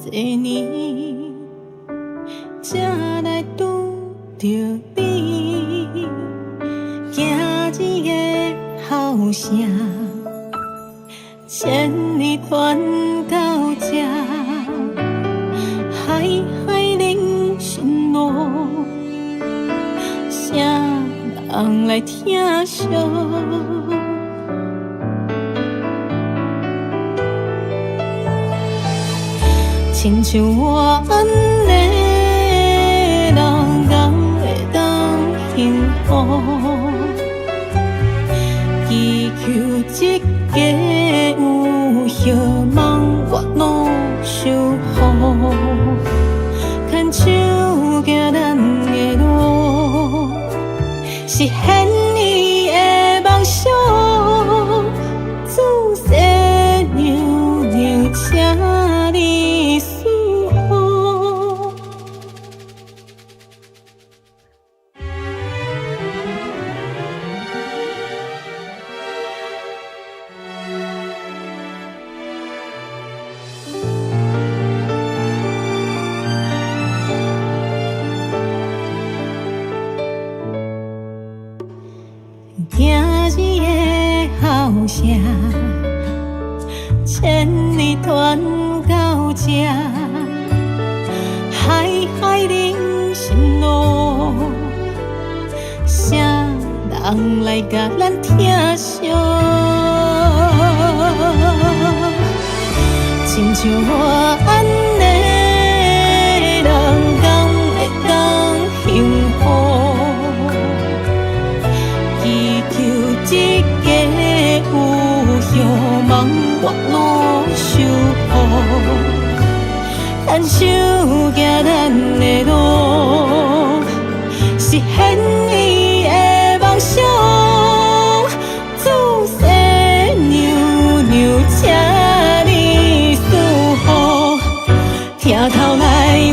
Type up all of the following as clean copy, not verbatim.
多年，才来拄着你，今日的后声，千里传到这，海海人心路，谁人来听惜？亲像我安尼，人人会当幸福，祈求一家有希望，我拢守护。牵手行咱的路，实现你的梦想。自细娘娘，请你守护。今日的后声，千里传到这，海海人心路，谁人来甲咱听惜？亲像我安尼，人人会当幸福。一家有希望，我拢守护。牵手行咱的路，实现你的梦想。自细娘娘，请你守护。听头来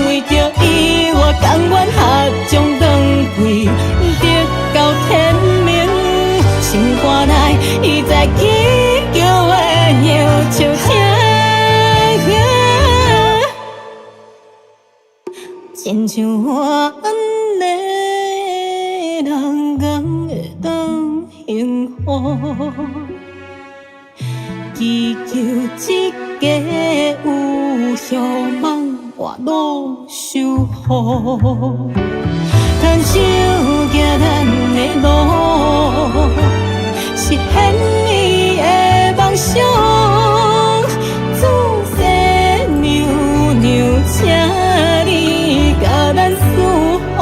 为着伊，我甘愿合将长跪，直到天明。心肝内，伊在祈求的摇笑声，亲像我安尼，人人会当幸福。祈求一家有希望，我拢守护。牵手行咱的路，实现你的梦想。自细娘娘，请你甲咱守护。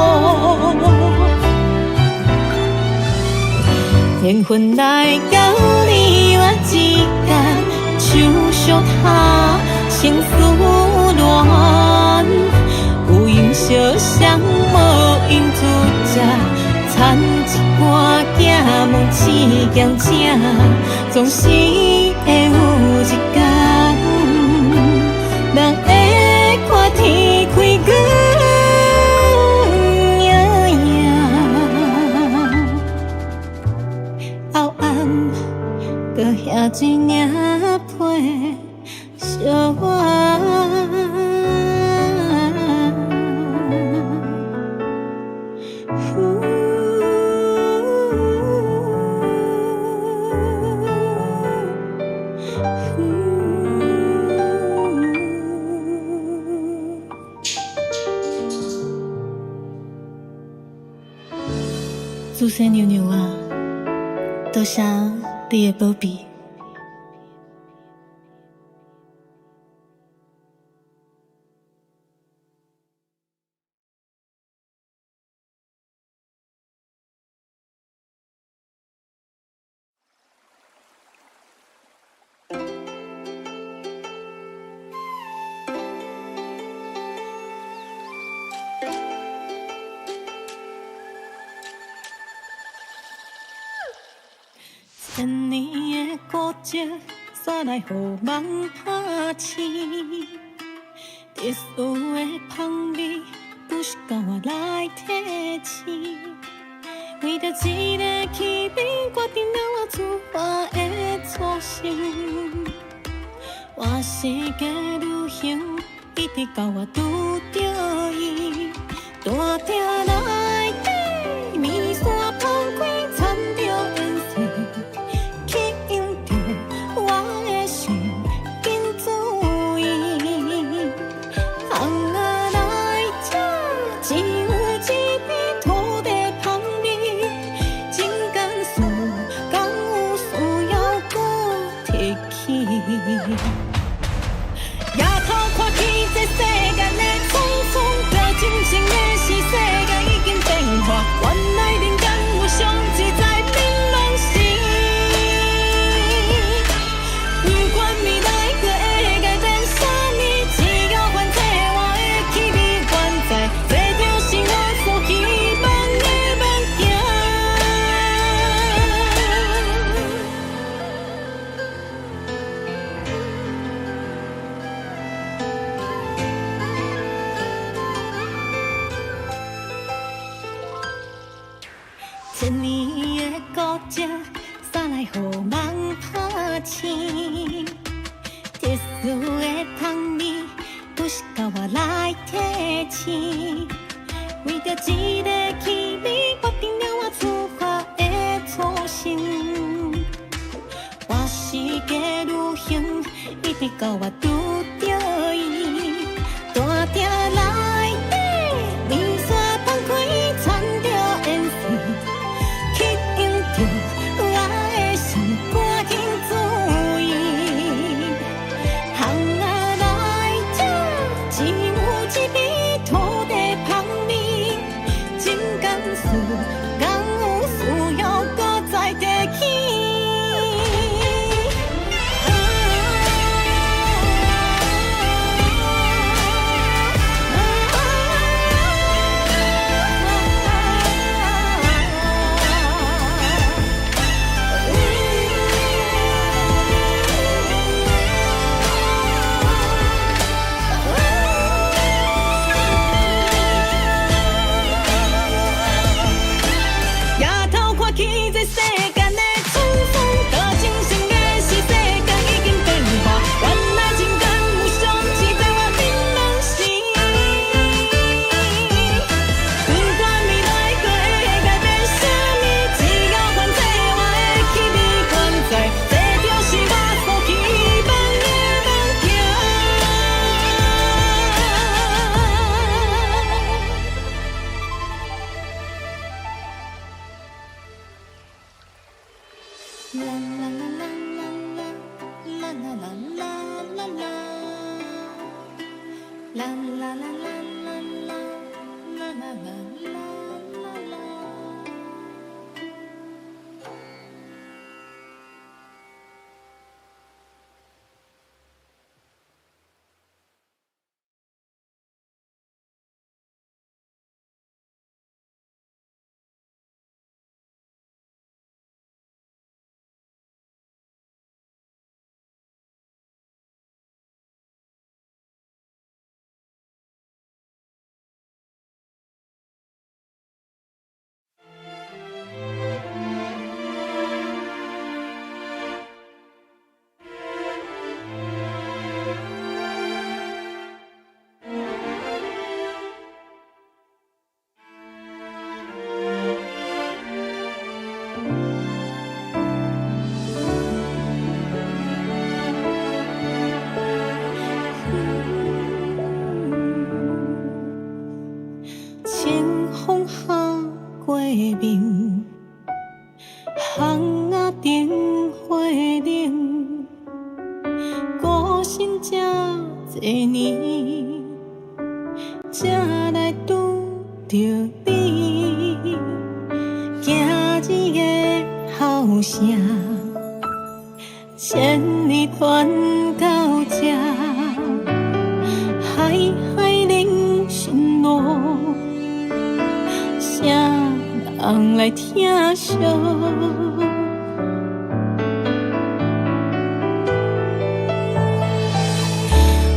缘分来到你我之间，手相他，情丝乱。有因相相，无因自责。牵一挂行问刺强正，总是会有一天，人会看天开月影。后暗，搁遐水领配相偎。自细娘娘啊，多谢你的宝贝。千年的孤寂，煞来予梦拍醒。特殊的香味，不是甲我来提醒。为着一个气味，决定了我出发的初心。我世界旅行，一直到我拄着伊，大厅内底面线放开，掺着颜色，吸引着我的心，紧注意。红仔来这，只有一片土地香味，情感事，敢有需要搁提起？夜头看起这世间的匆匆，着真情的是世界已经变化，原来人间有上自在明朗时。不管未来搁会改变啥物，只要反正我的气味原在，这就是我所希望的物件。千年的古迹，送来予梦拍醒。特殊的香味，不是靠我来提醒。为着一个气味，决定了我出发的初心。我是个旅行，一直到我拄着伊。大厅内底，面线放开，掺着颜色。吸引着我的心，赶紧注意。红仔来这，只有一片土地香味，情感事，敢有需要搁再提起？夜头看起这世间的匆匆，多情深的是世界已经变化，原来情感有上自在我明朗时。不管未来搁会改变啥物，只要反正我的气味原在，这就是我所希望的物件。啦啦啦啦啦啦啦啦啦啦啦，啦啦啦啦啦啦啦啦啦啦。清风下过面，巷仔灯火冷，孤身这多年，才来拄着你，今日的后声，千里传到这，海海人心路。啥人来听惜？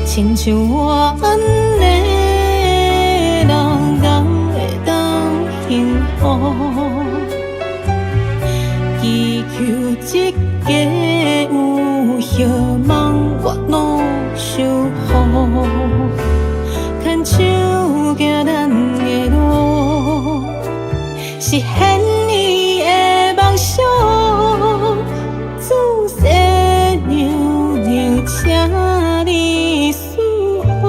亲像我安尼，人人会当幸福，祈求一个有希望，我拢守护。手行咱的路，实现你的梦想。自细娘娘，请你守护。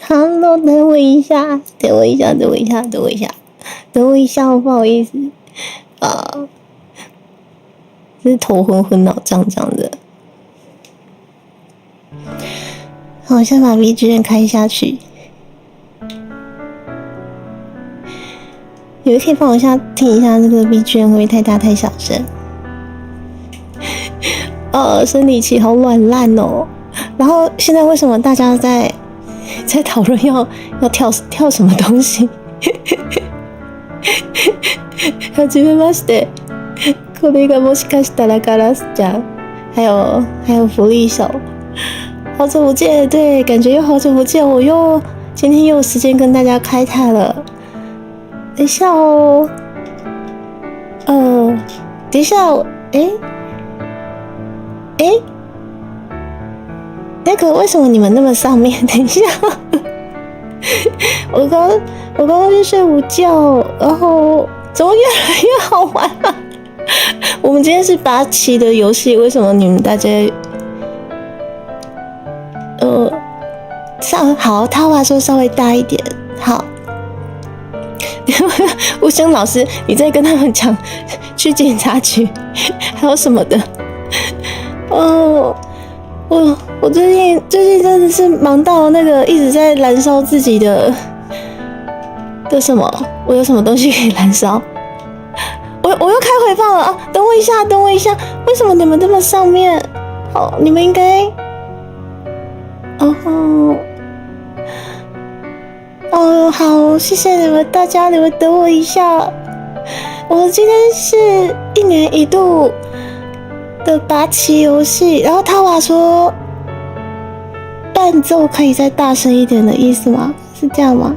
Hello， 等我一下，不好意思，是头昏昏脑胀胀的。好，先把 BGM 开下去。你们可以帮我听一下这个 BGM 会不会太大太小声？生理期好软烂哦。然后现在为什么大家在讨论要跳什么东西？はじめまして。これがもしかしたらガラスちゃん，还有福利手，好久不见，对，感觉又好久不见，今天又有时间跟大家开台了。等一下哦，等一下，那个为什么你们那么上面？等一下，我刚刚去睡午觉，然后怎么越来越好玩了？我们今天是8期的游戏，为什么你们大家好，他话说稍微大一点，好。吴声老师，你再跟他们讲去警察局，还有什么的？我最近真的是忙到那个一直在燃烧自己的什么？我有什么东西可以燃烧？我又开回放了啊！等我一下，为什么你们这么上面？好，你们应该好，谢谢你们大家，你们等我一下。我今天是1年1度的8期游戏，然后他娃说伴奏可以再大声一点的意思吗？是这样吗？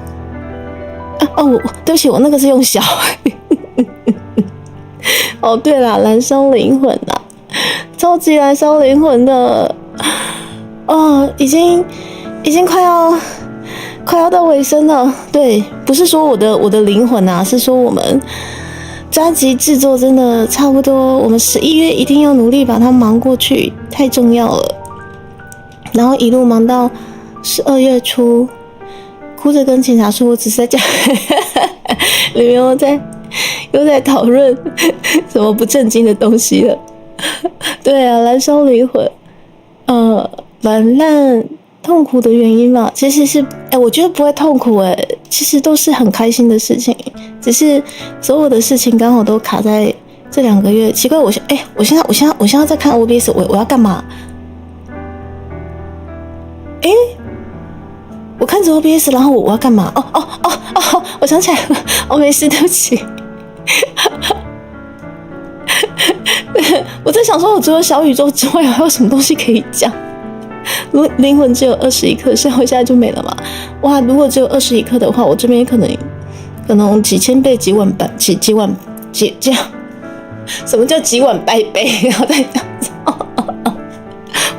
对不起，我那个是用小。对啦，燃烧灵魂啦，超级燃烧灵魂的，已经快要到尾声了。对，不是说我的灵魂啊，是说我们专辑制作真的差不多，我们11月一定要努力把它忙过去，太重要了。然后一路忙到12月初，哭着跟警察说，我只是在讲，你们又在讨论什么不正经的东西了。对啊，燃烧灵魂，软烂痛苦的原因嘛，其实是我觉得不会痛苦其实都是很开心的事情，只是所有的事情刚好都卡在这2个月。奇怪，我现在在看 OBS， 我要干嘛？我看着 OBS， 然后我要干嘛？我想起来了，没事，对不起。我在想说，我除了小宇宙之外，还有什么东西可以讲？灵魂只有21克，所以我现在就没了嘛。哇，如果只有21克的话，我这边可能几千倍、几万倍、几万这样。什么叫几万倍？然后再这样子，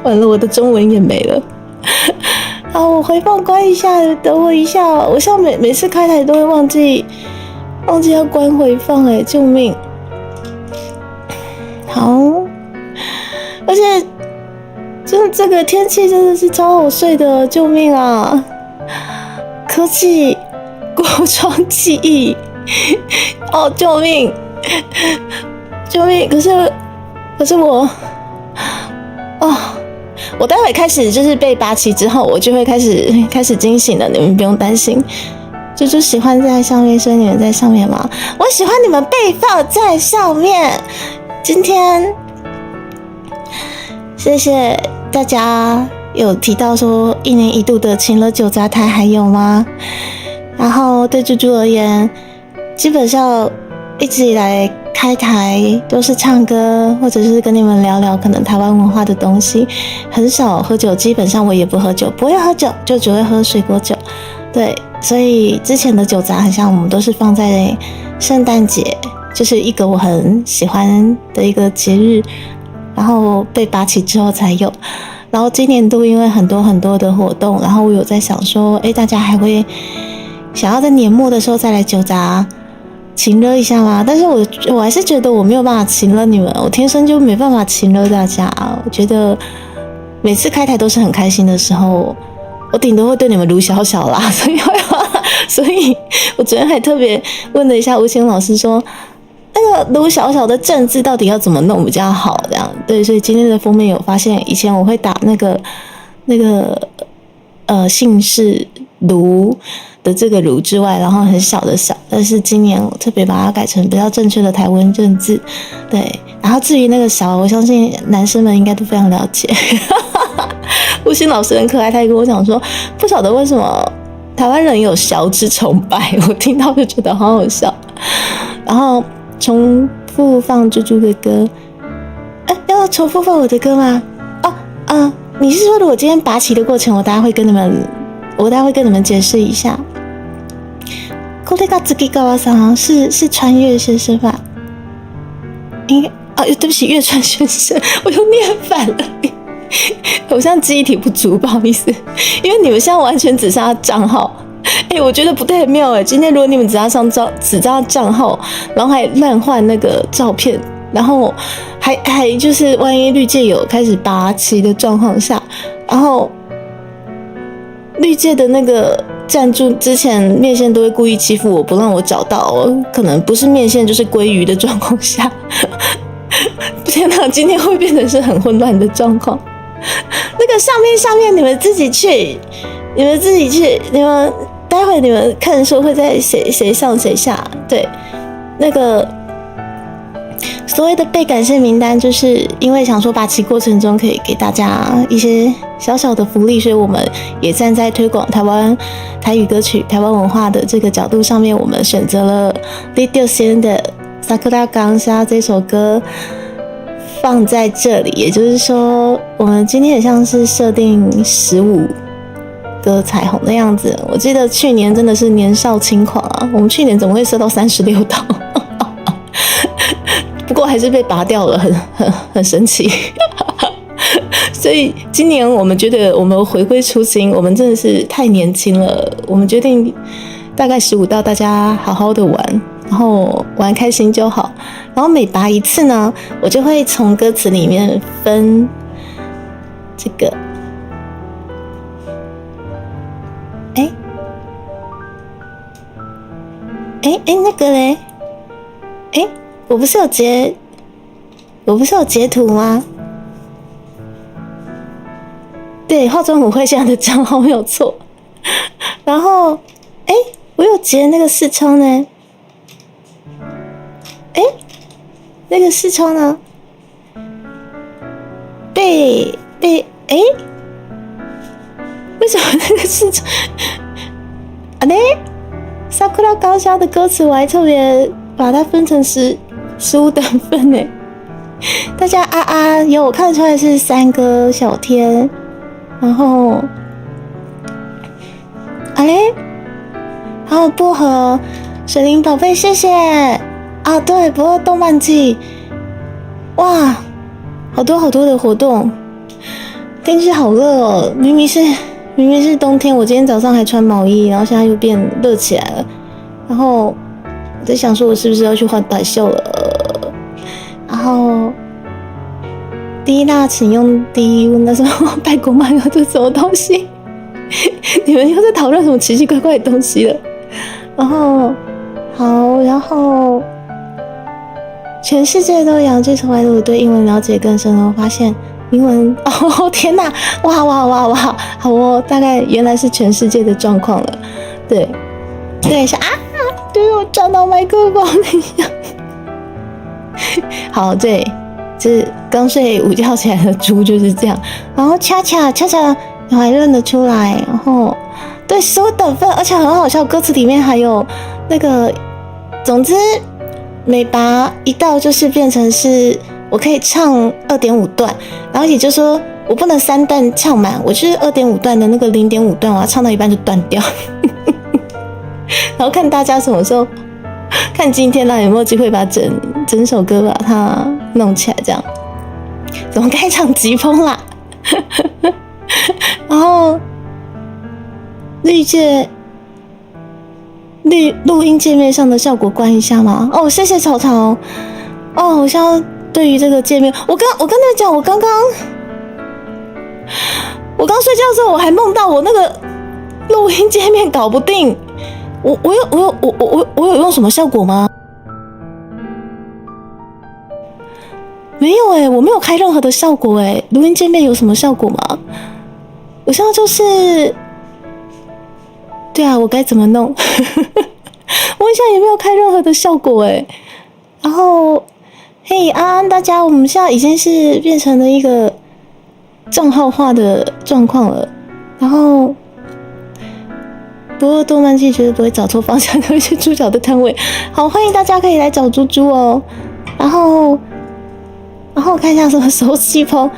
完了，我的中文也没了。好，我回放关一下，等我一下。我像每次开台都会忘记要关回放，救命！好，而且就是这个天气真的是超好睡的，救命啊！科技国创记忆，救命！救命！可是我待会开始就是被8期之后，我就会开始惊醒了，你们不用担心。就喜欢在上面，所以你们在上面吗？我喜欢你们被放在上面。今天谢谢大家有提到说1年1度的情了酒杂台还有吗？然后对猪猪而言，基本上一直以来开台都是唱歌，或者是跟你们聊聊可能台湾文化的东西，很少喝酒，基本上我也不喝酒，不会喝酒，就只会喝水果酒。对，所以之前的酒杂很像我们都是放在圣诞节，就是一个我很喜欢的一个节日，然后被拔起之后才有。然后今年度因为很多的活动，然后我有在想说，大家还会想要在年末的时候再来酒杂情勒一下吗？但是我还是觉得我没有办法情勒你们，我天生就没办法情勒大家。我觉得每次开台都是很开心的时候，我顶多会对你们卢小小啦，所以我昨天还特别问了一下吴清老师说，那个卢小小的正字到底要怎么弄比较好？这样对，所以今天的封面有发现，以前我会打那个姓氏卢的这个卢之外，然后很小的小，但是今年我特别把它改成比较正确的台湾正字。对，然后至于那个小，我相信男生们应该都非常了解。吴昕老师很可爱，他也跟我讲说，不晓得为什么台湾人有小之崇拜，我听到就觉得好好笑。然后重复放猪猪的歌，要重复放我的歌吗？你是说如果今天拔旗的过程，我大概会跟你们解释一下。これが月川さん是穿越先生吧？应该对不起，月川先生，我又念反了。我现在记忆体不足，不好意思，因为你们现在完全只剩下账号。我觉得不太妙今天如果你们只知道账号，然后还乱换那个照片，然后还就是万一绿界有开始拔旗的状况下，然后绿界的那个赞助之前面线都会故意欺负我，不让我找到可能不是面线就是鲑鱼的状况下，天哪，今天会变成是很混乱的状况。那个上面你们自己去，你们待会你们看说会在谁上谁下。对，那个所谓的被感谢名单，就是因为想说拔旗过程中可以给大家一些小小的福利，所以我们也站在推广台语歌曲、台湾文化的这个角度上面，我们选择了李德先的《Sakura Gansha》这首歌放在这里，也就是说，我们今天也像是设定15个彩虹的样子。我记得去年真的是年少轻狂啊，我们去年怎么会设到36道？不过还是被拔掉了，很神奇。所以今年我们觉得我们回归初心，我们真的是太年轻了。我们决定大概15道大家好好的玩，然后玩开心就好。然后每拔一次呢，我就会从歌词里面分这个，那个嘞，我不是有截图吗？对，化妆舞会现在的账号没有错。然后，我有截那个视窗呢。那个视窗呢？为什么那个视窗？Sakura 高校的歌词我还特别把它分成15等份呢。大家有我看出来是3个小天，然后还有薄荷、水灵宝贝，谢谢对，不过动漫季，哇，好多的活动，天气好热哦，明明是冬天，我今天早上还穿毛衣，然后现在又变热起来了。然后我在想说，我是不是要去换短袖了？然后第一大请用第一问的时候，拜国漫游这什么东西？你们又在讨论什么奇奇怪怪的东西了？然后全世界都洋剧成为了我对英文了解更深了，我发现英文天哪，哇，好哦，大概原来是全世界的状况了。对，对一下对，我撞到麦克风了一下。好，对，这刚睡午觉起来的猪就是这样。然后恰恰我还认得出来，然后对15等份，而且很好笑，歌词里面还有那个，总之美拔一到就是变成是我可以唱2.5段，然后也就是说我不能3段唱满，我就是2.5段的那个0.5段，我要唱到一半就断掉。然后看大家什么时候，看今天啦有没有机会把整首歌把它弄起来，这样怎么开场疾风啦？然后录音界面上的效果关一下吗？哦，谢谢草草。哦，我现在对于这个界面，我跟你讲，我刚睡觉的时候，我还梦到我那个录音界面搞不定。我有用什么效果吗？没有我没有开任何的效果录音界面有什么效果吗？我现在就是，对啊，我该怎么弄？我现在也没有开任何的效果然后，嘿安安，大家，我们现在已经是变成了一个账号化的状况了，然后。不过动漫季绝对不会找错方向，有一些猪脚的摊位。好，欢迎大家可以来找猪猪哦。然后我看一下什么时候气泡。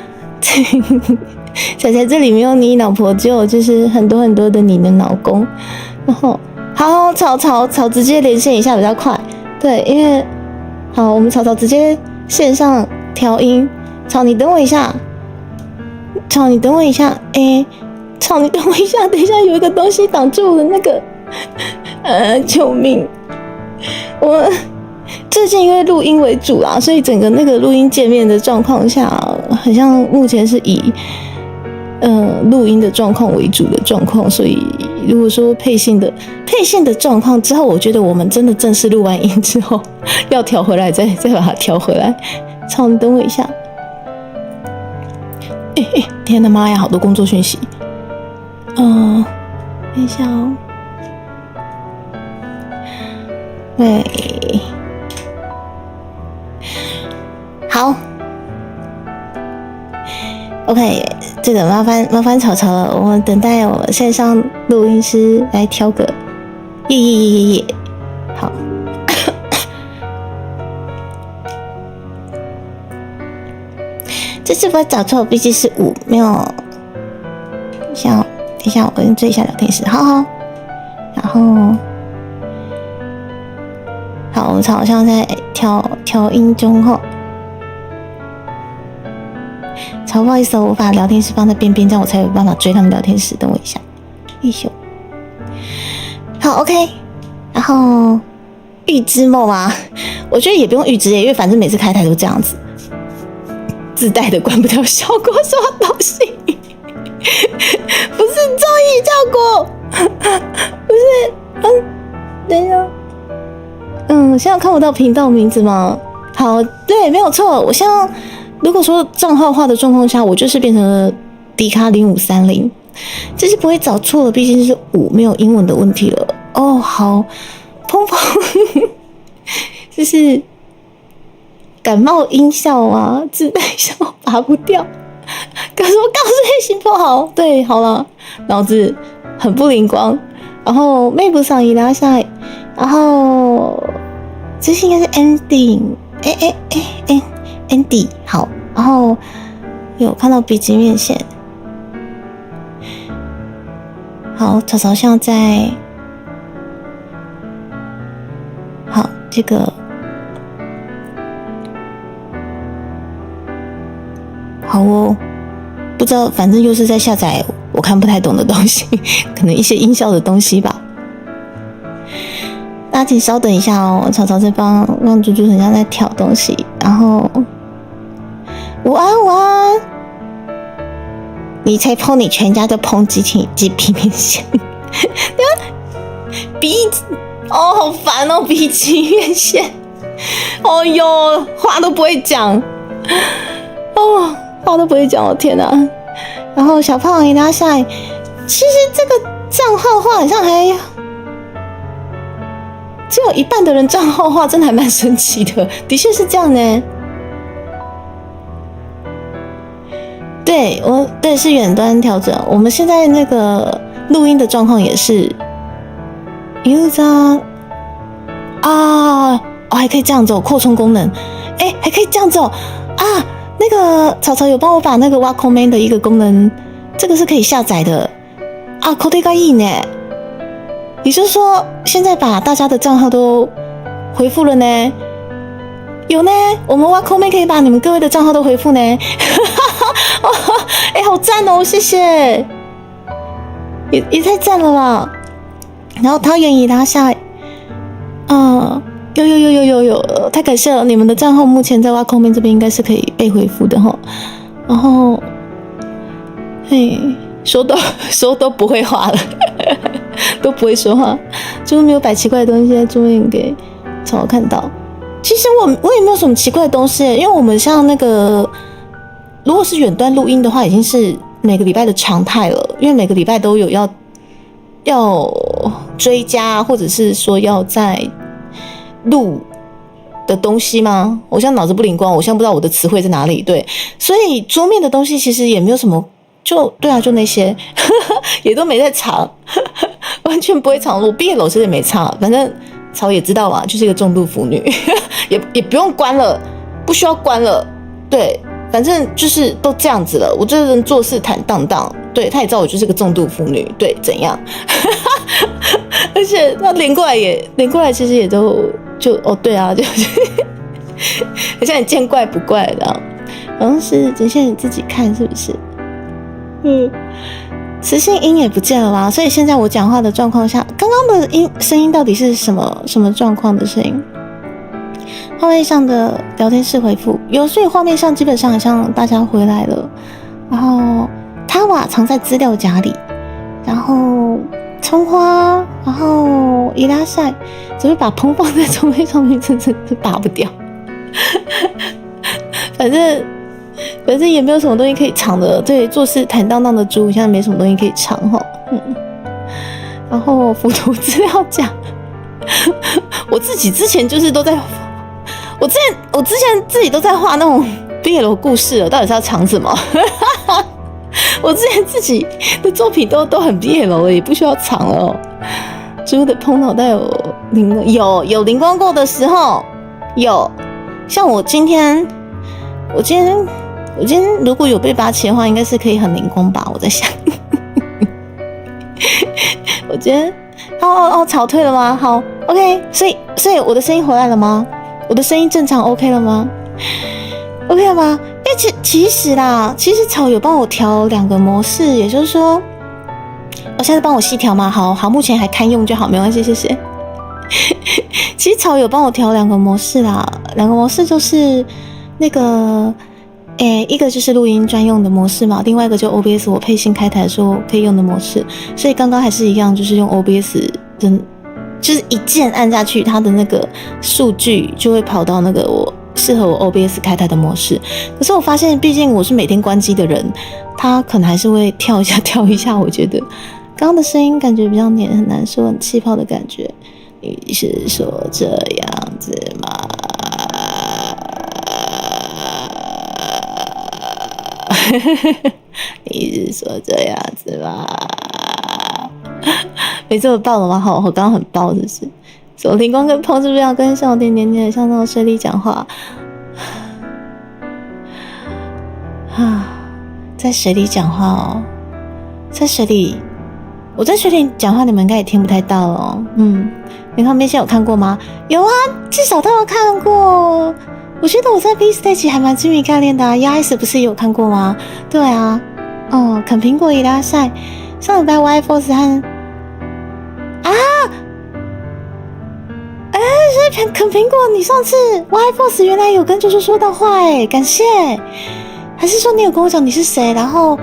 仔仔这里没有你老婆，只有就是很多很多的你的老公。然后好，草直接连线一下比较快。对，因为好，我们草直接线上调音。草，你等我一下。草，你等我一下。草，你等我一下，等一下有一个东西挡住了那个，救命！我最近因为录音为主啦，所以整个那个录音界面的状况下，好像目前是以录音的状况为主的状况，所以如果说配线的状况之后，我觉得我们真的正式录完音之后，要调回来再把它调回来。草，你等我一下。天哪妈呀，好多工作讯息。等一下哦。对，好 ，OK， 这个麻烦草草了，我们等待我线上录音师来挑个，耶，好。这次不会找错，毕竟是5，没有。等一下，我先追一下聊天室，好。然后，好，我好像在调音中吼。超不好意思，我把聊天室放在边边，这样我才有办法追他们聊天室。等我一下，好 ，OK。然后预知梦啊，我觉得也不用预知因为反正每次开台都这样子，自带的关不掉效果，什么东西？不是综艺效果，不是，等一下，现在看不到频道名字吗？好，对，没有错。我现在如果说账号化的状况下，我就是变成了迪卡0530，这是不会找错了，毕竟是5，没有英文的问题了。哦，好，砰砰，这是感冒音效啊，自带效拔不掉。可是我告诉你心不好，对，好了，脑子很不灵光，然后妹不上一拉下来，然后这是应该是 ending，ending 好，然后有看到笔记面线，好，草草像在，好，这个。好哦，不知道，反正又是在下载我看不太懂的东西，可能一些音效的东西吧。大家请稍等一下哦，草草在让猪猪很像在调东西。然后，午安，你才碰你全家都碰几皮面线，好烦哦，比起面线，哦哟，话都不会讲，话都不会讲，我天哪！然后小胖一拉下来，其实这个账号化好像还只有一半的人账号化，真的还蛮神奇的，的确是这样呢。对，是远端调整。我们现在那个录音的状况也是 user 啊，哦，还可以这样子扩充功能，还可以这样子啊！那个草草有帮我把那个 Wacom 的一个功能，这个是可以下载的啊，これがいいね。也就是说，现在把大家的账号都回复了呢。有呢，我们 Wacom 可以把你们各位的账号都回复呢。好赞哦，谢谢，也太赞了吧！然后桃园伊拉下，有，太感谢了！你们的账号目前在Wacom这边应该是可以被回复的齁。然后，说都不会话了，都不会说话，就是没有摆奇怪的东西在桌面给草草看到。其实我也没有什么奇怪的东西，因为我们像那个，如果是远端录音的话，已经是每个礼拜的常态了，因为每个礼拜都有要追加，或者是说要在录的东西吗？我现在脑子不灵光，我现在不知道我的词汇在哪里。对，所以桌面的东西其实也没有什么，就那些，也都没在查，完全不会查。我毕业老师也没查，反正草也知道嘛，就是一个重度腐女，也不用关了，不需要关了。对，反正就是都这样子了。我这人做事坦荡荡，对，他也知道我就是个重度腐女，对，怎样？而且他连过来，其实也都就对啊，就好像你见怪不怪的，好像是只限你自己看是不是？磁性音也不见了啦，所以现在我讲话的状况下，刚刚的声音到底是什么状况的声音？画面上的聊天室回复有，所以画面上基本上好像大家回来了。然后塔瓦藏在资料夹里，然后葱花，然后伊拉塞只会把烹放在桌面上面，真的拔不掉。反正也没有什么东西可以藏的，对，做事坦荡荡的猪现在没什么东西可以藏齁。然后辅图资料夹，我自己之前就是都在，我之前自己都在画那种 BL 故事了，到底是要藏什么？我之前自己的作品都很 BL 了，也不需要藏了哦。猪的碰脑袋有灵光过的时候，有，像我今天如果有被拔起的话，应该是可以很灵光吧？我在想，我今天草退了吗？好 ，OK， 所以我的声音回来了吗？我的声音正常 OK 了吗 ？OK 了吗？因为其实草有帮我调2个模式，也就是说，现在帮我细调吗？好，目前还堪用就好，没关系，谢谢。其实草有帮我调2个模式啦，2个模式就是那个。一个就是录音专用的模式嘛，另外一个就 OBS 我配信开台的时候可以用的模式，所以刚刚还是一样，就是用 OBS 就是一键按下去，它的那个数据就会跑到那个适合我 OBS 开台的模式。可是我发现，毕竟我是每天关机的人，它可能还是会跳一下。我觉得刚刚的声音感觉比较黏，很难说，很气泡的感觉。你是说这样子吗？你是说这样子吗？没这么爆了吗？好，我刚刚很爆，是不是？什么灵光跟碰是不是要跟像有点黏黏的，像那种水里讲话？在水里讲话哦，在水里，我在水里讲话，你们应该也听不太到哦。灵光面线有看过吗？有啊，至少都有看过。我觉得我在 B Stage 还蛮精明干练的啊，亚 S 不是也有看过吗？对啊，啃苹果伊拉塞，上礼拜 Y Force 和所以啃苹果，你上次 Y Force 原来有跟啾啾说到话感谢，还是说你有跟我讲你是谁？然后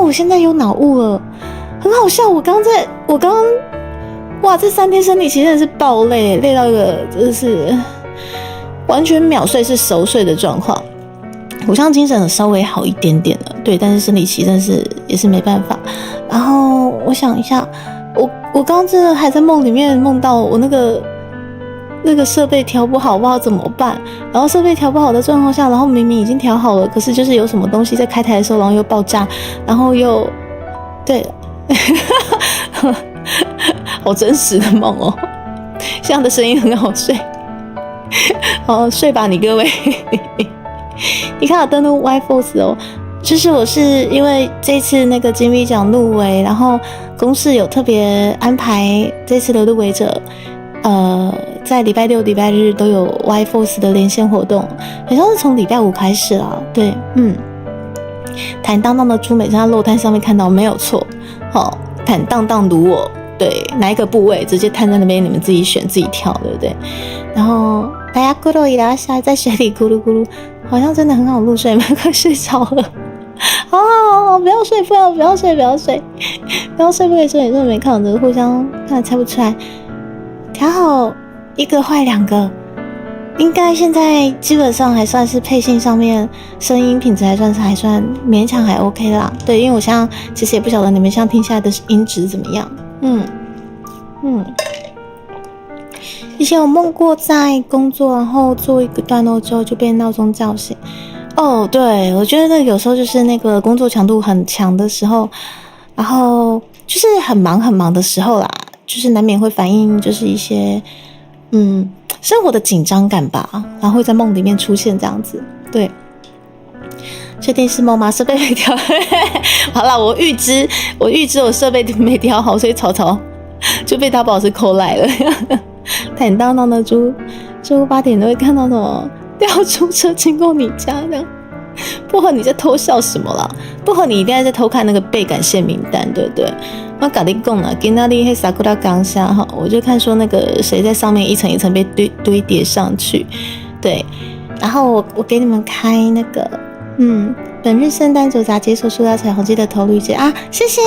我现在有脑雾了，很好笑。我刚哇，这3天生理期真的是爆累，累到一个真的是。完全秒睡是熟睡的状况，我现在精神稍微好一点点了，对，但是生理期真是也是没办法。然后我想一下，我刚刚真的还在梦里面梦到我那个设备调不好，不知道怎么办。然后设备调不好的状况下，然后明明已经调好了，可是就是有什么东西在开台的时候，然后又爆炸，然后又对，好真实的梦哦，这样的声音很好睡。好，睡吧你各位。你看我登录 Y-Force 哦，就是我是因为这次那个金币奖入围，然后公司有特别安排这次的入围者，在礼拜六、礼拜日都有 Y-Force 的连线活动，好像是从礼拜五开始啦。对，坦荡荡的猪每次在落摊上面看到没有错，好，坦荡荡如我，对，哪一个部位直接摊在那边，你们自己选自己挑，对不对？然后大家咕噜一拉下，在水里咕噜咕噜，好像真的很好入睡，快睡着了。好，不要睡，不要睡，不要睡，不可以说你没看着，互相看猜不出来。调好一个坏两个，应该现在基本上还算是配信上面声音品质还算勉强还 OK 啦。对，因为我现在其实也不晓得你们现在听下来的音质怎么样。以前有梦过在工作，然后做一个段落之后就被闹钟叫醒。哦，对，我觉得有时候就是那个工作强度很强的时候，然后就是很忙的时候啦，就是难免会反映就是一些生活的紧张感吧，然后会在梦里面出现这样子。对，确定是梦吗？设备没调好啦，我预知我设备没调好，所以草草就被大宝师扣来了。坦荡荡的猪8点都会看到什么吊出车经过你家这样。薄荷你在偷笑什么啦？薄荷你一定在偷看那个被感谢名单，对不对？我跟你讲啦，今天那黑sakura刚下哈，我就看说那个谁在上面一层一层被堆叠上去，对。然后我给你们开那个本日圣诞酒杂解锁塑料彩虹记得投绿姐啊，谢谢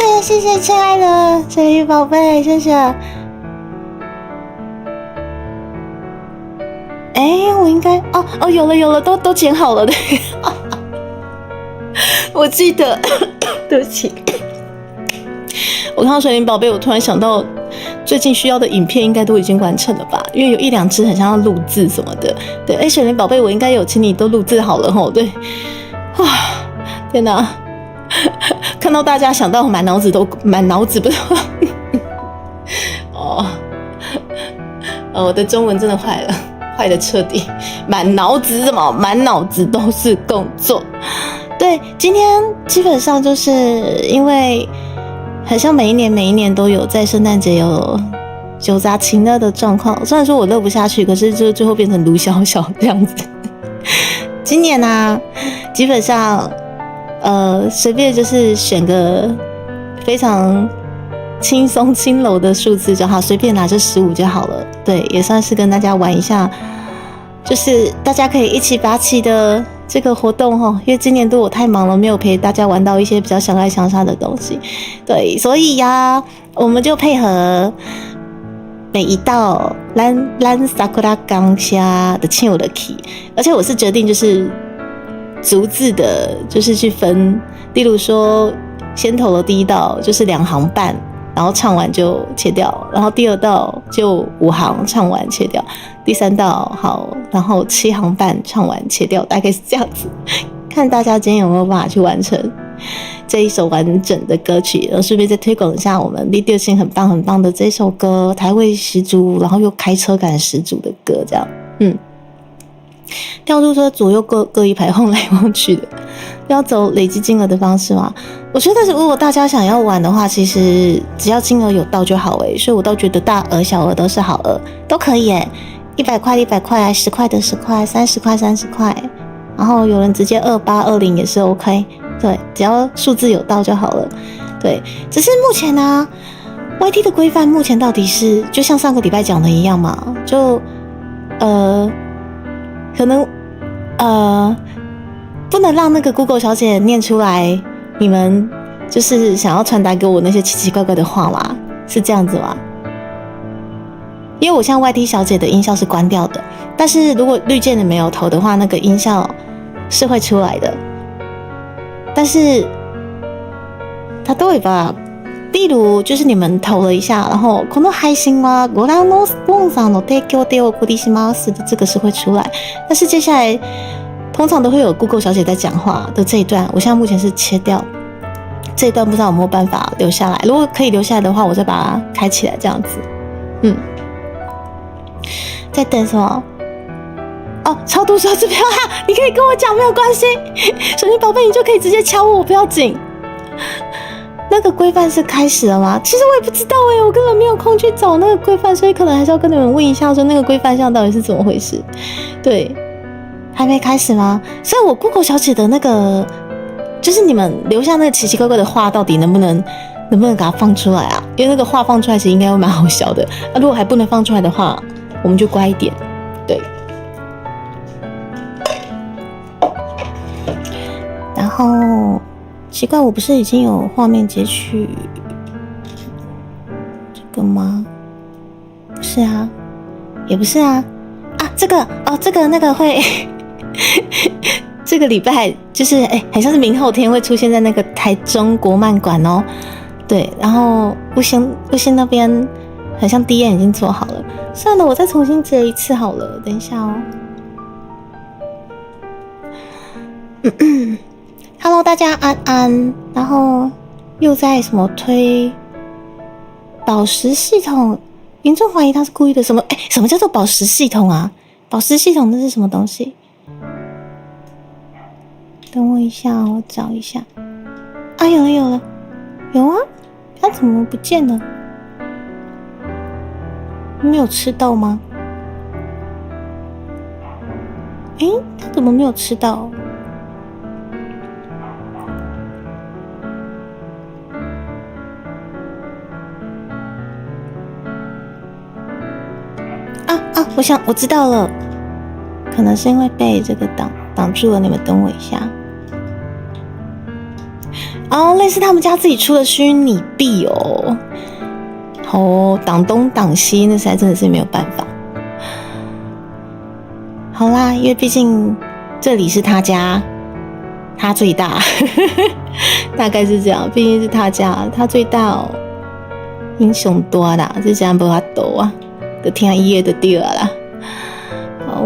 亲爱的水鱼宝贝，谢谢。我应该有了，都剪好了的。我记得，对不起，我看到水灵宝贝，我突然想到最近需要的影片应该都已经完成了吧？因为有一两支很像要录制什么的。对，水灵宝贝，我应该有请你都录制好了吼。对，天哪，看到大家想到满脑子不是我的中文真的坏了。坏的彻底，满脑子都是工作。对，今天基本上就是因为好像每一年都有在圣诞节有酒杂情乐的状况，虽然说我乐不下去，可是就最后变成卢小小这样子。今年啊，基本上随便就是选个非常轻松轻柔的数字就好，随便拿就15就好了。对，也算是跟大家玩一下，就是大家可以一起拔起的这个活动齁，因为今年度我太忙了，没有陪大家玩到一些比较相爱相杀的东西。对，所以呀，我们就配合每一道咱 sakura 刚下的亲友的 key， 而且我是决定就是逐字的，就是去分，例如说先投了第一道就是2行半。然后唱完就切掉，然后第2道就5行唱完切掉，第3道好，然后7行半唱完切掉，大概是这样子。看大家今天有没有办法去完成这一首完整的歌曲，然后顺便再推广一下我们利调性很棒的这首歌，台味十足，然后又开车感十足的歌，这样，跳出车左右各一排，晃来晃去的，要走累积金额的方式吗？我觉得如果大家想要玩的话，其实只要金额有到就好所以我倒觉得大额小额都是好额，都可以100块100块，10块的10块，30块30块，然后有人直接28、20也是 OK， 对，只要数字有到就好了。对，只是目前呢，YT 的规范目前到底是就像上个礼拜讲的一样嘛，就可能不能让那个 Google 小姐念出来你们就是想要传达给我那些奇奇怪怪的话嘛，是这样子吗？因为我像 YT 小姐的音效是关掉的，但是如果绿箭你没有投的话，那个音效是会出来的。但是它都会吧，例如就是你们投了一下，然后この配信はご覧のスポンサーの提供でお送りします的这个是会出来，但是接下来通常都会有 Google 小姐在讲话的这一段，我现在目前是切掉这一段，不知道有没有办法留下来。如果可以留下来的话，我再把它开起来，这样子。在等什么？哦，超度手指标哈，你可以跟我讲，没有关系。手心宝贝，你就可以直接敲我，不要紧。那个规范是开始了吗？其实我也不知道我根本没有空去找那个规范，所以可能还是要跟你们问一下，说那个规范项到底是怎么回事。对，还没开始吗？所以我 Google 小姐的那个，就是你们留下那个奇奇怪怪的话，到底能不能给它放出来啊？因为那个话放出来其实应该会蛮好笑的。如果还不能放出来的话，我们就乖一点。对。然后奇怪，我不是已经有画面截取这个吗？不是啊，也不是啊。这个那个会这个礼拜就是好像是明后天会出现在那个台中国漫馆哦。对，然后不行那边好像第一眼已经做好了，算了，我再重新截一次好了，等一下哦。Hello， 大家安安，然后又在什么推宝石系统？严重怀疑他是故意的。什么叫做宝石系统啊？宝石系统那是什么东西？等我一下，我找一下。有了，有啊，它怎么不见了？没有吃到吗？它怎么没有吃到？我知道了，可能是因为被这个挡住了。你们等我一下。类似他们家自己出的虚拟币挡东挡西，那实在真的是没有办法。好啦，因为毕竟这里是他家，他最大，大概是这样。毕竟是他家，他最大英雄多啦，这家没法度啊，就听伊的就对了啦。好，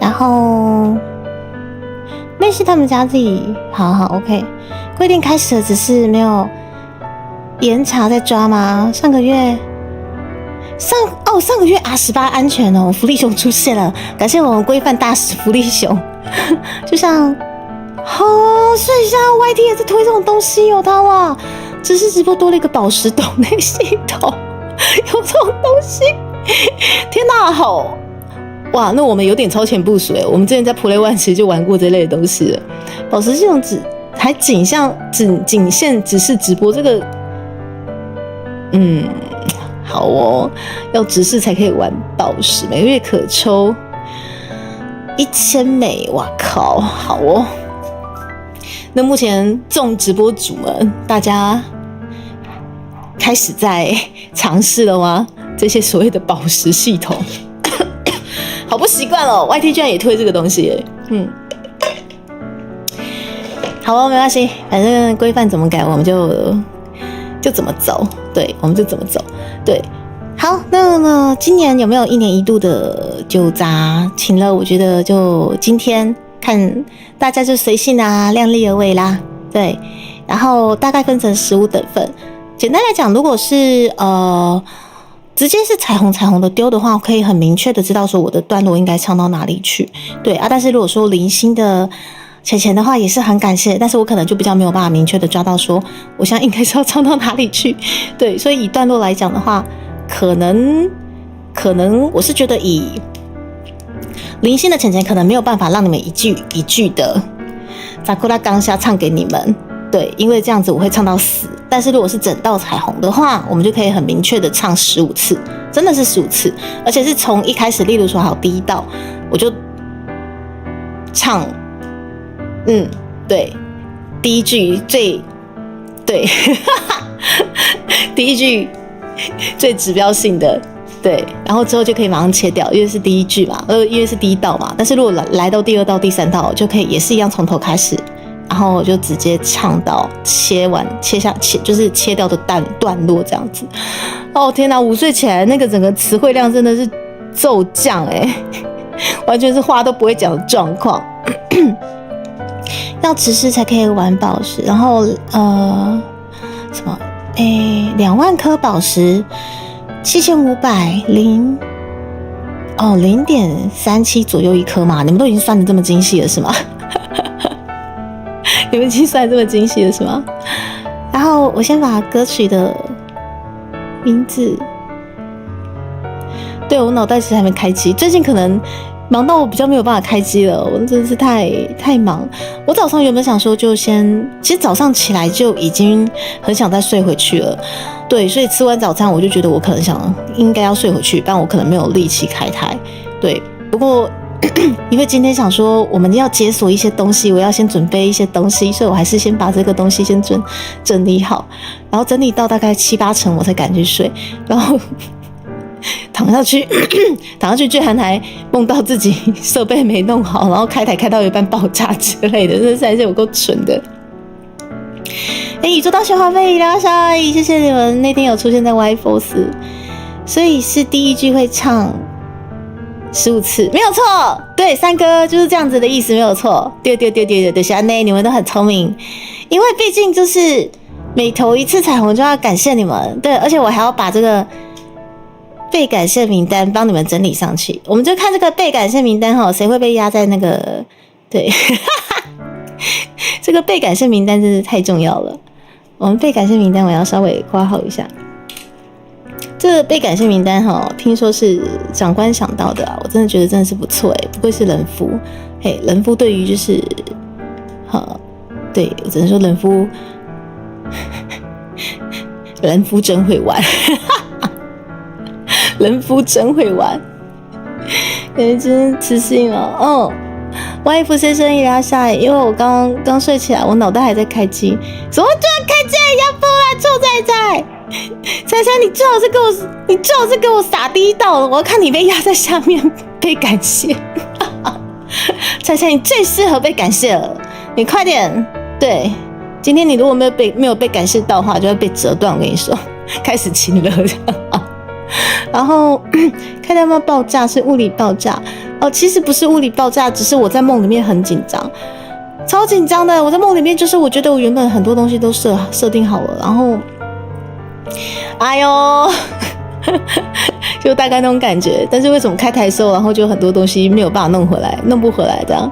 然后那是他们家自己，好 OK。规定开始了，只是没有严查在抓吗？上个月18安全福利熊出现了，感谢我们规范大使福利熊。就像所以像 YT 也在推这种东西他哇，只是直播多了一个宝石斗内系统。有这种东西，天哪，好哇！那我们有点超前部署我们之前在 Play One 其实就玩过这类的东西了。宝石系统仅限只是直播这个，好要直视才可以玩宝石，每个月可抽1000枚，哇靠，好那目前众直播主们，大家开始在尝试了吗？这些所谓的宝石系统，好不习惯YT 居然也推这个东西好没关系，反正规范怎么改，我们就怎么走。对，我们就怎么走。对，好，那么今年有没有1年1度的酒杂请了？我觉得就今天看大家就随性量力而为啦。对，然后大概分成15等份。简单来讲，如果是直接是彩虹的丢的话，我可以很明确的知道说我的段落应该唱到哪里去。对但是如果说零星的钱的话，也是很感谢，但是我可能就比较没有办法明确的抓到说我现在应该是要唱到哪里去。对，所以以段落来讲的话，可能我是觉得以零星的钱可能没有办法让你们一句一句的扎库拉刚下唱给你们。对，因为这样子我会唱到死。但是如果是整道彩虹的话，我们就可以很明确的唱15次，真的是15次，而且是从一开始，例如说好第一道，我就唱，对，第一句最对，第一句最指标性的，对，然后之后就可以马上切掉，因为是第一句嘛，因为是第一道嘛。但是如果来到第2道、第3道，就可以也是一样从头开始。然后我就直接唱到切就是切掉的段落这样子。天哪，5岁起来那个整个词汇量真的是骤降完全是话都不会讲的状况。要直视才可以玩宝石，然后2万颗宝石，7500哦，0.37左右一颗嘛，你们都已经算得这么精细了是吗？你们已经算得这么精细了是吗？然后我先把歌曲的名字，对，我脑袋其实还没开机，最近可能忙到我比较没有办法开机了，我真的是太忙。我早上原本想说就先，其实早上起来就已经很想再睡回去了，对，所以吃完早餐我就觉得我可能应该要睡回去，但我可能没有力气开台，对，不过因为今天想说我们要解锁一些东西，我要先准备一些东西，所以我还是先把这个东西先整理好，然后整理到大概7、8成我才敢去睡，然后躺下去，居然还梦到自己设备没弄好，然后开台开到一半爆炸之类的，这实在是有够蠢的。宇宙大学花费拉塞，谢谢你们那天有出现在 Y-Force， 所以是第一句会唱15次，没有错，对，三哥就是这样子的意思，没有错。对，小安内，你们都很聪明，因为毕竟就是每投一次彩虹就要感谢你们，对，而且我还要把这个被感谢名单帮你们整理上去，我们就看这个被感谢名单哈，谁会被压在那个对，这个被感谢名单真是太重要了。我们被感谢名单我要稍微括号一下。这个被感谢名单哈，听说是长官想到的啊，我真的觉得真的是不错不愧是人夫，人夫对于就是对我只能说人夫真会玩，人夫真会玩，真痴心哦。Y-F 先生一拉下来，因为我刚睡起来，我脑袋还在开机，怎么突然开机要疯啊，臭仔仔！彩彩，你最好是给我撒第一道了，我要看你被压在下面被感谢。彩彩，你最适合被感谢了，你快点！对，今天你如果没有被感谢到的话，就会被折断。我跟你说，开始亲了这样。然后看到有没有爆炸，是物理爆炸哦，其实不是物理爆炸，只是我在梦里面很紧张，超紧张的。我在梦里面就是我觉得我原本很多东西都设定好了，然后哎呦就大概那种感觉，但是为什么开台的时候，然后就很多东西没有办法弄不回来这样。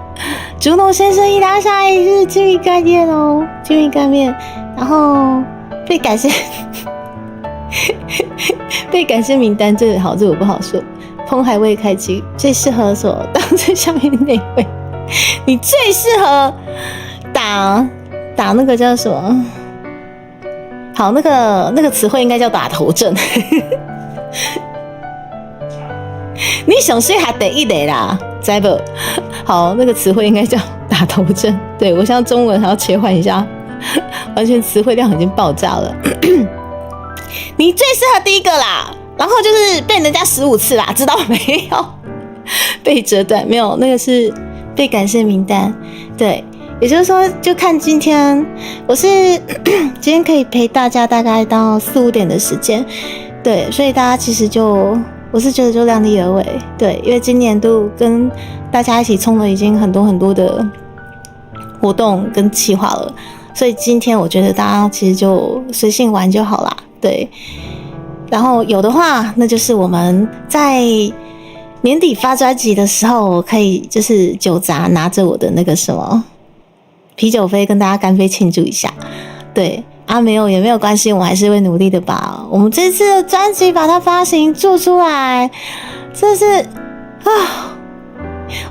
竹农先生一拉下来是精密概念哦，精密概念，然后被感谢被感谢名单，这好，这我不好说。风还未开机，最适合所当最下面那位，你最适合打那个叫什么？好，那个词汇应该叫打头阵。你想睡还得一得啦，知不？好，那个词汇应该叫打头阵。对，我现在中文还要切换一下，完全词汇量已经爆炸了。你最适合第一个啦，然后就是被人家15次啦，知道没有？被折断没有？那个是被感谢名单，对，也就是说，就看今天，今天可以陪大家大概到4、5点的时间，对，所以大家其实我是觉得就量力而为，对，因为今年度跟大家一起冲了已经很多的活动跟企划了，所以今天我觉得大家其实就随性玩就好啦。对，然后有的话，那就是我们在年底发专辑的时候，我可以就是酒砸拿着我的那个什么啤酒杯跟大家干杯庆祝一下。对啊，没有也没有关系，我还是会努力的把我们这次的专辑把它发行做出来。真是啊！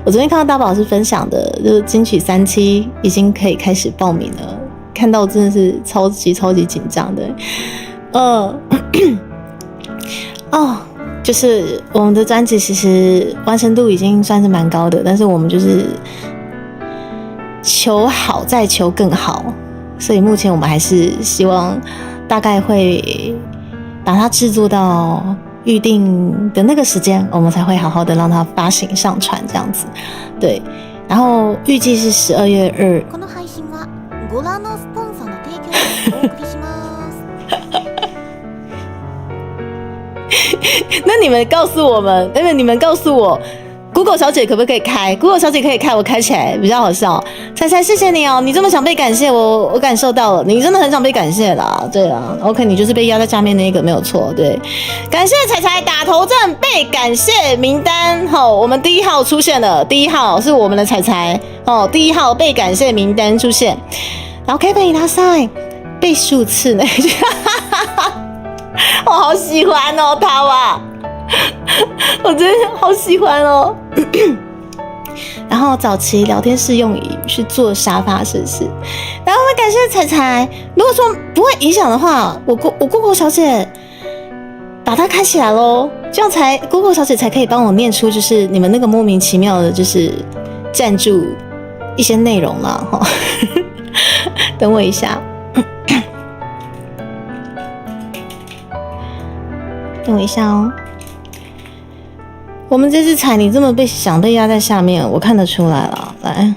我昨天看到大宝是分享的，就是金曲3期已经可以开始报名了，看到真的是超级紧张的。就是我们的专辑其实完成度已经算是蛮高的，但是我们就是求好再求更好，所以目前我们还是希望大概会把它制作到预定的那个时间，我们才会好好的让它发行上传这样子。对，然后预计是12月2。この配信はご覧のスポンサーの提供でお送りします。那你们告诉我， Google 小姐可不可以开 ？Google 小姐可以开，我开起来比较好笑。彩彩，谢谢你哦，你这么想被感谢，我感受到了，你真的很想被感谢啦。对啊 ，OK， 你就是被压在下面那个没有错。对，感谢彩彩打头阵被感谢名单。好，我们第1号出现了，第1号是我们的彩彩哦，第1号被感谢名单出现。然后 Kevin 伊拉塞被15次那句，我好喜欢哦，他哇。我真的好喜欢哦。然后早期聊天室用语是坐沙发，是不是？然后我们感谢彩彩。如果说不会影响的话，我 Google 小姐把它开起来咯，这样才 Google 小姐才可以帮我念出就是你们那个莫名其妙的，就是赞助一些内容啦哈。等我一下。等我一下哦。我们这只彩你这么想被压在下面，我看得出来了。来，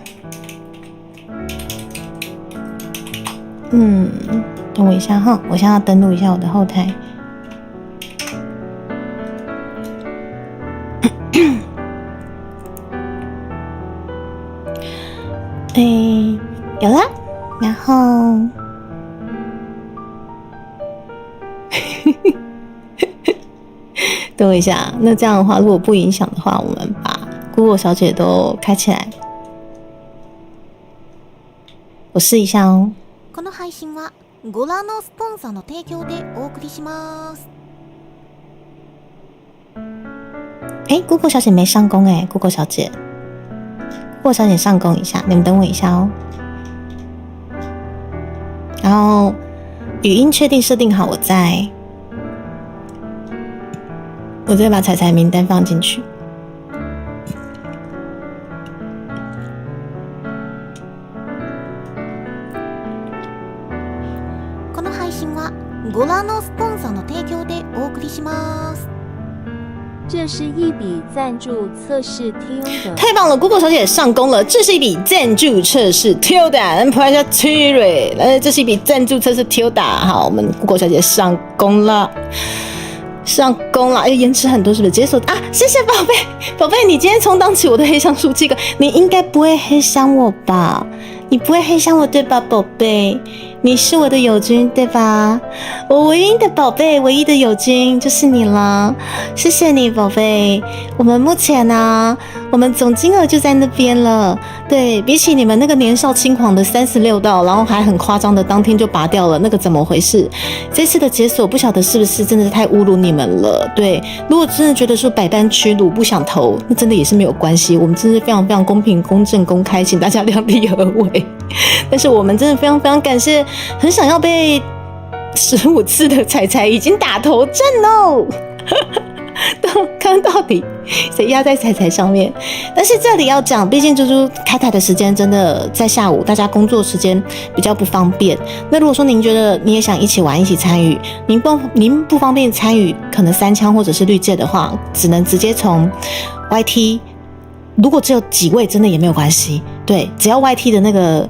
等我一下哈，我现在要登录一下我的后台。有啦，然后。等我一下，那这样的话，如果不影响的话，我们把 Google 小姐都开起来，我试一下哦。この配信はご覧のスポンサーの提供でお送りします。Google 小姐没上工，Google 小姐，Google 小姐上工一下，你们等我一下哦。然后语音确定设定好，我再把彩彩名单放进去。この配信はご覧のスポンサーの提供でお送りします。这是一笔赞助测试 Tilda， 太棒了 ！Google 小姐上工了，这是一笔赞助测试 Tilda， 来拍一下 Terry， 来，这是一笔赞助测试 Tilda。好，我们 Google 小姐上工了。延迟很多是不是？解锁啊！谢谢宝贝，宝贝，你今天充当起我的黑箱书记官，你应该不会黑箱我吧？你不会黑箱我对吧，宝贝？你是我的友军对吧？我唯一的宝贝，唯一的友军就是你了，谢谢你，宝贝。我们目前呢，我们总金额就在那边了。对比起你们那个年少轻狂的36道，然后还很夸张的当天就拔掉了，那个怎么回事？这次的解锁不晓得是不是真的是太侮辱你们了？对，如果真的觉得说百般屈辱不想投，那真的也是没有关系。我们真是非常非常公平、公正、公开，请大家量力而为。但是我们真的非常非常感谢，很想要被15次的彩彩已经打头阵喽。看到底谁压在彩彩上面？但是这里要讲，毕竟猪猪开台的时间真的在下午，大家工作时间比较不方便。那如果说您觉得你也想一起玩、一起参与，您不方便参与，可能3枪或者是绿界的话，只能直接从 YT。如果只有几位，真的也没有关系。对，只要 YT 的那个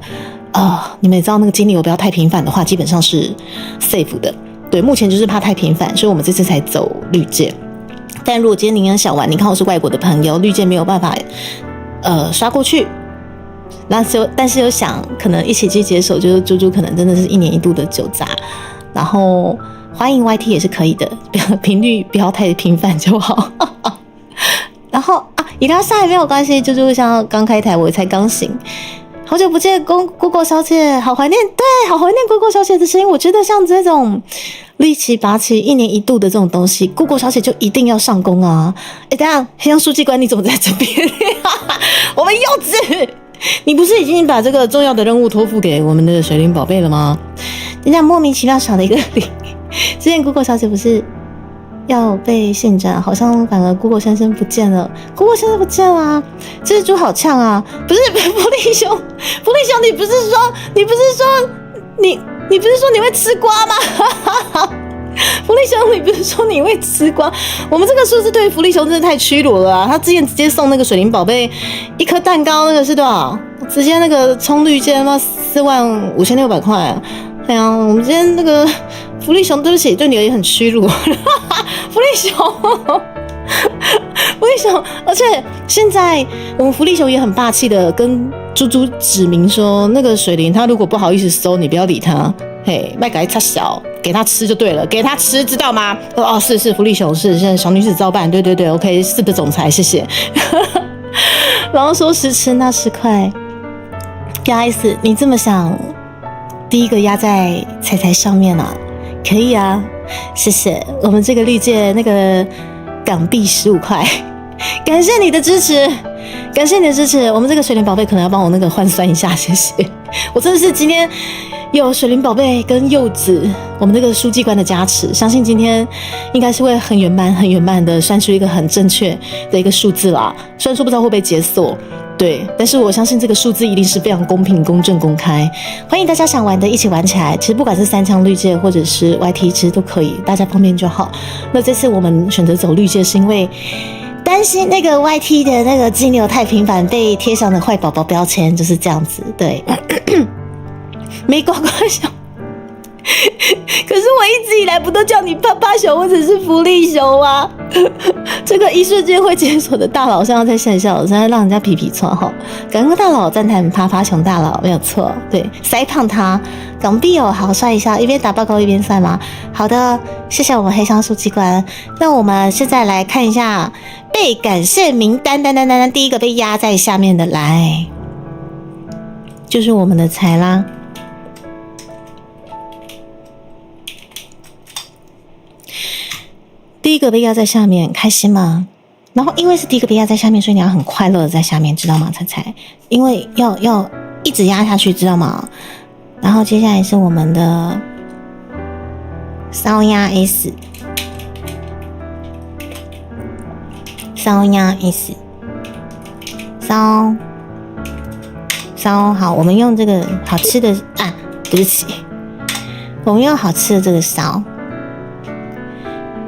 你们也知道那个精力流不要太频繁的话，基本上是 safe 的。对，目前就是怕太频繁，所以我们这次才走绿界。但如果今天您很想玩，你看我是外国的朋友，绿界没有办法刷过去，但是有想可能一起去解锁，就是猪猪可能真的是1年1度的酒砸，然后欢迎 YT 也是可以的，频率不要太频繁就好。然后伊拉莎也没有关系，猪猪像刚开台，我才刚醒。好久不见，Google 小姐，好怀念，对，好怀念 Google 小姐的声音。我觉得像这种力奇拔起1年1度的这种东西 ，Google 小姐就一定要上工啊！等一下，黑羊书记官你怎么在这边？我们柚子，你不是已经把这个重要的任务托付给我们的水灵宝贝了吗？人家莫名其妙少了一个零。之前 Google 小姐不是要被限战，好像反而 Google 先生不见了。Google 先生不见了啊！这只猪好呛啊！不是福利兄，你不是说你不是说你会吃瓜吗？福利兄，你不是说你会吃瓜？我们这个数字对于福利兄真的太屈辱了啊！他之前直接送那个水灵宝贝1颗蛋糕，那个是多少？直接那个充绿箭嘛，45600块啊！哎呀，我们今天那个福利熊，对不起，对你也很屈辱。福利熊，福利熊，而且现在我们福利熊也很霸气的跟猪猪指明说，那个水灵他如果不好意思收，你不要理他，嘿，卖给他小，给他吃就对了，给他吃，知道吗？哦，是福利熊是现在小女子照办，对 ，OK， 是的，总裁，谢谢。然后说时迟那时快，压 S， 你这么想，第一个压在彩彩上面啊，可以啊，谢谢。我们这个绿界那个港币15块，感谢你的支持，感谢你的支持。我们这个水灵宝贝可能要帮我那个换算一下，谢谢。我真的是今天有水灵宝贝跟柚子，我们那个书记官的加持，相信今天应该是会很圆满的算出一个很正确的一个数字啦。虽然说不知道会不会解锁，对，但是我相信这个数字一定是非常公平、公正、公开。欢迎大家想玩的一起玩起来。其实不管是3枪绿界或者是 YT， 其实都可以，大家方便就好。那这次我们选择走绿界，是因为担心那个 YT 的那个金流太频繁，被贴上的坏宝宝标签，就是这样子。对，没呱呱熊。可是我一直以来不都叫你爸爸熊或者是福利熊吗？这个一瞬间会解锁的大佬，现在在线下，我现在让人家皮穿哈。感恩大佬赞叹趴熊大佬没有错，对，塞胖他港币哦，好帅一下，一边打报告一边算吗？好的，谢谢我们黑箱书记官。那我们现在来看一下被感谢名单，第一个被压在下面的来，就是我们的财啦。第一个被压在下面，开心吗？然后因为是第一个被压在下面，所以你要很快乐的在下面，知道吗？彩彩，因为要一直压下去，知道吗？然后接下来是我们的烧鸭 S， 烧鸭 S， 烧好，我们用这个好吃的啊，对不起，我们用好吃的这个烧。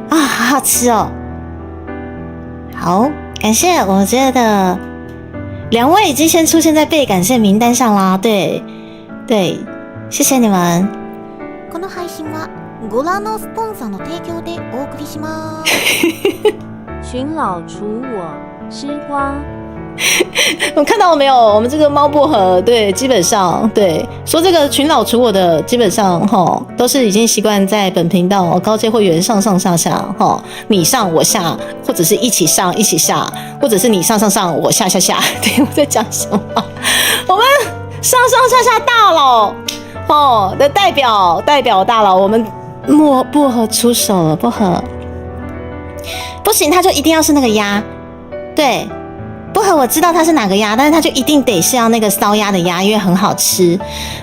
啊，好好吃哦！好，感谢，我觉得2位已经先出现在被感谢名单上啦。对，谢谢你们。この配信はご覧のスポンサーの提供でお送りします。群老除我吃瓜。我看到了没有？我们这个猫薄荷，对，基本上对说这个群老除我的，基本上都是已经习惯在本频道高阶会员上下你上我下，或者是一起上一起下，或者是你上我下。对，我在讲什么？我们上下大佬的代表大佬，我们薄荷出手了，薄荷不行，他就一定要是那个鸭，对。薄荷我知道它是哪个鸭，但是它就一定得是要那个烧鸭的鸭，因为很好吃。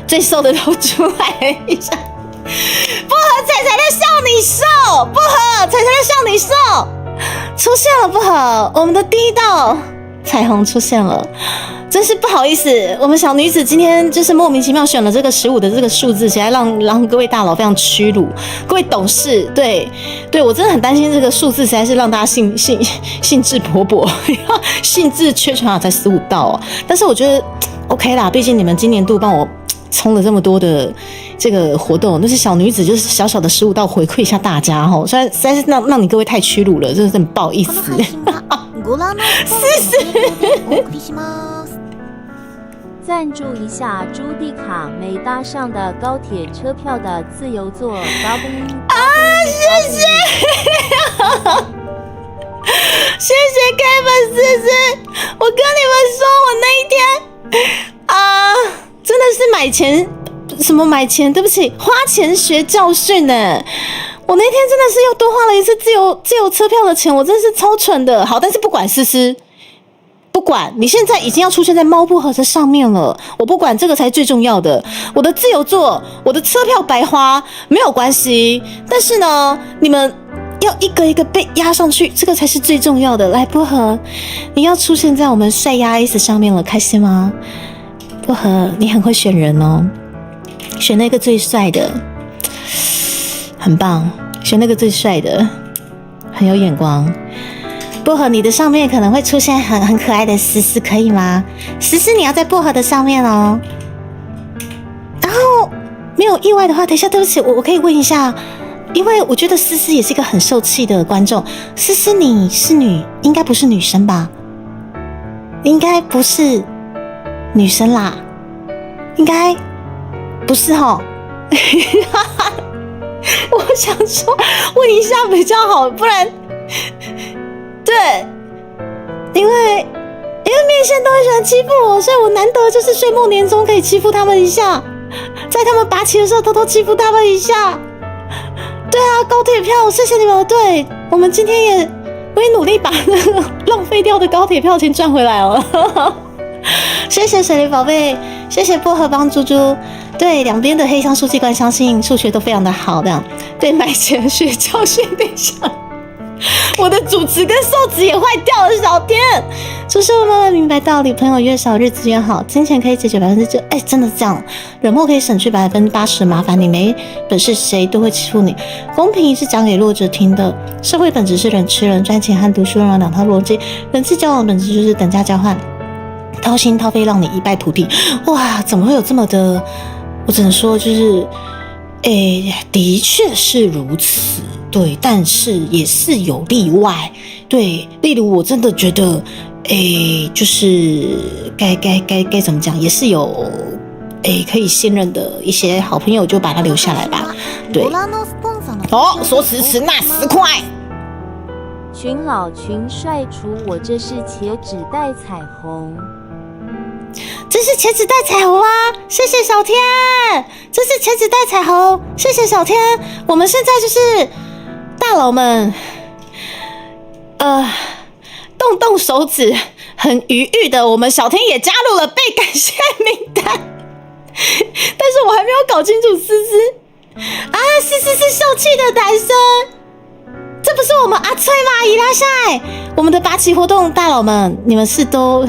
最瘦的都出来一下，薄荷彩彩在笑你瘦，薄荷彩彩在笑你瘦，出现了薄荷，我们的第一道彩虹出现了，真是不好意思，我们小女子今天就是莫名其妙选了这个15的这个数字，实在让各位大佬非常屈辱，各位董事，对我真的很担心这个数字实在是让大家兴致勃勃，兴致缺缺才15道哦，但是我觉得 OK 啦，毕竟你们今年度帮我冲了这么多的这个活动，那是小女子就是小小的15道回馈一下大家吼，虽然实在是让你各位太屈辱了，真的是很不好意思。赞助一下朱蒂卡没搭上的高铁车票的自由座 W 谢谢谢谢 Kevin 思思，我跟你们说，我那一天真的是买钱，对不起，花钱学教训呢。我那天真的是又多花了一次自由车票的钱，我真的是超蠢的。好，但是不管思思，不管你现在已经要出现在猫薄荷这上面了，我不管，这个才最重要的。我的自由座，我的车票白花没有关系，但是呢，你们要一个一个被压上去，这个才是最重要的。来，薄荷，你要出现在我们帅压 S 上面了，开心吗？薄荷，你很会选人哦，选那个最帅的，很棒，选那个最帅的，很有眼光。薄荷，你的上面可能会出现很可爱的思思，可以吗？思思，你要在薄荷的上面哦。然后没有意外的话，等一下，对不起，我可以问一下，因为我觉得思思也是一个很受气的观众。思思，你是应该不是女生吧？应该不是女生啦，应该不是齁。我想说问一下比较好，不然对，因为面线都很喜欢欺负我，所以我难得就是岁末年终可以欺负他们一下，在他们拔旗的时候偷偷欺负他们一下。对啊，高铁票，谢谢你们。对，我们今天也努力把那个浪费掉的高铁票钱赚回来了。谢谢水灵宝贝，谢谢薄荷帮猪猪。对，两边的黑箱书记官相信数学都非常的好，这样对买钱学教训对象。我的主持跟受词也坏掉了，小天。只是我慢慢明白道理，朋友越少，日子越好。金钱可以解决9%，真的是这样。冷漠可以省去80%的麻烦，你没本事，谁都会欺负你。公平是讲给弱者听的。社会本质是人吃人，赚钱和读书用两套逻辑。人际交往本质就是等价交换，掏心掏肺让你一败涂地。哇，怎么会有这么的？我只能说就是，的确是如此。对，但是也是有例外。对，例如我真的觉得，就是该怎么讲，也是有可以信任的一些好朋友，就把他留下来吧。对，哦，说时那10块。群老群帅除我这是茄纸袋彩虹。这是茄子带彩虹啊！谢谢小天，这是茄子带彩虹，谢谢小天。我们现在就是大佬们，动手指，很愉悦的。我们小天也加入了被感谢名单，但是我还没有搞清楚思思啊，思思是秀气的男生，这不是我们阿翠吗？伊拉塞，我们的拔旗活动大佬们，你们是都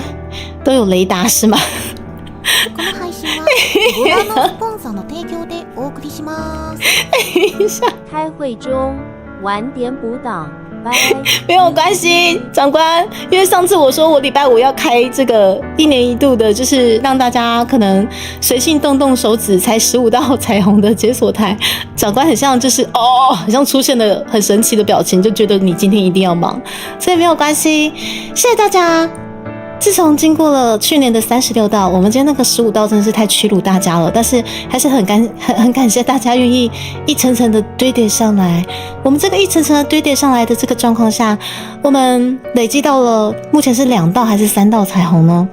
有雷达是吗？この配信はご覧のスポンサーの提供でお送りします。开会中晚点补档，拜。没有关系，长官，因为上次我说我礼拜5要开这个1年1度的，就是让大家可能随性动手指，才15道彩虹的解锁台。长官很像就是好像出现了很神奇的表情，就觉得你今天一定要忙，所以没有关系，谢谢大家。自从经过了去年的36道，我们今天那个15道真的是太屈辱大家了，但是还是很感谢大家愿意一层层的堆叠上来。我们这个一层层的堆叠上来的这个状况下，我们累积到了目前是2道还是3道彩虹呢？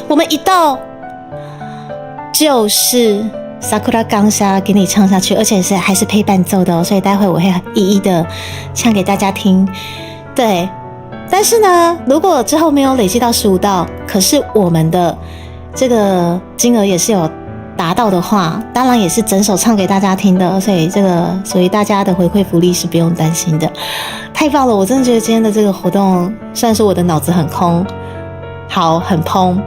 我们1道就是Sakura 刚下给你唱下去，而且还是配伴奏的所以待会我会一一的唱给大家听。对。但是呢，如果之后没有累积到15道，可是我们的这个金额也是有达到的话，当然也是整首唱给大家听的，所以这个属于大家的回馈福利是不用担心的。太棒了，我真的觉得今天的这个活动，虽然说我的脑子很空，很砰，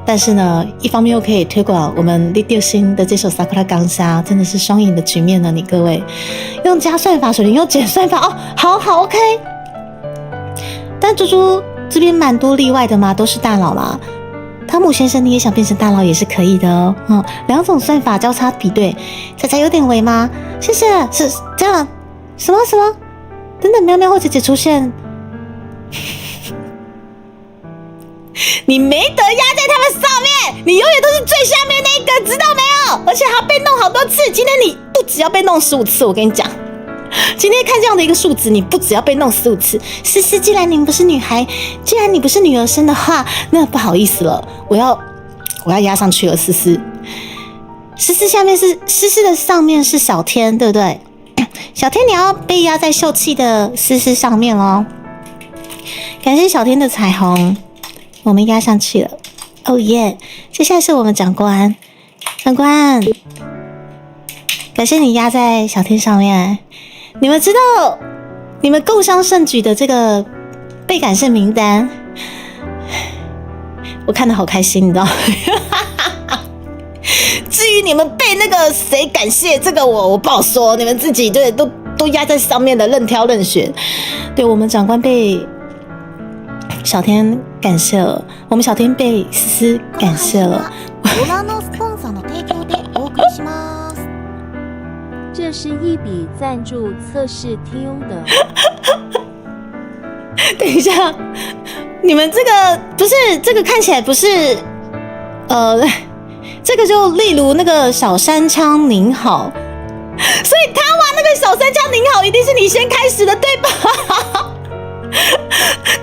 但是呢，一方面又可以推广我们六星的这首 Sakura 刚下，真的是双赢的局面呢。你各位用加算法，水灵用减算法好 OK。但猪猪这边蛮多例外的嘛，都是大佬啦。汤姆先生，你也想变成大佬也是可以的哦。2种算法交叉比对，才有点微吗？谢谢，是这样。什么？等等，喵喵或姐姐出现，你没得压在他们上面，你永远都是最下面那一个，知道没有？而且还要被弄好多次，今天你不只要被弄15次，我跟你讲。今天看这样的一个数字，你不只要被弄15次。思思，既然你不是女孩，既然你不是女儿身的话，那不好意思了，我要压上去了。思思下面是思思的上面是小天，对不对？小天你要被压在秀气的思思上面哦。感谢小天的彩虹，我们压上去了。哦耶！接下来是我们长官，感谢你压在小天上面。你们知道你们共襄盛举的这个被感谢名单，我看得好开心，你知道至于你们被那个谁感谢，这个我不好说，你们自己对都压在上面的，任挑任选。对，我们长官被小天感谢了，我们小天被思思感谢了。这是一笔赞助测试 T.O 的。等一下，你们这个不是这个看起来不是，这个就例如那个小山枪您好，所以他哇那个小山枪您好一定是你先开始的对吧？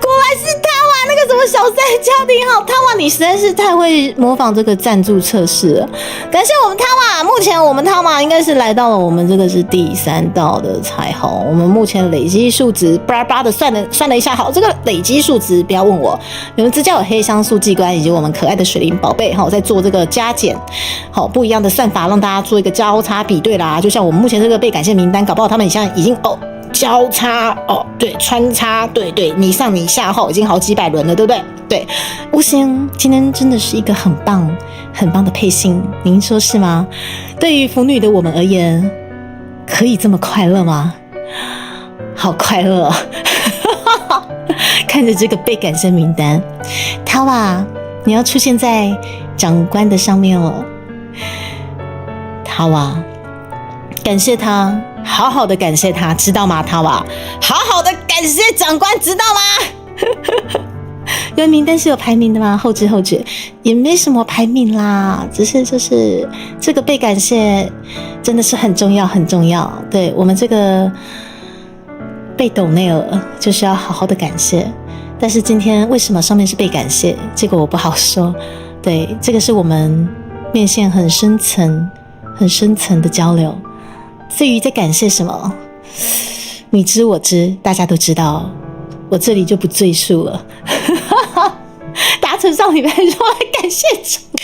果然是他哇那个什么小山枪您好，他哇你实在是太会模仿这个赞助测试了，感谢我们他哇，目前我们他哇应该是来到了我们这个是第3道的彩虹，我们目前累积数值巴拉的算了一下，好，这个累积数值不要问我，你们知道有黑箱速记官以及我们可爱的水灵宝贝，好，在做这个加减，好不一样的算法，让大家做一个交叉比对啦，就像我们目前这个被感谢名单，搞不好他们现在已经交叉对，穿插对，你上你下已经好几百轮了，对不对？对，吴星今天真的是一个很棒的配信，您说是吗？对于腐女的我们而言，可以这么快乐吗？好快乐哦！看着这个被感谢名单，他哇，你要出现在长官的上面了，他哇，感谢他。好好的感谢他，知道吗？他哇，好好的感谢长官，知道吗？因为名单是有排名的吗？后知后觉也没什么排名啦，只是就是这个被感谢真的是很重要，很重要。对我们这个被抖内了，就是要好好的感谢。但是今天为什么上面是被感谢？这个我不好说。对，这个是我们面线很深层的交流。至于在感谢什么，你知我知，大家都知道，我这里就不赘述了。达成上礼拜说来感谢长官，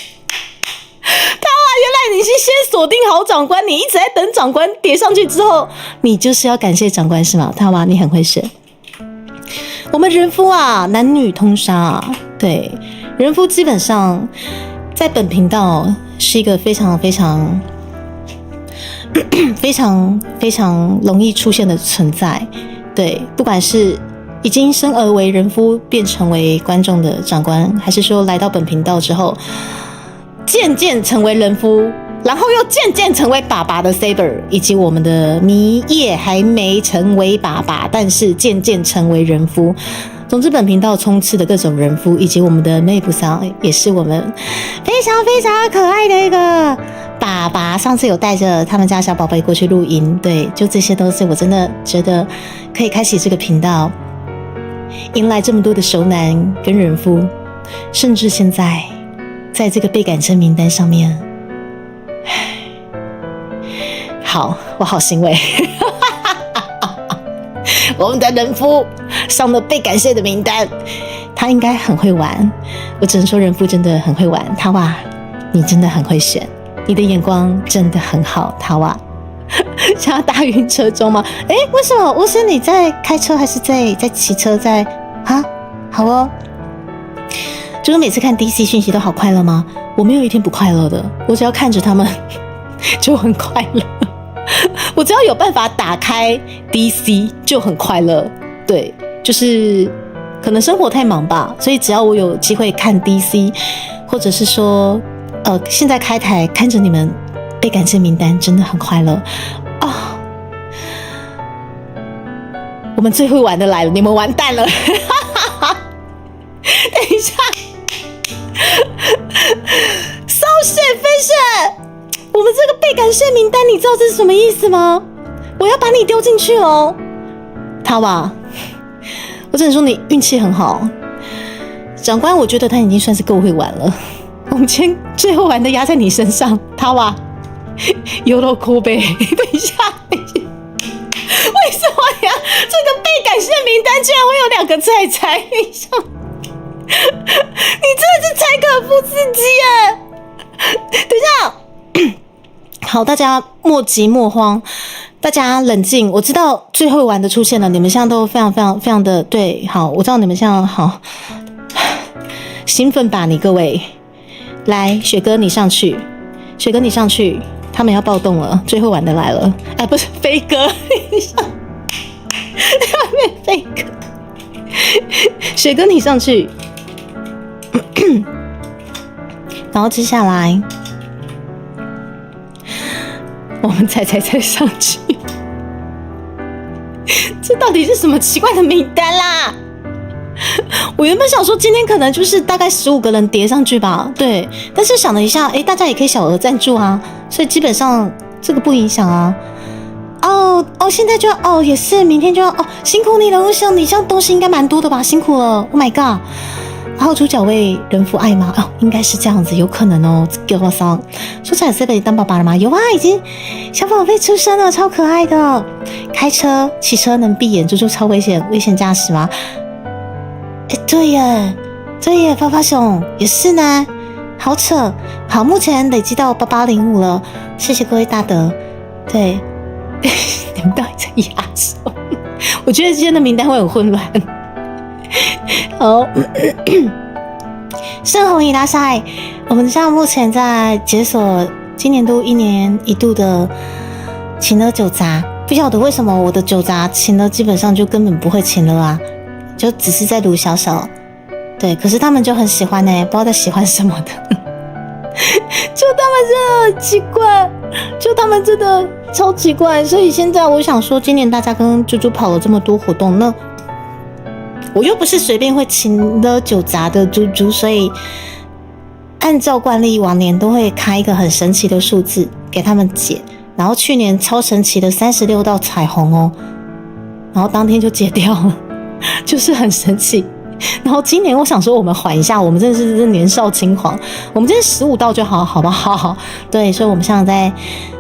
他啊，原来你是先锁定好长官，你一直在等长官叠上去之后，你就是要感谢长官是吗？他啊，你很会选。我们人夫啊，男女通杀啊，对，人夫基本上在本频道是一个非常容易出现的存在，对，不管是已经生而为人夫变成为观众的长官，还是说来到本频道之后渐渐成为人夫，然后又渐渐成为爸爸的 Saber， 以及我们的迷叶还没成为爸爸，但是渐渐成为人夫。总之，本频道充斥的各种人夫，以及我们的妹夫桑，也是我们非常可爱的一个爸爸。上次有带着他们家小宝贝过去录音，对，就这些都是我真的觉得可以开启这个频道，迎来这么多的熟男跟人夫，甚至现在在这个被感谢名单上面，好，我好欣慰。我们的人夫上了被感谢的名单，他应该很会玩，我只能说人夫真的很会玩。他哇，你真的很会选，你的眼光真的很好。他哇，想要搭晕车中吗？为什么？我是你在开车还是在骑车？好哦。就是每次看 DC 讯息都好快乐吗？我没有一天不快乐的，我只要看着他们就很快乐。我只要有办法打开 DC 就很快乐，对，就是可能生活太忙吧，所以只要我有机会看 DC， 或者是说现在开台看着你们被感谢名单，真的很快乐啊！我们最会玩的来了，你们完蛋了！等一下，烧血飞血！我们这个被感谢名单，你知道这是什么意思吗？我要把你丢进去哦，他吧，我只能说你运气很好，长官，我觉得他已经算是够会玩了。我们今天最后玩的压在你身上，他吧，有肉哭呗。等一下，为什么呀？这个被感谢名单居然会有2个菜菜？你真的是柴可夫斯基耶！等一下。好，大家莫急莫慌，大家冷静。我知道最后玩的出现了，你们现在都非常的对。好，我知道你们现在好兴奋吧？你各位，来，雪哥你上去，雪哥你上去，他们要暴动了，最后玩的来了。不是飞哥，你上，飞哥，雪哥你上去，然后接下来。我们才上去。这到底是什么奇怪的名单啦？我原本想说今天可能就是大概15个人叠上去吧，对。但是想了一下，大家也可以小额赞助啊，所以基本上这个不影响啊。现在就要也是明天就要辛苦你了，我想你这样东西应该蛮多的吧，辛苦了 ，Oh my god。然后猪脚为人父爱吗？应该是这样子，有可能哦。给我桑，说起来是被当爸爸了吗？有啊，已经小宝贝出生了，超可爱的。开车、骑车能闭眼，猪猪超危险驾驶吗？对耶，发发熊也是呢，好扯。好，目前累积到8805了，谢谢各位大德。对，你们到底在压什么？我觉得今天的名单会很混乱。好，盛虹伊拉塞，我们现在目前在解锁今年度1年1度的情乐酒杂，不晓得为什么我的酒杂情乐基本上就根本不会情乐啊，就只是在撸小小，对，可是他们就很喜欢不知道在喜欢什么的，就他们真的很奇怪，就他们真的超奇怪，所以现在我想说，今年大家跟猪猪跑了这么多活动，那我又不是随便会请了酒杂的猪猪，所以按照惯例，往年都会开一个很神奇的数字给他们解，然后去年超神奇的36道彩虹哦，然后当天就解掉了，就是很神奇。然后今年我想说，我们缓一下，我们真的是年少轻狂，我们今天15道就好，好不好？对，所以我们现在在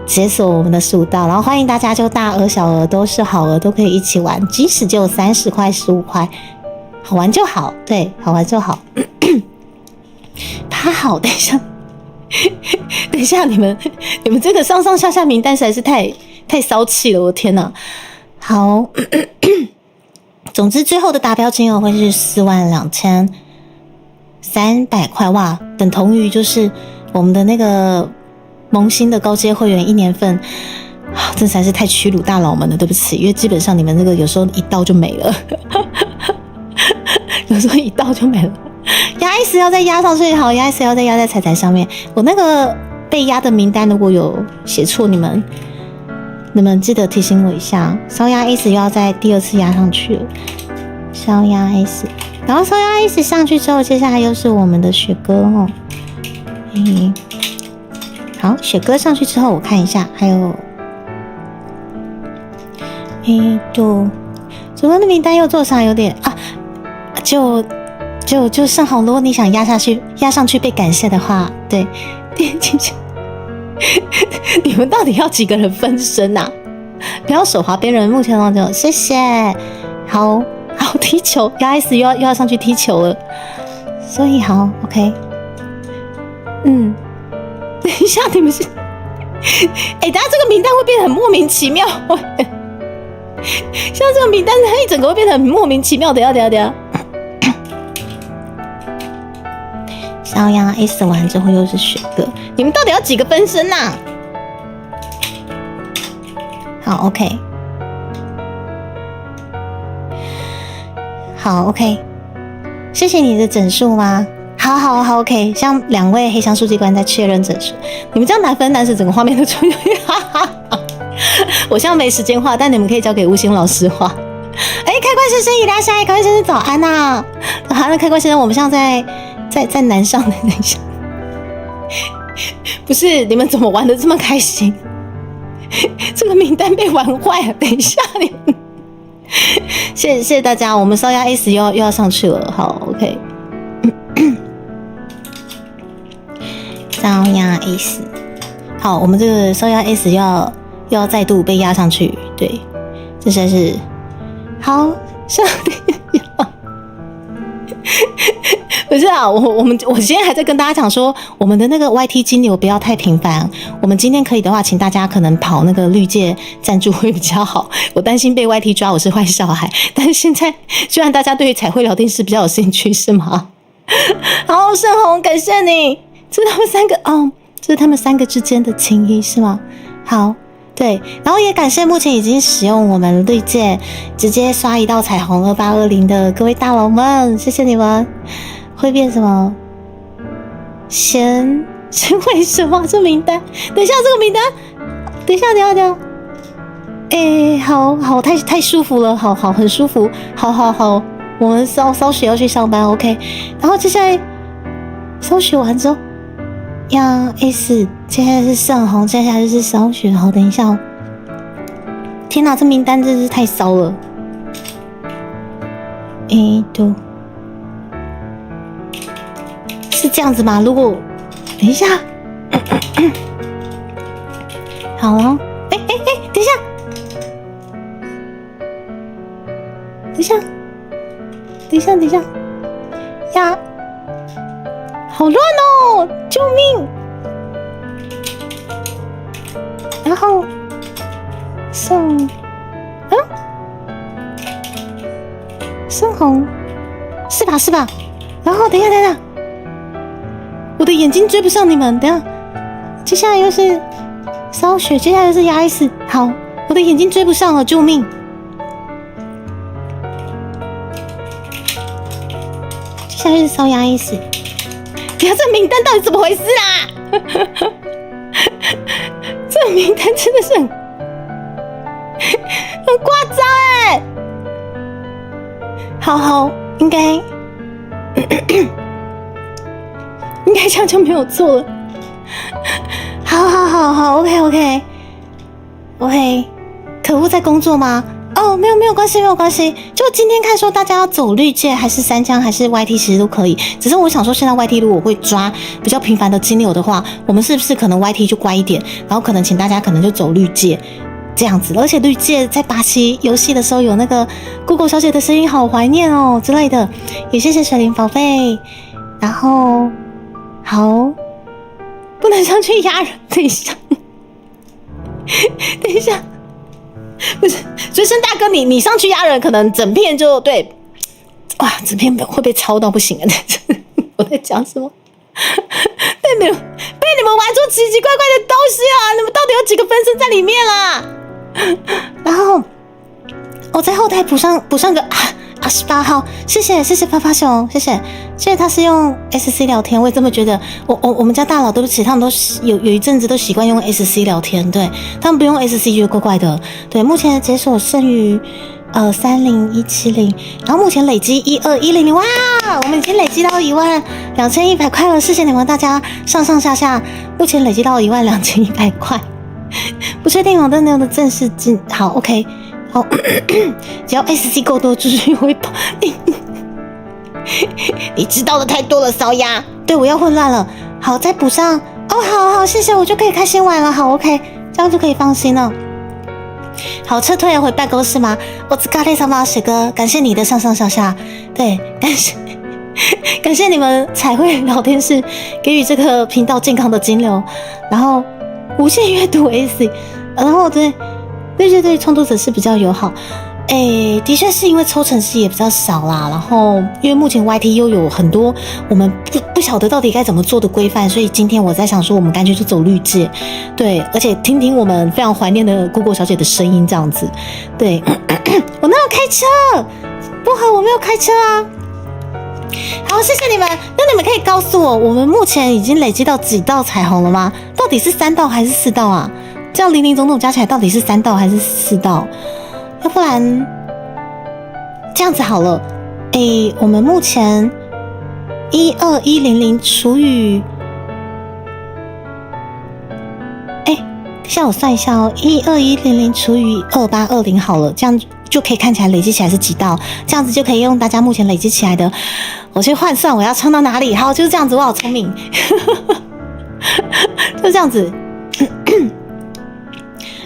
解锁我们的15道，然后欢迎大家就大额小额都是好额，都可以一起玩，即使只有30块、15块。好玩就好，对，好玩就好。他好，等一下，你们这个上上下下名单实在是太骚气了，我的天哪！好，总之最后的达标金额会是42300块，哇，等同于就是我们的那个萌新的高阶会员1年份。这才是太屈辱大佬们了，对不起，因为基本上你们那个有时候一到就没了。有时候一到就没了，压 S 要再压上去，好，压 S 要再压在彩彩上面。我那个被压的名单如果有写错，你们记得提醒我一下。烧压 S 又要在第2次压上去了，烧压 S， 然后烧压 S 上去之后，接下来又是我们的雪哥哦。好，雪哥上去之后，我看一下，还有主播的名单又做啥有点就盛虹，如果你想压上去被感谢的话，对，你们到底要几个人分身啊？不要手滑边人，目前就谢谢。好踢球，压 S 又要上去踢球了，所以好 OK。等一下，你们是等一下这个名单会变得很莫名其妙。像这个名单，它一整个会变得很莫名其妙。等一下。烧鸭 S 完之后又是雪哥，你们到底要几个分身啊？好 OK， 好 OK， 谢谢你的整数吗？好 OK， 像2位黑箱书记官在确认整数，你们这样难分难死，整个画面都出现。我现在没时间画，但你们可以交给吴兴老师画。开关先生伊拉夏，开关先生早安呐！好，那开关先生，我们现在在南上的等一下，不是你们怎么玩的这么开心？这个名单被玩坏了，等一下你们，谢谢大家，我们烧鸭 S 又要上去了，好 OK。烧鸭 S， 好，我们这个烧鸭 S 又要再度被压上去，对，这实在是好上帝。不是啊，我今天还在跟大家讲说，我们的那个 YT 金流不要太频繁。我们今天可以的话，请大家可能跑那个绿界赞助会比较好。我担心被 YT 抓我是坏小孩，但是现在虽然大家对于彩绘聊天室比较有兴趣，是吗？好，盛虹，感谢你，这是他们3个哦，这是他们3个之间的情谊是吗？好。对，然后也感谢目前已经使用我们绿界直接刷1道彩虹2820的各位大佬们，谢谢你们。会变什么？先为什么这名单？等一下，这个名单等一下，好，太舒服了，好，很舒服，好，我们稍雪要去上班 ，OK。然后接下来稍雪完之后，呀 S， 接下来是盛红，接下来就是稍雪。好，等一下哦。天哪，这名单真是太骚了。对，是这样子吗？如果等一下，好了，等一下，呀，好乱哦，救命！然后盛红，是吧？然后等一下，我的眼睛追不上你们，等一下，接下来又是稍雪，接下来又是牙 S， 好，我的眼睛追不上了，救命！接下来是烧牙 S， 等一下这名单到底怎么回事啊？这名单真的是很夸张哎！好，应该这样就没有错了。好 ，OK， 可恶，在工作吗？哦，没有关系。就今天看说大家要走绿界还是三枪还是 YT 其实都可以，只是我想说现在 YT 如果会抓比较频繁的金流的话，我们是不是可能 YT 就乖一点，然后可能请大家可能就走绿界这样子，而且绿界在拔旗游戏的时候有那个 Google 小姐的声音，好怀念哦之类的，也谢谢水灵宝贝。然后好，不能上去压人，等一下，不是追声大哥，你上去压人，可能整片就对，哇，整片会被抄到不行啊！我在讲什么？被你们玩出奇奇怪怪的东西啊！你们到底有几个分身在里面啦？然后我在后台补上个28号，谢谢发发熊，谢谢他是用 SC 聊天，我也这么觉得。我们家大佬，对不起，他们都有一阵子都习惯用 SC 聊天，对他们不用 SC 觉得怪怪的。对，目前解锁剩余30170，然后目前累积12100，哇，我们已经累积到12100块了，谢谢你们大家上下，目前累积到12100块，不确定网站内容的正式进，好 OK。好，只要 SC 够多，就是会跑。你知道的太多了，骚鸭。对，我要混乱了。好，再补上。哦，好，谢谢，我就可以开心玩了。好 ，OK， 这样就可以放心了。好，撤退回办公室吗？我只咖喱上吗？雪哥，感谢你的上下。对，感谢你们彩绘聊天室给予这个频道健康的金流，然后无限阅读 S， 然后对创作者是比较友好。的确是因为抽成是也比较少啦，然后因为目前 YT 又有很多我们不晓得到底该怎么做的规范，所以今天我在想说我们干脆就走绿界，对，而且听我们非常怀念的 Google 小姐的声音这样子，对。我哪有开车？不好，我没有开车啊。好，谢谢你们。那你们可以告诉我，我们目前已经累积到几道彩虹了吗？到底是3道还是4道啊？这样零零总总加起来到底是3道还是4道？要不然这样子好了，我们目前12100除以，等一下我算一下哦，12100除以2820好了，这样就可以看起来累积起来是几道，这样子就可以用大家目前累积起来的，我去换算我要唱到哪里。好，就是这样子，我好聪明，就这样子。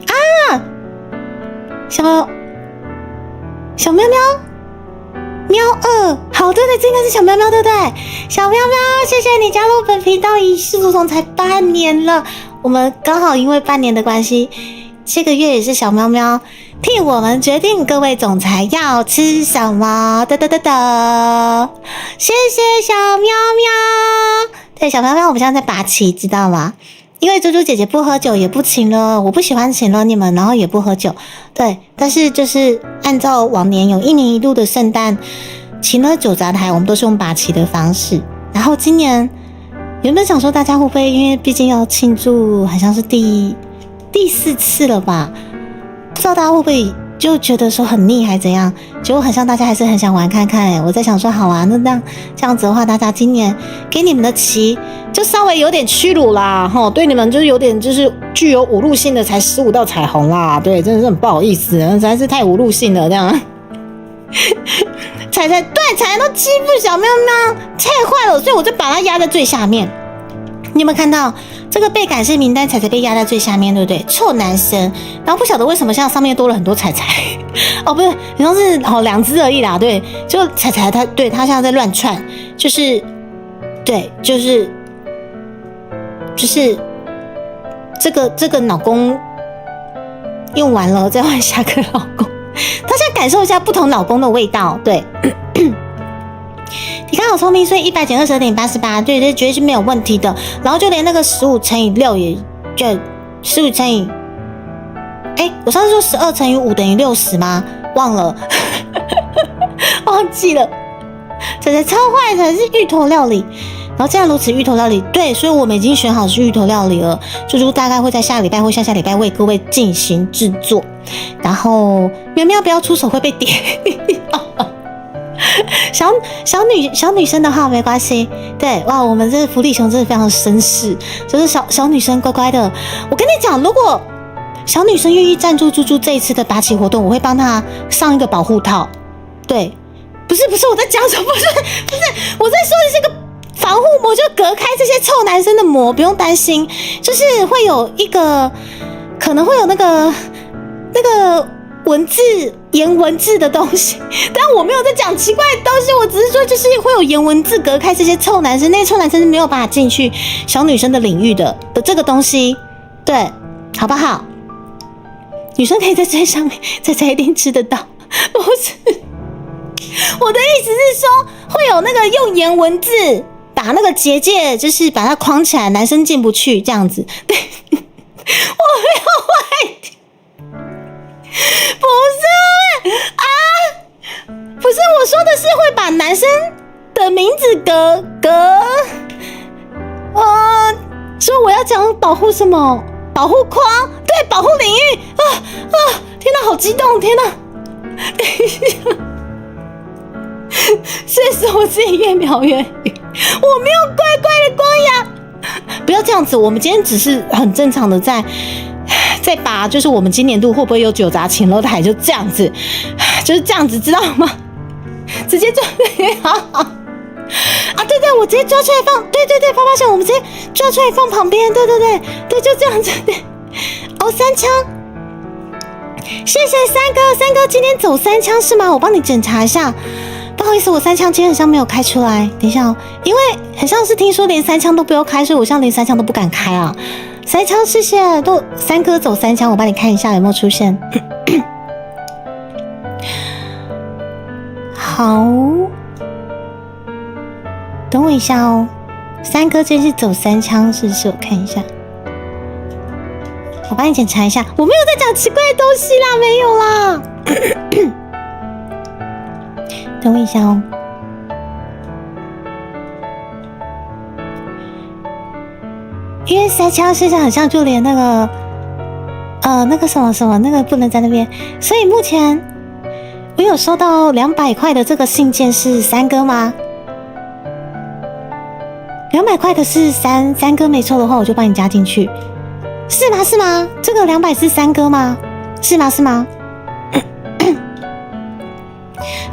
啊，小喵喵2，好，对，这应该是小喵喵，对不对？小喵喵，谢谢你加入本频道，一世足总才半年了，我们刚好因为半年的关系，这个月也是小喵喵替我们决定各位总裁要吃什么，谢谢小喵喵。对，小喵喵，我们现在在拔旗，知道吗？因为猪猪姐姐不喝酒也不请了，我不喜欢请了你们，然后也不喝酒，对，但是就是按照往年有1年1度的圣诞，请了酒杂台，我们都是用拔旗的方式。然后今年原本想说大家会不会，因为毕竟要庆祝，好像是第第4次了吧？不知道大家会不会就觉得说很腻还怎样？结果好像大家还是很想玩看看我在想说，好啊，那这样子的话，大家今年给你们的旗就稍微有点屈辱啦，对你们就是有点就是具有侮辱性的才15道彩虹啦，对，真的是很不好意思，实在是太侮辱性了这样。彩彩都欺负小喵喵，太坏了，所以我就把它压在最下面。你有没有看到这个被感谢名单？彩彩被压在最下面，对不对？臭男生，然后不晓得为什么现在上面多了很多彩彩。哦，不是，好像是2只而已啦。对，就彩彩他现在在乱窜，就是这个老公用完了，再换下个老公。大家感受一下不同老公的味道，对。你看好聪明，所以100减22.88，对，这绝对是没有问题的。然后就连那个15乘以6也就15乘以，我上次说12乘以5等于60吗？忘了，忘记了。这才超坏的，是芋头料理。然后既然如此，芋头料理对，所以我们已经选好是芋头料理了，就是大概会在下个礼拜或下下礼拜为各位进行制作。然后喵喵不要出手会被点。小女生的话没关系，对哇，我们这福利熊真的非常绅士，就是小女生乖乖的。我跟你讲，如果小女生愿意赞助猪猪这一次的拔旗活动，我会帮她上一个保护套。对，不是我在讲什么，不是我在说的是个防护膜，就隔开这些臭男生的膜，不用担心，就是会有一个可能会有那个颜文字的东西，但我没有在讲奇怪的东西，我只是说就是会有颜文字隔开这些臭男生，那些臭男生是没有办法进去小女生的领域的这个东西，对，好不好？女生可以在最上面，才一定吃得到，不是？我的意思是说，会有那个用颜文字把那个结界，就是把它框起来，男生进不去这样子。对，我没有坏。不是我说的是会把男生的名字所以我要讲保护什么？保护框，对，保护领域天哪，好激动，天哪！所以说我自己越描越黑，我没有乖乖的光呀！不要这样子，我们今天只是很正常的在把，就是我们今年度会不会有酒砸请楼台，就这样子，就是这样子，知道吗？直接抓好对，我直接抓出来放，对，发发熊，我们直接抓出来放旁边，对，就这样子，对。3枪，谢谢三哥今天走3枪是吗？我帮你检查一下。不好意思，我3枪今天好像没有开出来，等一下哦，因为很像是听说连3枪都不用开，所以我像连3枪都不敢开啊。3枪，谢谢，都3哥走3枪，我帮你看一下有没有出现。好，等我一下哦。3哥这是走3枪，是不是？我看一下，我帮你检查一下。我没有在讲奇怪的东西啦，没有啦。等我一下哦。因为3枪身上好像就连那个那个什么那个不能在那边，所以目前我有收到200块的这个信件是3哥吗？200块的是三哥没错的话，我就帮你加进去，是吗？这个200是3哥吗？是吗？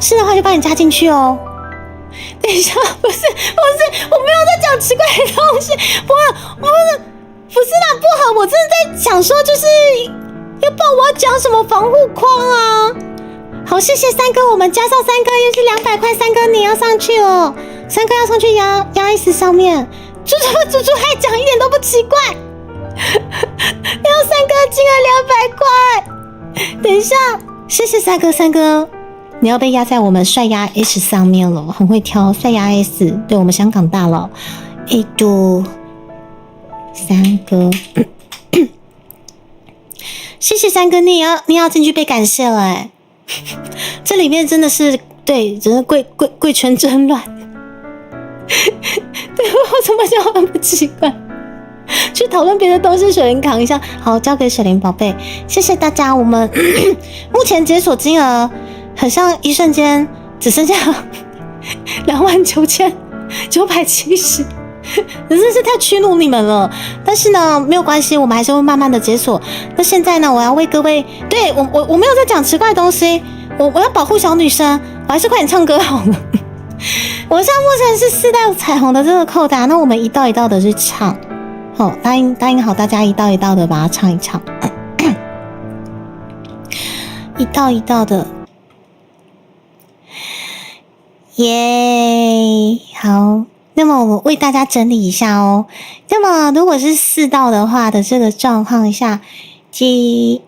是的话就帮你加进去哦。等一下，不是，我没有在讲奇怪的东西，不是啦，不好，我真的在想说，就是要不然我要讲什么防护框啊？好，谢谢3哥，我们加上3哥又是200块，3哥你要上去了，3哥要上去压 S 上面，猪还讲一点都不奇怪，然后3哥进了200块，等一下，谢谢3哥。你要被压在我们帅压 S 上面了，很会挑帅压 S， 对我们香港大佬，3哥，谢谢3哥，你要进去被感谢了这里面真的是对，真的贵圈真乱，对我怎么讲很不奇怪？去讨论别的东西，水灵扛一下。好，交给水灵宝贝，谢谢大家。我们目前解锁金额很像一瞬间只剩下29,970。真是太屈辱你们了，但是呢，没有关系，我们还是会慢慢的解锁。那现在呢，我要为各位，对我没有在讲奇怪的东西，我要保护小女生，我还是快点唱歌好了。我现在目前是4道彩虹的这个扣打，那我们一道一道的去唱，好，答应好大家一道一道的把它唱一唱，一道一道的，耶，好。那么我为大家整理一下哦。那么如果是4道的话的这个状况下，第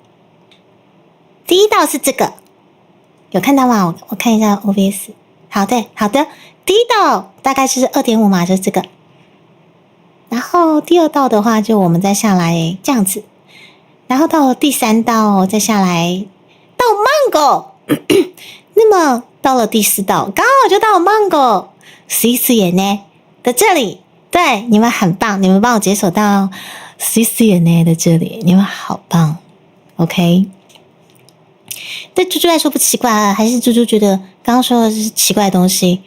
一道是这个，有看到吗？我看一下 OBS。好的，第一道大概是 2.5 嘛，就是这个。然后第2道的话，就我们再下来这样子。然后到了第3道再下来到 Mango， 那么到了第4道，刚好就到 Mango， Swiss 眼呢的这里，对，你们很棒，你们帮我解锁到 Swiss 眼呢的这里，你们好棒 ，OK。对猪猪来说不奇怪啊，还是猪猪觉得刚刚说的是奇怪的东西？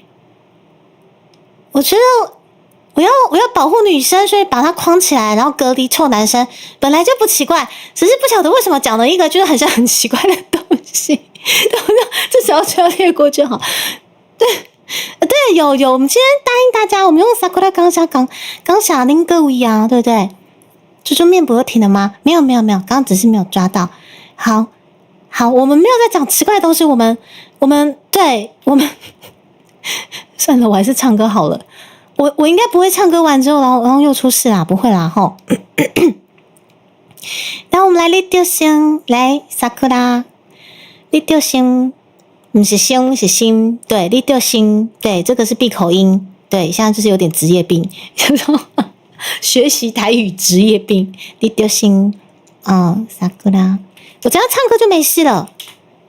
我觉得我要保护女生，所以把她框起来，然后隔离臭男生，本来就不奇怪，只是不晓得为什么讲了一个就是很像很奇怪的东西，这小就要列过就好。对，有，我们今天答应大家，我们用 Sakura 刚下拎各位啊，对不对？猪猪面不又停了吗？没有，刚刚只是没有抓到。好，我们没有在讲奇怪的东西，我们算了，我还是唱歌好了。我应该不会唱歌完之后，然后又出事啦，不会啦吼。然后我们来little星，来 Sakura little星。不是星是心，对，little星，对，这个是闭口音，对，现在就是有点职业病，学习台语职业病，little星，sakura， 我只要唱歌就没事了，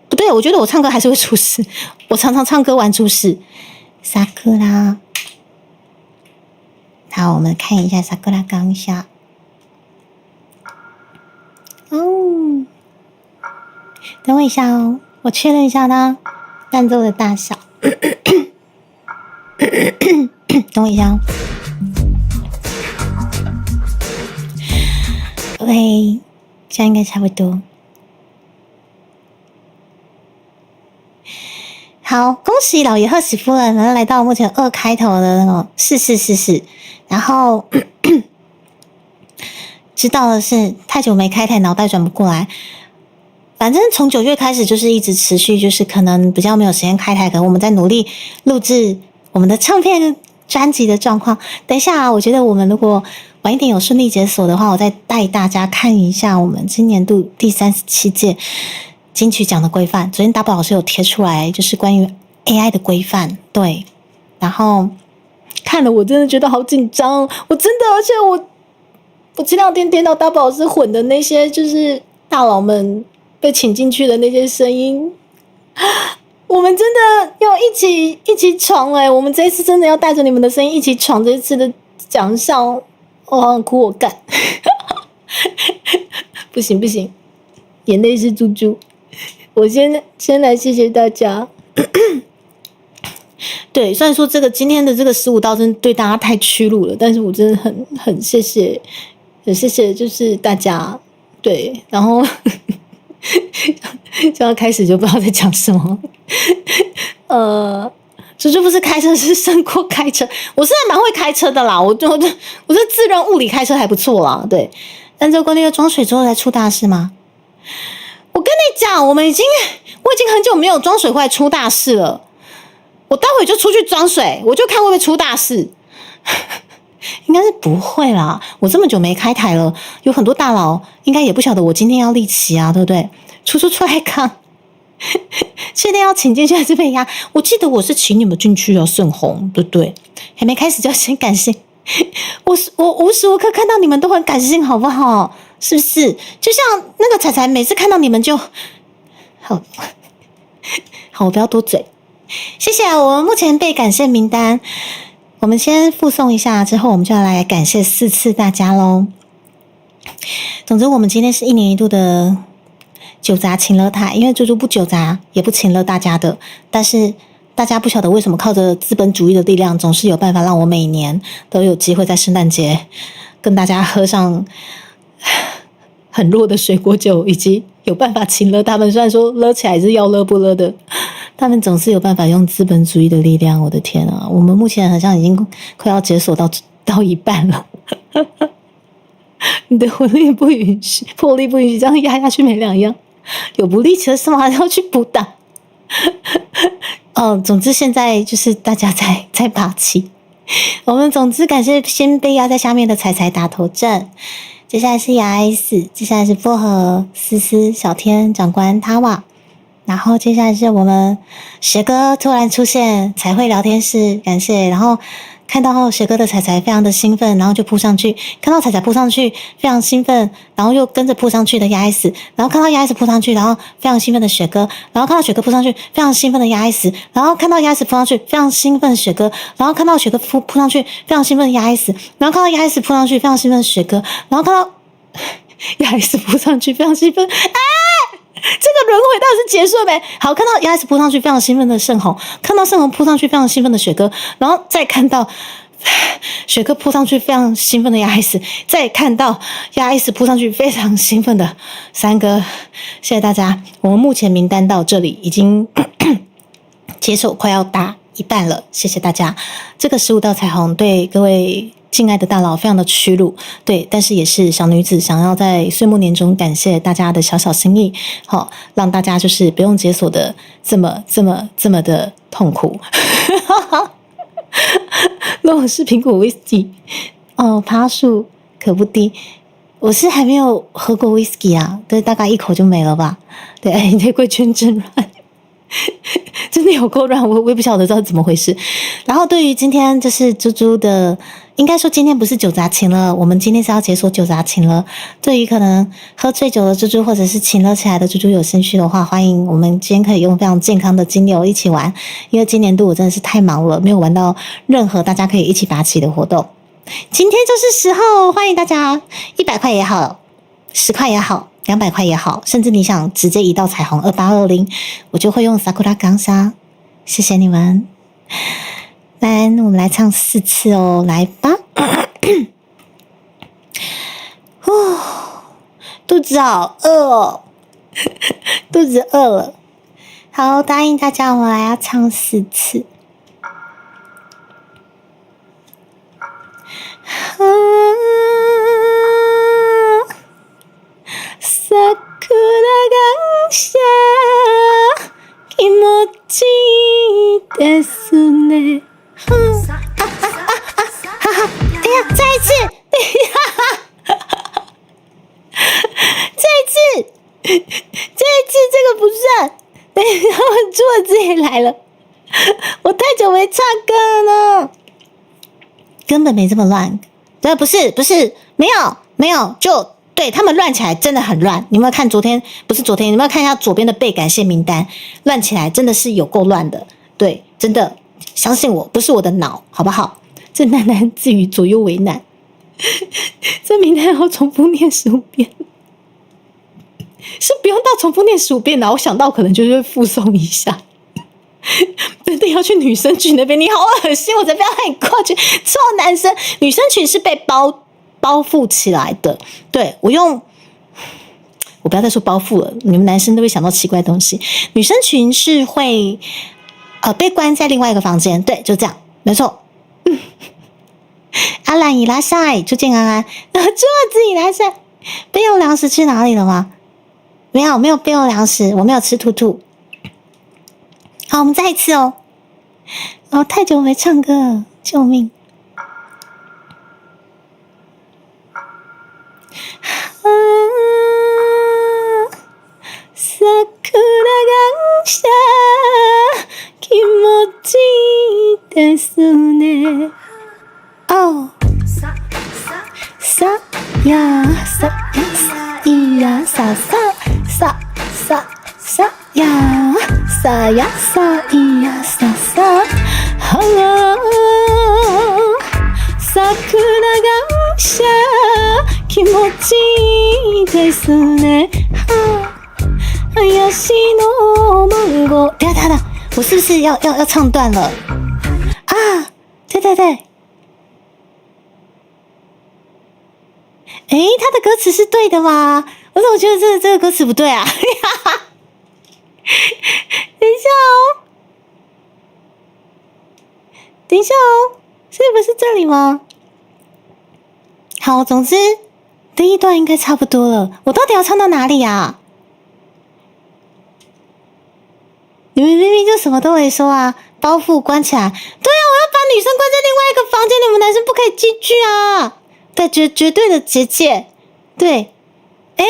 不对，我觉得我唱歌还是会出事，我常常唱歌完出事，sakura， 好，我们看一下 sakura 刚下，等我一下哦。我确认一下呢，伴奏的大小。等我一下哦。OK， 这样应该差不多。好，恭喜老爷贺喜夫人，然后来到目前2开头的那种是，然后知道的是太久没开台，脑袋转不过来。反正从9月开始就是一直持续，就是可能比较没有时间开台，可能我们在努力录制我们的唱片专辑的状况。等一下我觉得我们如果晚一点有顺利解锁的话，我再带大家看一下我们今年度第37届金曲奖的规范。昨天 W 老师有贴出来，就是关于 AI 的规范，对。然后看了我真的觉得好紧张，我真的，而且我前2天听到 W 老师混的那些就是大佬们被请进去的那些声音，我们真的要一起闯我们这一次真的要带着你们的声音一起闯这一次的奖项，我好想哭，我干，不行，眼泪是猪猪，我先来谢谢大家。对，虽然说这个今天的这个15道真的对大家太屈辱了，但是我真的很谢谢，就是大家，对，然后。就要开始就不知道在讲什么，猪猪不是开车是胜过开车，我是还蛮会开车的啦，我是自认物理开车还不错啦，对。但这个那个装水之后才出大事吗？我跟你讲，我已经很久没有装水会出大事了，我待会就出去装水，我就看会不会出大事。应该是不会啦，我这么久没开台了，有很多大佬应该也不晓得我今天要立旗啊，对不对？出来看，确定要请进去还是被压？我记得我是请你们进去啊，盛红，对不对？还没开始就要先感性，我无时无刻看到你们都很感性，好不好？是不是？就像那个彩彩每次看到你们就好，我不要多嘴，谢谢啊！我们目前被感谢名单。我们先附送一下，之后我们就要来感谢4次大家咯。总之，我们今天是1年1度的酒杂情乐台，因为猪猪不酒杂，也不情乐大家的，但是大家不晓得为什么靠着资本主义的力量，总是有办法让我每年都有机会在圣诞节跟大家喝上很弱的水果酒，以及有办法情勒他们。虽然说勒起来是要勒不勒的，他们总是有办法用资本主义的力量。我的天啊，我们目前好像已经快要解锁到一半了。你的魂力不允许，魄力不允许，这样压下去没两样。有不力气的事吗？还要去补档。总之现在就是大家在霸气。我们总之感谢先被压在下面的彩彩打头阵。接下来是雅 S， 接下来是薄荷、思思、小天、长官、塔瓦，然后接下来是我们学哥突然出现，彩绘聊天室，感谢。然后看到学哥的彩彩非常的兴奋，然后就扑上去，看到彩彩扑上去非常兴奋，然后又跟着扑上去的雅 S， 然后看到雅 S 扑上去，然后非常兴奋的学哥，然后看到学哥扑上去非常兴奋的雅 S， 然后看到雅 S 扑上去非常兴奋的学哥，然后看到学哥扑上去非常兴奋的雅 S， 然后看到雅 S 扑上去非常兴奋的学哥，然后看到雅 S 扑上去非常兴奋，这个轮回到底是结束了没？好，看到雅 S 扑上去非常兴奋的盛虹，看到盛虹扑上去非常兴奋的雪哥，然后再看到雪哥扑上去非常兴奋的雅 S， 再看到雅 S 扑上去非常兴奋的三哥。谢谢大家，我们目前名单到这里已经解锁快要达一半了，谢谢大家。这个15道彩虹对各位敬爱的大佬非常的屈辱，对，但是也是小女子想要在岁末年中感谢大家的小小心意，好，让大家就是不用解锁的这么的痛苦。如果是苹果威士忌，趴数可不低。我是还没有喝过威士忌啊，对，大概一口就没了吧。对，你这贵圈真乱。真的有够乱，我也不晓得这是怎么回事。然后对于今天就是猪猪的，应该说今天不是酒杂情了，我们今天是要解锁酒杂情了。对于可能喝醉酒的猪猪或者是情了起来的猪猪有兴趣的话，欢迎我们今天可以用非常健康的精油一起玩。因为今年度我真的是太忙了，没有玩到任何大家可以一起拔起的活动。今天就是时候，欢迎大家，100块也好，10块也好。200块也好，甚至你想直接移到彩虹2820，我就会用 Sakura 钢沙。谢谢你们。来，我们来唱4次哦，来吧。肚子好饿哦，肚子饿了。好，答应大家，我来要唱4次。桜がしゃ気持ちいいですね。哎呀，再一次，这个不算。等一下，我桌子也来了，我太久没唱歌了呢，根本没这么乱。对，不是，没有，就。对，他们乱起来真的很乱，你有没有看你有没有看一下左边的被感谢名单？乱起来真的是有够乱的，对，真的相信我，不是我的脑，好不好？这喃喃自语，左右为难。这名单要重复念15遍，是不用到重复念15遍的，我想到可能就是会附送一下。真的要去女生群那边，你好恶心，我才不要让你过去。臭男生，女生群是被包覆起来的，对，我不要再说包覆了，你们男生都会想到奇怪的东西。女生群是会被关在另外一个房间，对，就这样，没错。阿兰伊拉塞，就见安安，桌子伊拉塞，备用粮食去哪里了吗？没有备用粮食，我没有吃兔兔。好，我们再一次哦。太久没唱歌了，救命！桜がしゃ気持ちいいですね。哦，さやさいやさやさやさいやさ桜がしゃ気持ちいいですね。怪しの梦过。等下，我是不是要唱断了啊？对对对。诶，他的歌词是对的吗？我怎么觉得这个歌词不对啊？等一下哦，等一下哦，是不是这里吗？好，总之第一段应该差不多了。我到底要唱到哪里啊？你们明明就什么都没说啊！包袱关起来。对啊，我要把女生关在另外一个房间，你们男生不可以进去啊！对，绝对的结界。对，诶，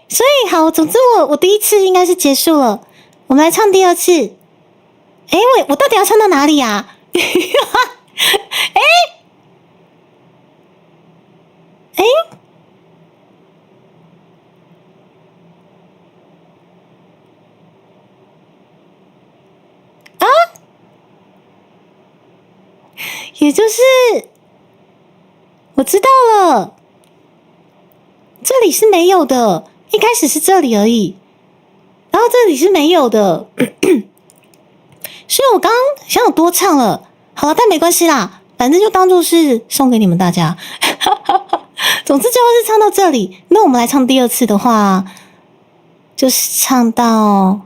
所以好，总之我第一次应该是结束了。我们来唱第二次。诶，我到底要唱到哪里啊？诶。也就是我知道了，这里是没有的，一开始是这里而已，然后这里是没有的，所以我刚刚想有多唱了，好了，但没关系啦，反正就当做是送给你们大家。总之最后是唱到这里，那我们来唱第二次的话，就是唱到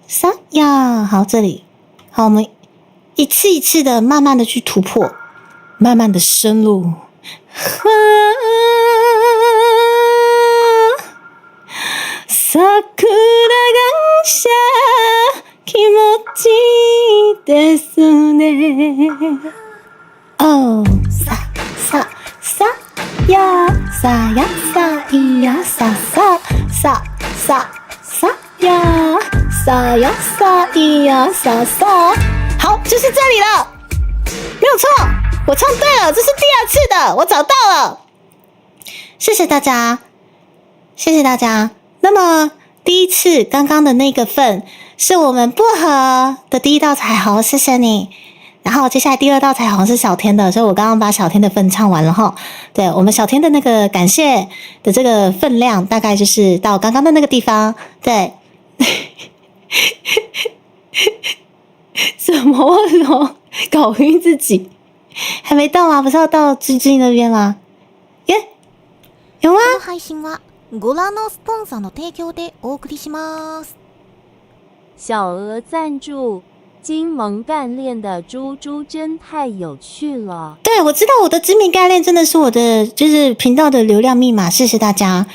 3呀，好，这里，好，我们一次一次的慢慢的去突破，慢慢的深入。桜がしゃ気持ちいいですね。哦，さやさやさいやさ呀さやさい呀さ。好，就是这里了，没有错，我唱对了，这是第二次的，我找到了。谢谢大家，谢谢大家。那么第一次刚刚的那个份是我们薄荷的第一道彩虹，谢谢你。然后接下来第二道彩虹是小天的，所以我刚刚把小天的份唱完了哈。对，我们小天的那个感谢的这个分量大概就是到刚刚的那个地方。对。什么？为什么搞晕自己？还没到吗？不是要到芝芝那边吗？耶，有吗？この配信はご覧のスポンサーの提供でお送りします。小额赞助，金萌干练的猪猪真太有趣了。对，我知道我的知名概念真的是我的就是频道的流量密码，谢谢大家。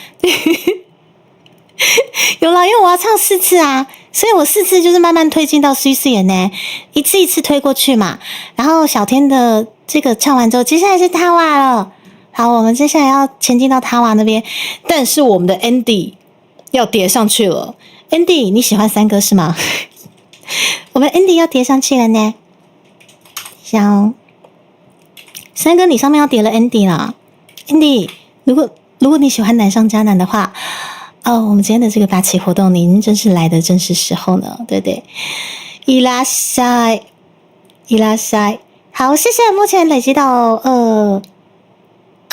有啦，因为我要唱4次啊，所以我4次就是慢慢推进到C4眼呢，一次一次推过去嘛。然后小天的这个唱完之后，接下来是他娃了。好，我们接下来要前进到他娃那边，但是我们的 Andy 要叠上去了。Andy， 你喜欢3哥是吗？我们 Andy 要叠上去了呢。想3哥，你上面要叠了 Andy 啦。Andy， 如果你喜欢难上加难的话。哦，我们今天的这个8期活动，您真是来的正是时候呢，对不对？いらっしゃい，いらっしゃい。好，谢谢。目前累积到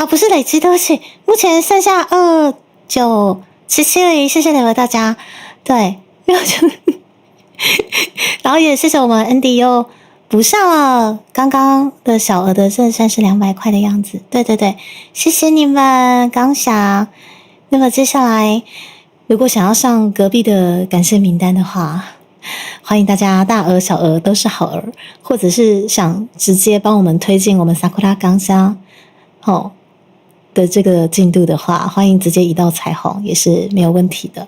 不是累积，对不起，目前剩下2、9、17而已。谢谢你们大家，对，没有就，然后也谢谢我们 Andy 又补上了刚刚的小额的，这算是200块的样子。对对对，谢谢你们，刚想。那么接下来，如果想要上隔壁的感谢名单的话，欢迎大家大额小额都是好额，或者是想直接帮我们推进我们Sakura刚香的这个进度的话，欢迎直接移到彩虹也是没有问题的。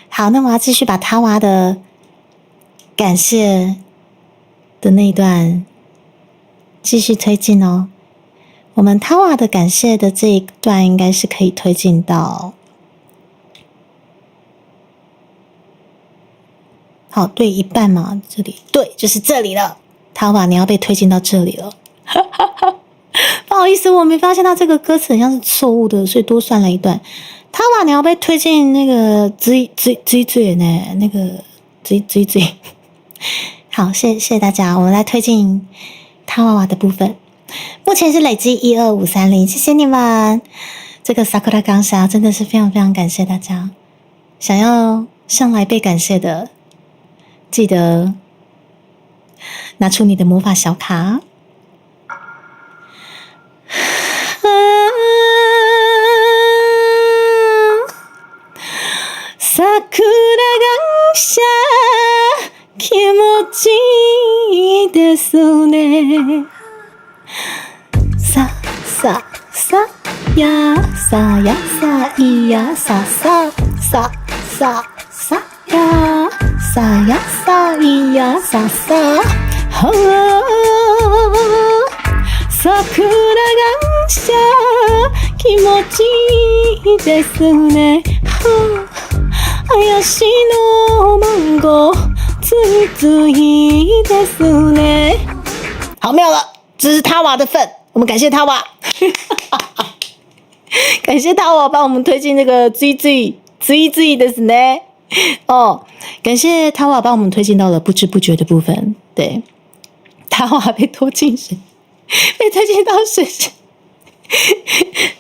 好，那我要继续把他娃的感谢的那一段继续推进哦。我们他娃的感谢的这一段应该是可以推进到，好，对，一半嘛，这里，对，就是这里了。他娃，你要被推进到这里了。不好意思，我没发现他这个歌词很像是错误的，所以多算了一段。他娃，你要被推进那个嘴呢，那个嘴。好，谢谢大家，我们来推进他娃娃的部分。目前是累积12530，谢谢你们。这个 Sakura 刚杀真的是非常非常感谢大家。想要上来被感谢的，记得拿出你的魔法小卡。桜が下気持ちいいですね。さささやさやさいやさささささやさやさいやささは桜が下気持ちいいですね。林のマンゴーついついですね。好，没有了，这是他娃的份，我们感谢他娃，感谢他娃帮我们推进这个追ですね。哦，感谢他娃帮我们推进到了不知不觉的部分。对，他娃被拖进水，被推进到水上。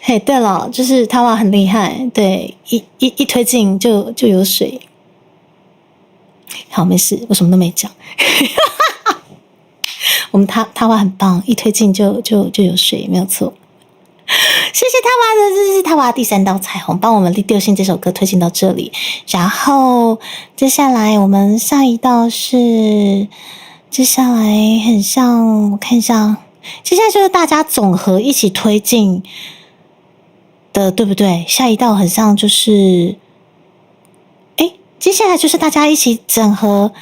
嘿，对了，就是他娃很厉害，对，一推进就有水。好，没事，我什么都没讲。我们他娃很棒，一推进就有水，没有错。谢谢他娃的，这是他娃第3道彩虹，帮我们第6星这首歌推进到这里。然后接下来我们下一道是，接下来很像，我看一下。接下来就是大家总和一起推进的，对不对？下一道很像就是，接下来就是大家一起整合、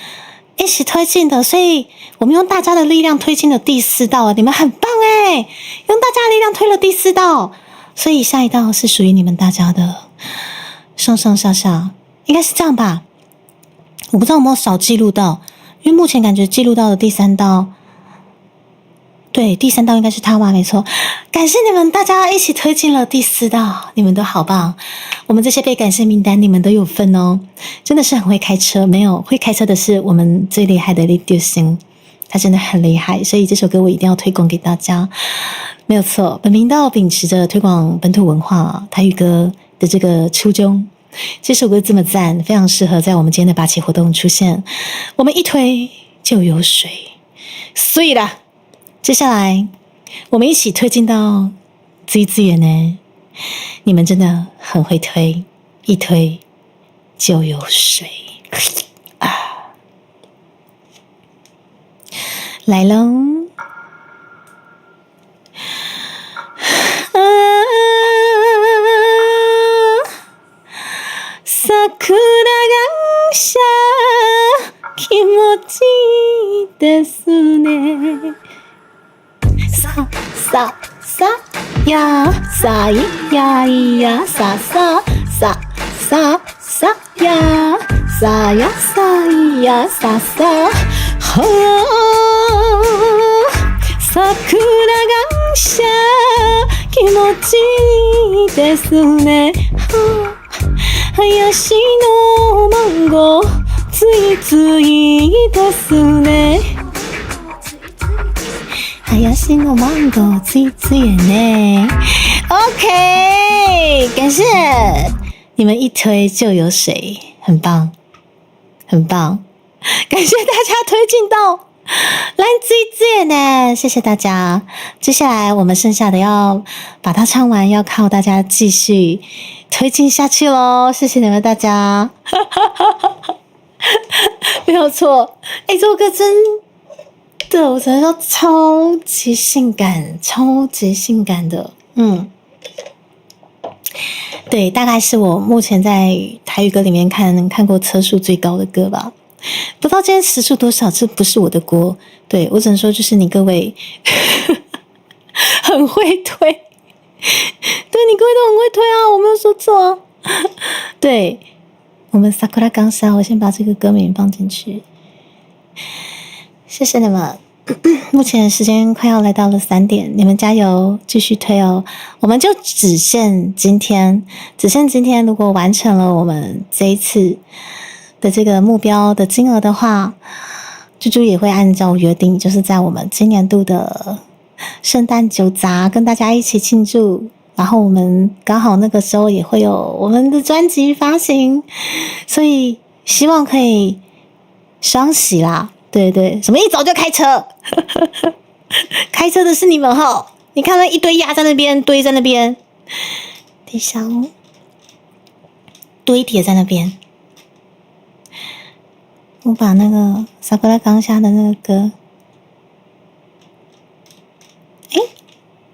一起推进的，所以我们用大家的力量推进了第4道，你们很棒哎！用大家的力量推了第4道，所以下一道是属于你们大家的，上上下下应该是这样吧？我不知道有没有少记录到，因为目前感觉记录到的第3道。对，第3道应该是他娃，没错。感谢你们，大家一起推进了第4道，你们都好棒。我们这些被感谢名单，你们都有份哦，真的是很会开车。没有会开车的是我们最厉害的李丢星，他真的很厉害，所以这首歌我一定要推广给大家。没有错，本频道秉持着推广本土文化台语歌的这个初衷，这首歌这么赞，非常适合在我们今天的八旗活动出现。我们一推就有水，所以啦。接下来，我们一起推进到资源呢。你们真的很会推，一推就有水啊！来喽！桜が下気持ちいいですね。さささやさいやいやさささささやさやさいやささは桜が下気持ちいいですね。林のマンゴーついついですね。林のマンゴーついつい呢。OK， 感谢你们一推就有水，很棒，很棒，感谢大家推进到蓝最最呢，谢谢大家。接下来我们剩下的要把它唱完，要靠大家继续推进下去咯，谢谢你们大家。没有错，这首歌真的，我只能说超级性感，超级性感的，对，大概是我目前在台语歌里面看过车速最高的歌吧。不知道今天时速多少，这不是我的锅。对，我只能说就是你各位很会推，对，你各位都很会推啊，我没有说错啊。对，我们 Sakura 刚杀，我先把这个歌名放进去，谢谢你们。目前时间快要来到了3点，你们加油，继续推哦。我们就只限今天，如果完成了我们这一次的这个目标的金额的话，猪猪也会按照约定，就是在我们今年度的圣诞酒杂跟大家一起庆祝然后我们刚好那个时候也会有我们的专辑发行，所以希望可以双喜啦。对对，什么一早就开车，开车的是你们齁！你看那一堆鸭在那边堆在那边，等一下哦，堆叠在那边。我把那个萨库拉冈下的那个歌，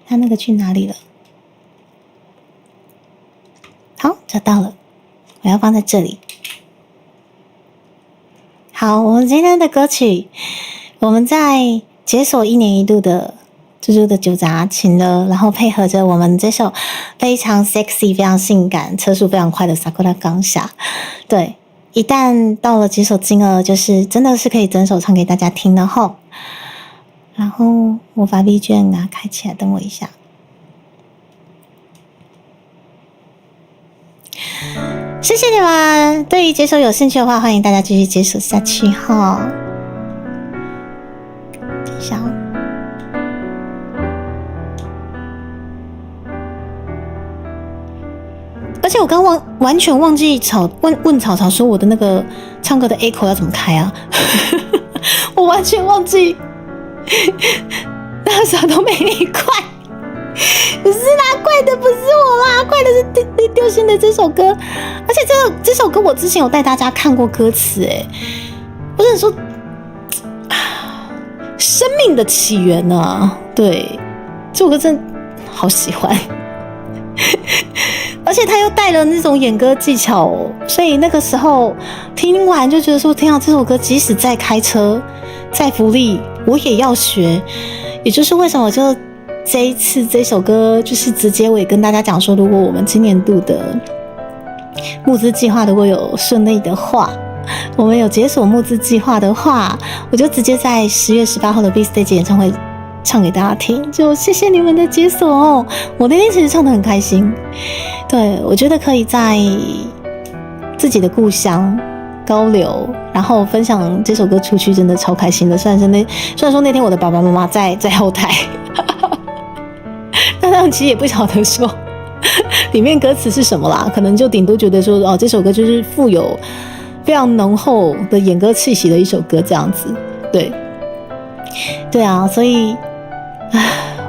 他那个去哪里了？好，找到了，我要放在这里。好，我们今天的歌曲，我们在解锁1年1度的猪猪的酒杂情了，然后配合着我们这首非常 sexy、非常性感、车速非常快的 Sakura 刚下。对，一旦到了解锁金额，就是真的是可以整首唱给大家听的吼。然后我把 BGM 啊开起来，等我一下。谢谢你们，对于解锁有兴趣的话，欢迎大家继续解锁下去哈。等一下哦。而且我刚完全忘记问草草说我的那个唱歌的 echo 要怎么开啊？我完全忘记，那啥都没你快。不是啦，怪的不是我啦，怪的是丢心的这首歌。而且这首歌我之前有带大家看过歌词，我只能说，生命的起源啊，对，这首歌真的好喜欢。而且他又带了那种演歌技巧所以那个时候听完就觉得说，天啊，这首歌即使在开车、在福利，我也要学。也就是为什么就这一次这首歌就是直接我也跟大家讲说，如果我们今年度的募资计划如果有顺利的话，我们有解锁募资计划的话，我就直接在10月18号的 B Stage 演唱会唱给大家听。就谢谢你们的解锁哦，我那天其实唱得很开心。对，我觉得可以在自己的故乡高流，然后分享这首歌出去，真的超开心的。虽然说那天我的爸爸妈妈在后台。但他们其实也不晓得说里面歌词是什么啦，可能就顶多觉得说，哦，这首歌就是富有非常浓厚的演歌气息的一首歌这样子。对啊，所以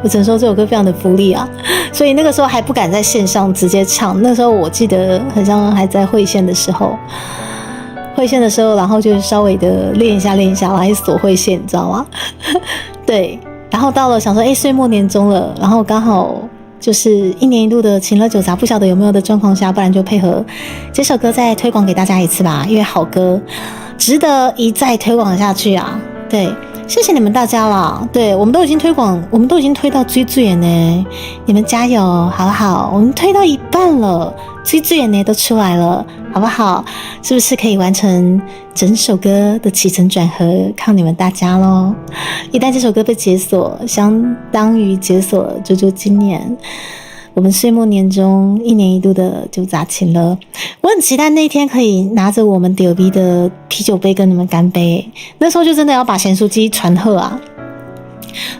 我只能说这首歌非常的福利啊，所以那个时候还不敢在线上直接唱。那时候我记得好像还在会线的时候，然后就稍微的练一下，然后还锁会线，你知道吗？对。然后到了想说，岁末年终了，然后刚好就是1年1度的情乐酒杂，不晓得有没有的状况下，不然就配合这首歌再推广给大家一次吧，因为好歌值得一再推广下去啊。对，谢谢你们大家啦。对，我们都已经推到追了呢，你们加油好不好？我们推到一半了，追呢都出来了，好不好？是不是可以完成整首歌的起承转合？靠你们大家咯。一旦这首歌被解锁，相当于解锁了猪猪今年我们岁末年终1年1度的酒杂情了。我很期待那一天可以拿着我们 DOV 的啤酒杯跟你们干杯，那时候就真的要把咸酥鸡传贺啊。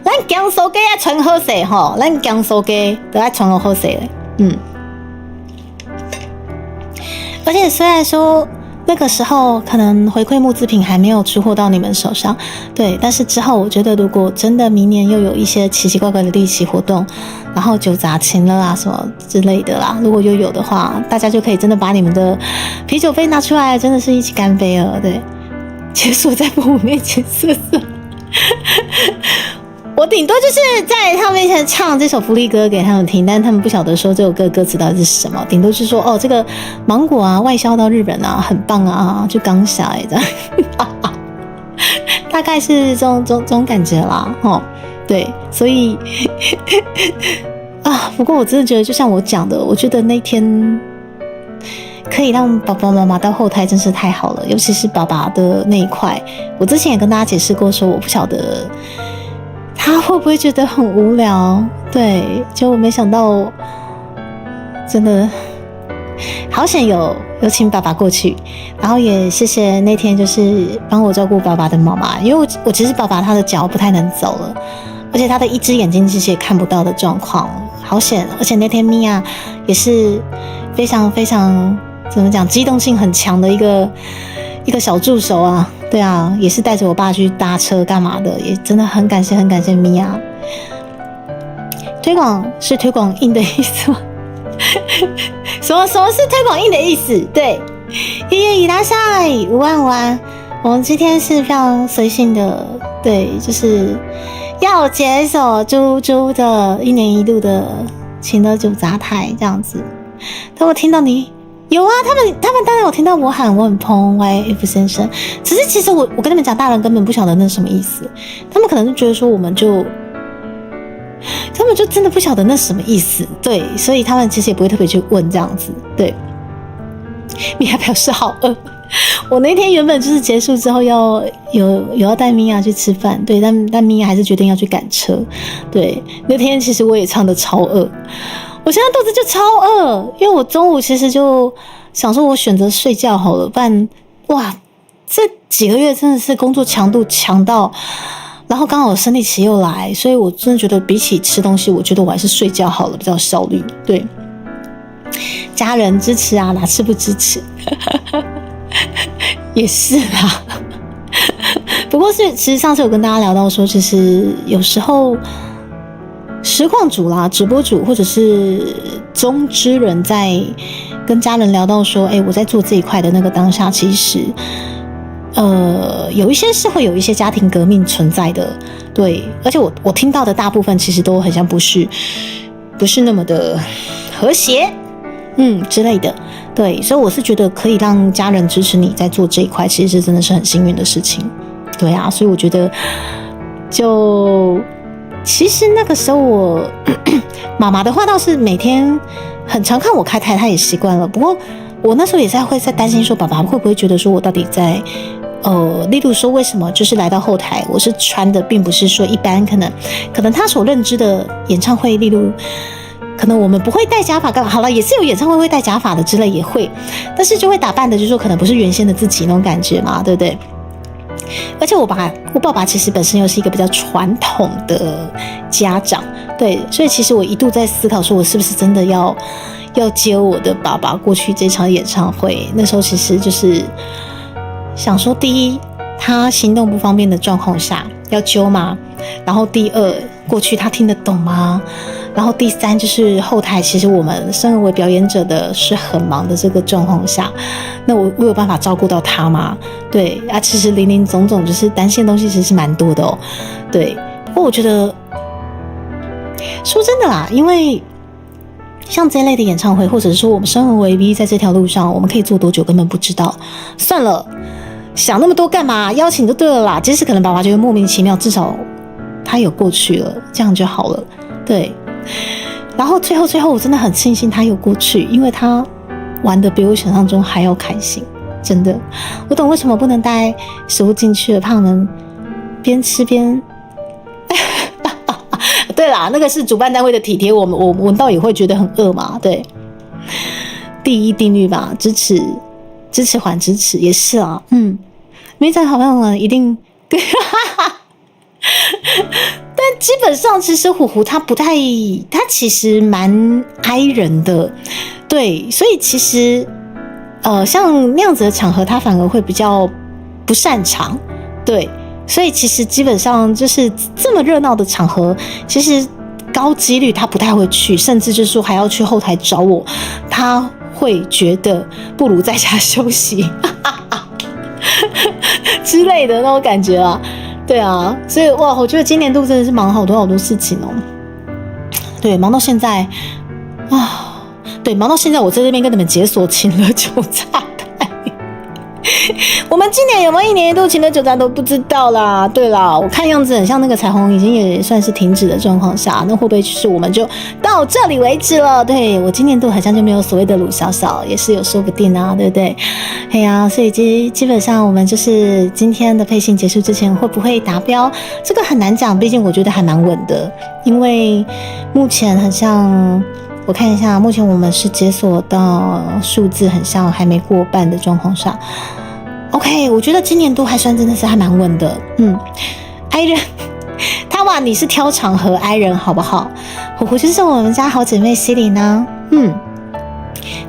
咱江苏鸡要传好势吼，咱江苏鸡都要传好势嘞。而且虽然说那个时候可能回馈募资品还没有出货到你们手上，对，但是之后我觉得如果真的明年又有一些奇奇怪怪的利息活动，然后酒杂情了啊什么之类的啦，如果又有的话，大家就可以真的把你们的啤酒杯拿出来，真的是一起干杯了。对，解锁在父母面前瑟瑟。我顶多就是在他们面前唱这首福利歌给他们听，但是他们不晓得说这首歌歌词到底是什么，顶多是说，哦，这个芒果啊外销到日本啊很棒啊，就刚下这样大概是这种感觉啦。对，所以不过我真的觉得就像我讲的，我觉得那天可以让爸爸妈妈到后台真是太好了，尤其是爸爸的那一块，我之前也跟大家解释过说，我不晓得他会不会觉得很无聊？对，就我没想到，真的好险有请爸爸过去，然后也谢谢那天就是帮我照顾爸爸的妈妈，因为我其实爸爸他的脚不太能走了，而且他的一只眼睛其实也看不到的状况，好险！而且那天米娅也是非常非常怎么讲，机动性很强的一个小助手啊。对啊，也是带着我爸去搭车干嘛的，也真的很感谢米娅。推广是推广印的意思吗？什么是推广印的意思？对，伊拉塞5万。我们今天是非常随性的，对，就是要解锁猪猪的1年1度的情乐酒杂台这样子。他们听到你有啊，他们当然有听到我喊我很砰 YF 先生，只是其实我跟你们讲，大人根本不晓得那是什么意思，他们可能就觉得说他们就真的不晓得那是什么意思，对，所以他们其实也不会特别去问这样子，对。米娅表示好饿，我那天原本就是结束之后有要带米娅去吃饭，对，但米娅还是决定要去赶车，对，那天其实我也唱得超饿，我现在肚子就超饿，因为我中午其实就想说我选择睡觉好了，不然哇，这几个月真的是工作强度强到，然后刚好生理期又来，所以我真的觉得比起吃东西，我觉得我还是睡觉好了，比较有效率，对。家人支持啊，哪次不支持？也是啦。不过其实上次有跟大家聊到说，其实有时候实况主啦、直播主或者是中之人在跟家人聊到说，我在做这一块的那个当下，其实有一些是会有一些家庭革命存在的，对，而且我听到的大部分其实都很像不是那么的和谐。之类的，对，所以我是觉得可以让家人支持你在做这一块，其实真的是很幸运的事情，对啊，所以我觉得其实那个时候我妈妈的话倒是每天很常看我开台，她也习惯了，不过我那时候也会在担心说，爸爸会不会觉得说我到底在例如说为什么就是来到后台，我是穿的并不是说一般可能他所认知的演唱会，例如。可能我们不会戴假发干嘛？好了，也是有演唱会会戴假发的之类也会，但是就会打扮的，就是说可能不是原先的自己那种感觉嘛，对不对？而且我爸爸其实本身又是一个比较传统的家长，对，所以其实我一度在思考说，我是不是真的要接我的爸爸过去这场演唱会？那时候其实就是想说，第一，他行动不方便的状况下要揪吗？然后第二，过去他听得懂吗？然后第三就是后台，其实我们身为表演者的是很忙的这个状况下，那我有办法照顾到他吗？对啊，其实林林总总就是担心的东西其实是蛮多的哦。对，不过我觉得说真的啦，因为像这类的演唱会，或者是说我们身为 V 在这条路上，我们可以做多久根本不知道。算了，想那么多干嘛？邀请就对了啦。即使可能爸爸觉得莫名其妙，至少他有过去了，这样就好了。对。然后最后我真的很庆幸他有过去，因为他玩的比我想象中还要开心，真的。我懂为什么不能带食物进去了，怕我们边吃边对啦，那个是主办单位的体贴，我闻到也会觉得很饿嘛，对。第一定律吧，支持还支持，也是啊，没在好像一定但基本上，其实虎虎他其实蛮哀人的，对，所以其实像那样子的场合，他反而会比较不擅长，对，所以其实基本上就是这么热闹的场合，其实高几率他不太会去，甚至就是说还要去后台找我，他会觉得不如在家休息之类的那种感觉啊。对啊，所以哇，我觉得今年度真的是忙好多事情哦。对，忙到现在啊，对，忙到现在，我在这边跟你们解锁情乐酒杂台。我们今年有没有1年1度情乐酒杂都不知道啦。对啦，我看样子很像那个彩虹已经也算是停止的状况下，那会不会就是我们就到这里为止了？对，我今年度好像就没有所谓的鲁小小，也是有说不定啊，对不对？哎呀，所以基本上我们就是今天的配信结束之前会不会达标，这个很难讲，毕竟我觉得还蛮稳的，因为目前很像。我看一下，目前我们是解锁到数字很像还没过半的状况下 ，OK， 我觉得今年度还算真的是还蛮稳的，哀人，他哇，你是挑场合哀人好不好？虎虎就是我们家好姐妹西林呢，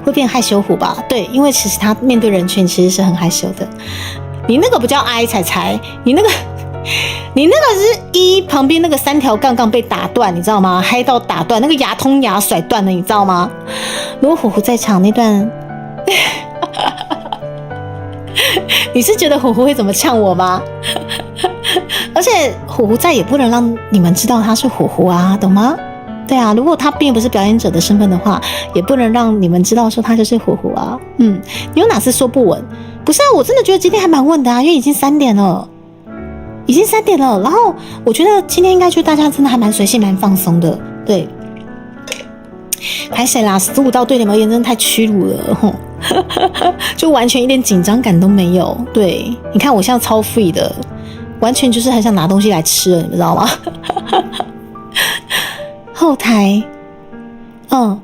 会变害羞虎吧？对，因为其实她面对人群其实是很害羞的。你那个不叫 I 彩彩，你那个是一旁边那个3条杠杠被打断，你知道吗？嗨到打断，那个牙通牙甩断了，你知道吗？如果虎虎在场那段，你是觉得虎虎会怎么呛我吗？而且虎虎再也不能让你们知道他是虎虎啊，懂吗？对啊，如果他并不是表演者的身份的话，也不能让你们知道说他就是虎虎啊。你有哪次说不稳？不是啊，我真的觉得今天还蛮稳的啊，因为已经3点了。然后我觉得今天应该就大家真的还蛮随性蛮放松的，对。拍谁啦？15道对你们而言真的太屈辱了，就完全一点紧张感都没有。对，你看我现在超 free 的，完全就是很想拿东西来吃了，你知道吗？后台，而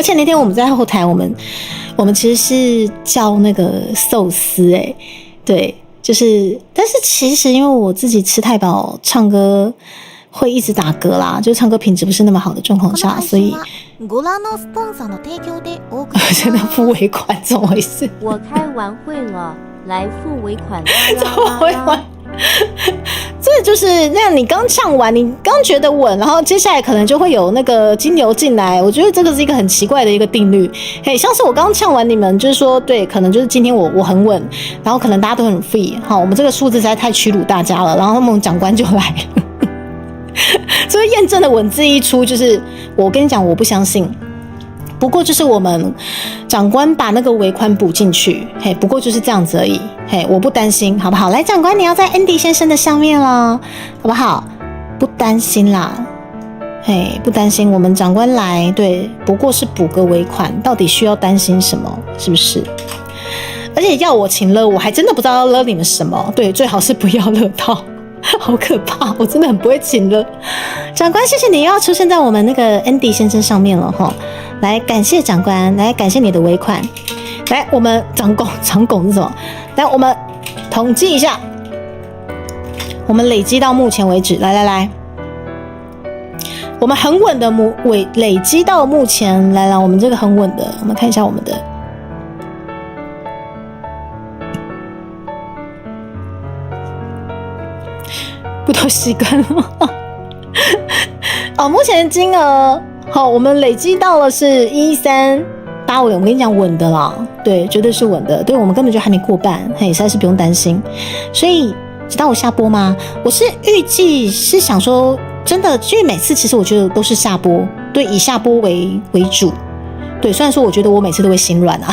且那天我们在后台，我们其实是叫那个寿司，对。就是，但是其实因为我自己吃太饱，唱歌会一直打嗝啦，就是唱歌品质不是那么好的状况下，所以现在付尾款怎么回事？我开完会了，来付尾款。怎么会完？这就是那样，你刚唱完，你刚觉得稳，然后接下来可能就会有那个金牛进来。我觉得这个是一个很奇怪的一个定律。像是我刚唱完，你们就是说，对，可能就是今天我很稳，然后可能大家都很 free。好，我们这个数字实在太屈辱大家了，然后他们长官就来了，所以验证的文字一出，就是我跟你讲，我不相信。不过就是我们长官把那个尾款补进去，不过就是这样子而已，我不担心，好不好？来，长官，你要在 Andy 先生的上面了，好不好？不担心啦，不担心，我们长官来，对，不过是补个尾款，到底需要担心什么？是不是？而且要我请了，我还真的不知道要勒你们什么，对，最好是不要勒到。好可怕，我真的很不会请了。长官，谢谢你又要出现在我们那个 Andy 先生上面了哈。来，感谢长官，来感谢你的尾款。来，我们长拱是什么？来，我们统计一下，我们累积到目前为止，来，我们很稳的累积到目前，来，我们这个很稳的，我们看一下我们的。不都习惯了目前的金额好，我们累积到了是13850，我跟你讲稳的啦，对，绝对是稳的，对，我们根本就还没过半，实在是不用担心。所以直到我下播吗？我是预计是想说，真的，因为每次其实我觉得都是下播，对，以下播为主，对，虽然说我觉得我每次都会心软啊。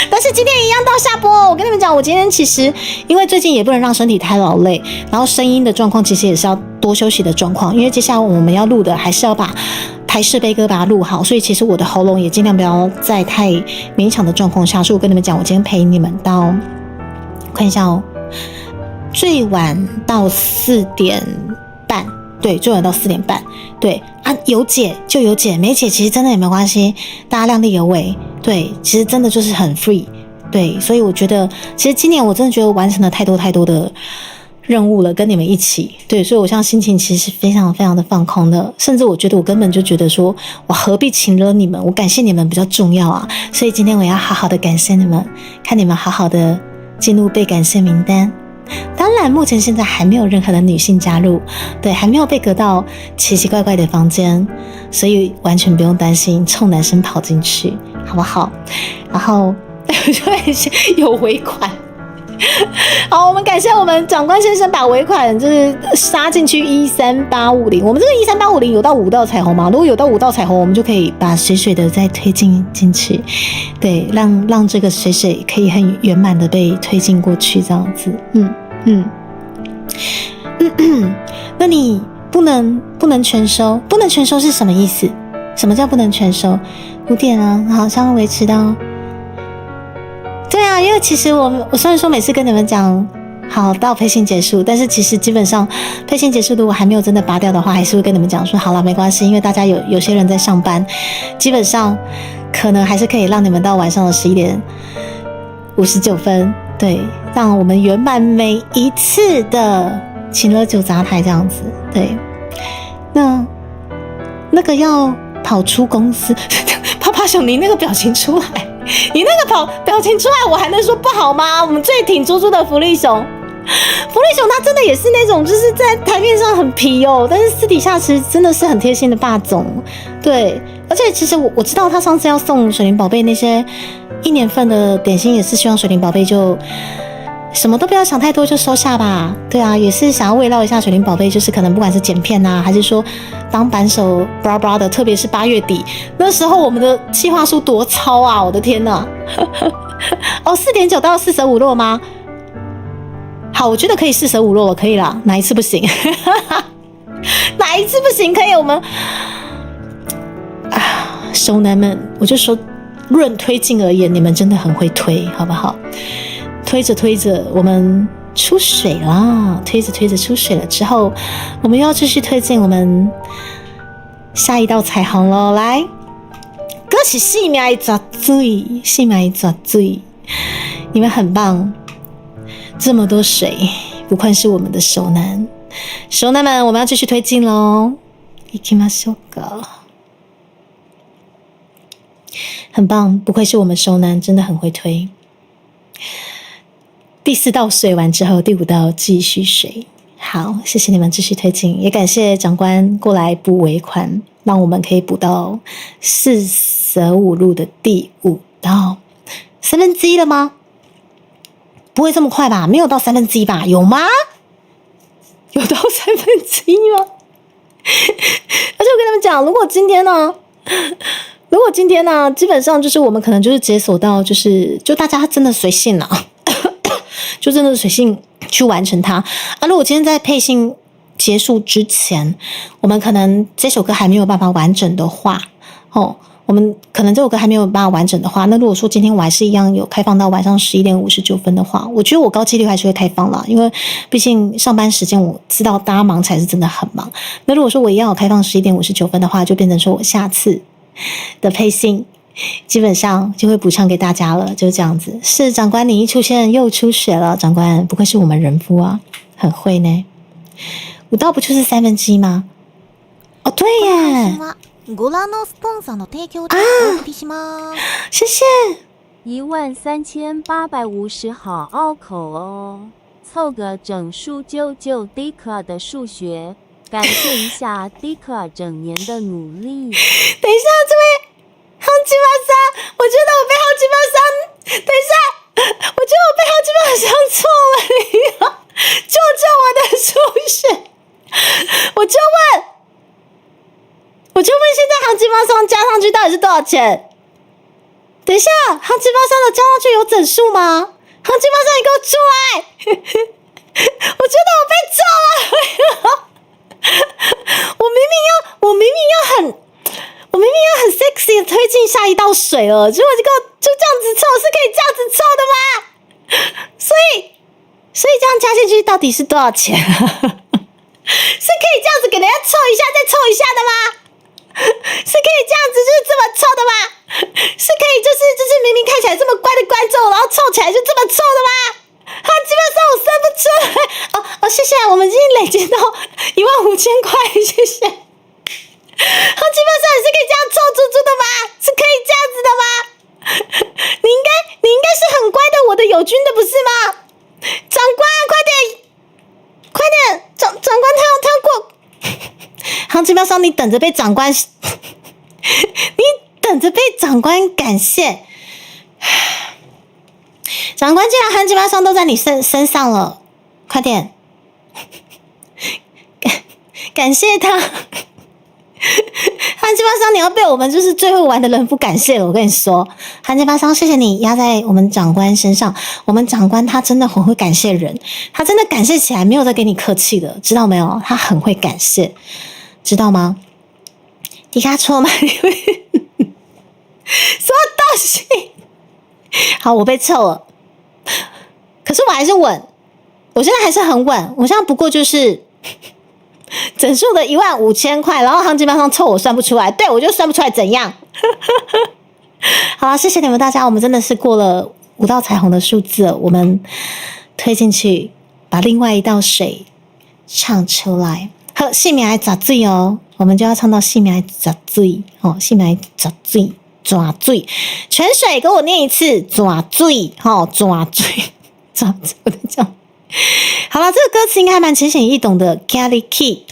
但是今天一样到下播，我跟你们讲，我今天其实因为最近也不能让身体太劳累，然后声音的状况其实也是要多休息的状况，因为接下来我们要录的还是要把台式悲歌把它录好，所以其实我的喉咙也尽量不要在太勉强的状况下，所以我跟你们讲，我今天陪你们到，看一下最晚到4点半，对，最晚到4点半，对啊，有解就有解，没解其实真的也没关系，大家量力而为。对，其实真的就是很 free， 对，所以我觉得，其实今年我真的觉得完成了太多的任务了，跟你们一起，对，所以我现在心情其实是非常的放空的，甚至我觉得我根本就觉得说，我何必请了你们，我感谢你们比较重要啊，所以今天我要好好的感谢你们，看你们好好的进入被感谢名单。当然目前现在还没有任何的女性加入，对，还没有被隔到奇奇怪怪的房间，所以完全不用担心臭男生跑进去，好不好？然后有尾款。好，我们感谢我们长官先生把尾款就是杀进去13850，我们这个13850有到5道彩虹吗？如果有到5道彩虹，我们就可以把水水的再推进去，对，让这个水水可以很圆满的被推进过去，这样子，那你不能全收，不能全收是什么意思？什么叫不能全收？5点啊，好像维持到。对啊，因为其实我虽然说每次跟你们讲好到配信结束，但是其实基本上配信结束如果还没有真的拔掉的话，还是会跟你们讲说好了没关系，因为大家有些人在上班，基本上可能还是可以让你们到晚上的11点59分，对，让我们圆满每一次的情乐酒杂台这样子，对，那个要跑出公司，啪啪熊，你那个表情出来，你那个表情出来，我还能说不好吗？我们最挺猪猪的福利熊。福利熊他真的也是那种就是在台面上很皮哦，但是私底下其实真的是很贴心的霸总。对，而且其实我知道他上次要送水灵宝贝那些1年份的点心，也是希望水灵宝贝就什么都不要想太多，就收下吧。对啊，也是想要慰劳一下水灵宝贝，就是可能不管是剪片啊，还是说当扳手 bra bra 的，特别是8月底那时候，我们的企划书多糙啊！我的天哪！哦，4.9到45落吗？好，我觉得可以4舍5入，我可以啦。哪一次不行？哪一次不行？可以，我们熟男们，我就说，论推进而言，你们真的很会推，好不好？推着推着，我们出水了，推着推着出水了之后，我们又要继续推进我们下一道彩虹喽。来，歌曲细苗抓嘴，细苗抓嘴，你们很棒。这么多水，不愧是我们的熟男。熟男们，我们要继续推进咯。行きましょうか。很棒，不愧是我们熟男，真的很会推。第4道水完之后，第5道继续水。好，谢谢你们继续推进，也感谢长官过来补尾款，让我们可以补到4舍5入的第5道，1/3了吗？不会这么快吧？没有到1/3吧？有吗？有到1/3吗？而且我跟他们讲，如果今天呢，基本上就是我们可能就是解锁到，就大家真的随性啊，就真的随性去完成它。如果今天在配信结束之前，我们可能这首歌还没有办法完整的话，我们可能这首歌还没有办法完整的话，那如果说今天我还是一样有开放到晚上11点59分的话，我觉得我高几率还是会开放啦，因为毕竟上班时间我知道大家忙才是真的很忙。那如果说我一样有开放11点59分的话，就变成说我下次的配信基本上就会补唱给大家了，就这样子。是长官，你一出现又出血了，长官不愧是我们人夫啊，很会呢。5道不就是1/3吗？哦，对耶。ご覧のスポンサーの提供でお送りします。谢谢。13850好拗口哦，凑个整数救救 Dick 的数学，感谢一下 Dick 整年的努力。等一下，这位好鸡巴桑，我觉得我被好鸡巴桑，等一下，我觉得我被好鸡巴桑错了，救救我的数学，我就问现在行鸡巴桑加上去到底是多少钱？等一下，行鸡巴桑的加上去有整数吗？行鸡巴桑，你给我出来！我觉得我被揍了，我明明要很 sexy 的推进下一道水了，结果就这样子凑，是可以这样子凑的吗？所以这样加进去到底是多少钱？是可以这样子给人家凑一下再凑一下的吗？是可以这样子就是这么凑的吗？是可以就是明明看起来这么乖的观众，然后凑起来就这么凑的吗？基本上我算不出来。谢谢，我们已经累积到15000块，谢谢。基本上也是可以这样凑猪猪的吗？是可以这样子的吗？你应该是很乖的，我的友军的不是吗？长官，快点，长官他过。行情标上，你等着被长官，你等着被长官感谢。长官，既然行情标上都在你身上了，快点，感谢他。韩金发商，你要被我们就是最会玩的人夫感谢了。我跟你说，韩金发商，谢谢你压在我们长官身上。我们长官他真的很会感谢人，他真的感谢起来没有再给你客气的，知道没有？他很会感谢，知道吗？迪卡错吗？什么东西？好，我被臭了，可是我还是稳，我现在还是很稳，我现在不过就是整数的15000块，然后行情标上凑我算不出来，对，我就算不出来怎样？好了，谢谢你们大家，我们真的是过了5道彩虹的数字了，我们推进去，把另外一道水唱出来。好，细苗爪嘴哦，我们就要唱到细苗爪嘴哦，细苗爪嘴，爪嘴，泉水跟我念一次，爪嘴，哦，爪嘴，爪嘴，我在讲。好了，这个歌词应该还蛮浅显易懂的 ，Kelly Key，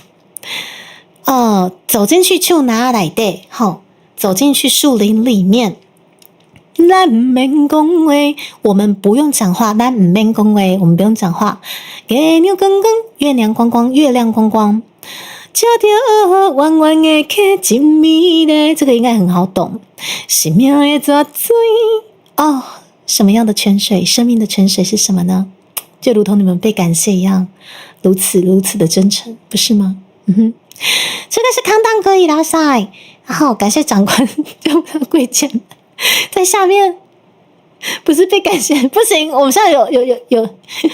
走进去就拿来的，好，走进去树林里面。咱唔免讲话，我们不用讲话。咱唔免讲话，我们不用讲话。月亮光光，月亮光光，月亮光光，照着弯弯的溪真美丽。这个应该很好懂。生命的泉水哦，什么样的泉水？生命的泉水是什么呢？就如同你们被感谢一样，如此的真诚，不是吗？这个是康当可以拉塞，然后感谢长官用他贵贱。在下面不是被感谢，不行，我们现在有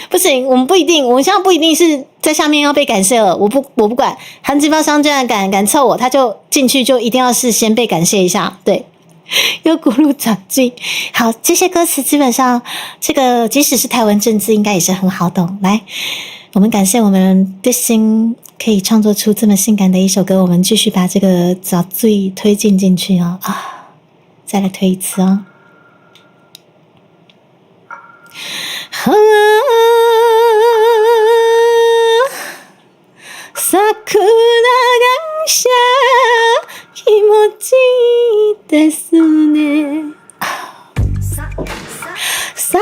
不行，我们不一定，我们现在不一定是在下面要被感谢了，我不管，韩吉包商居然敢凑我，他就进去就一定要事先被感谢一下，对，有咕噜长句，好，这些歌词基本上这个即使是台湾正字，应该也是很好懂。来，我们感谢我们的心可以创作出这么性感的一首歌，我们继续把这个长句推进去哦啊。再来推一次哦。桜がしゃ気持ちいいですね。さ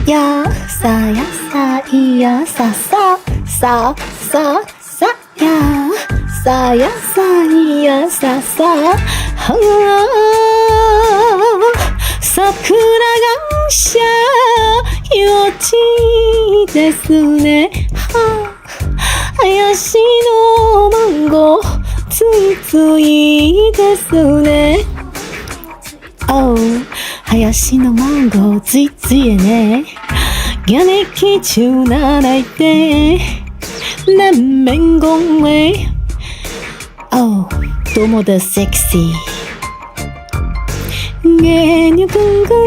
やさやさいやさささささやさやさいやささ桜がしゃ気持ちいいですね。林のマンゴーついついですね。林のマンゴーついついね。屋根基中ならいて南面公位。多么的 sexy。月亮光光，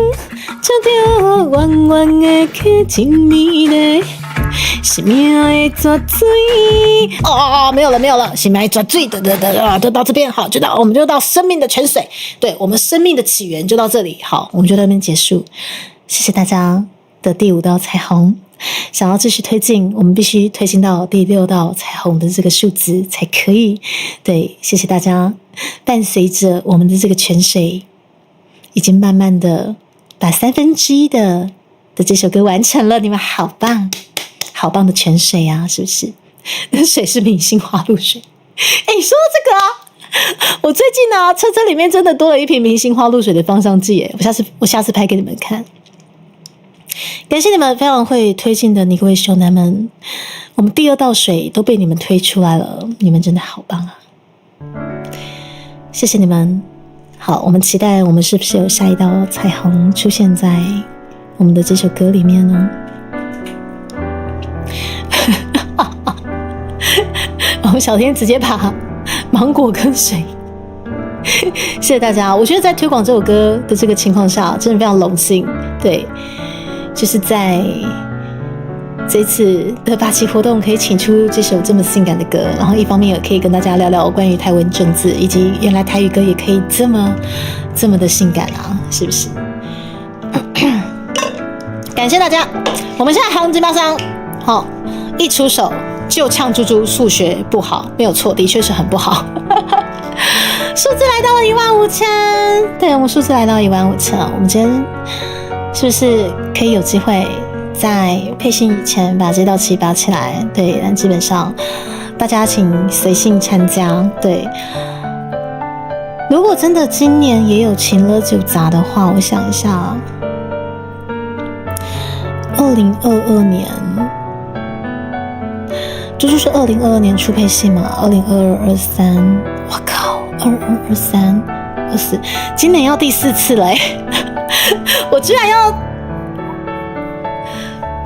照着弯弯的溪真美丽。生命的泉水没有了，生命的泉水就到这边，好，我们就到生命的泉水，对，我们生命的起源就到这里，好，我们就到这边结束。谢谢大家的第5道彩虹，想要继续推进，我们必须推进到第6道彩虹的这个数字才可以。对，谢谢大家，伴随着我们的这个泉水，已经慢慢的把1/3的这首歌完成了，你们好棒！好棒的泉水啊，是不是？那水是明星花露水。说到这个啊，我最近啊，车里面真的多了一瓶明星花露水的芳香剂耶，我下次拍给你们看。感谢你们非常会推进的各位兄弟们，我们第2道水都被你们推出来了，你们真的好棒啊！谢谢你们。好，我们期待我们是不是有下一道彩虹出现在我们的这首歌里面呢？我们小天直接把芒果跟水，谢谢大家。我觉得在推广这首歌的这个情况下，真的非常荣幸。对，就是在这次的8期活动，可以请出这首这么性感的歌，然后一方面也可以跟大家聊聊关于台湾政治，以及原来台语歌也可以这么的性感啊，是不是？感谢大家，我们现在行情马上好，一出手就呛猪猪数学不好，没有错，的确是很不好。数字来到了15000，对，我们数字来到15000，我们今天是不是可以有机会在配信以前把这道棋拔起来？对，但基本上大家请随性参加。对，如果真的今年也有情了酒杂的话，我想一下，2022年。这就是2022年初配信嘛，22、23，我靠，22、23、24，今年要第4次了我居然要，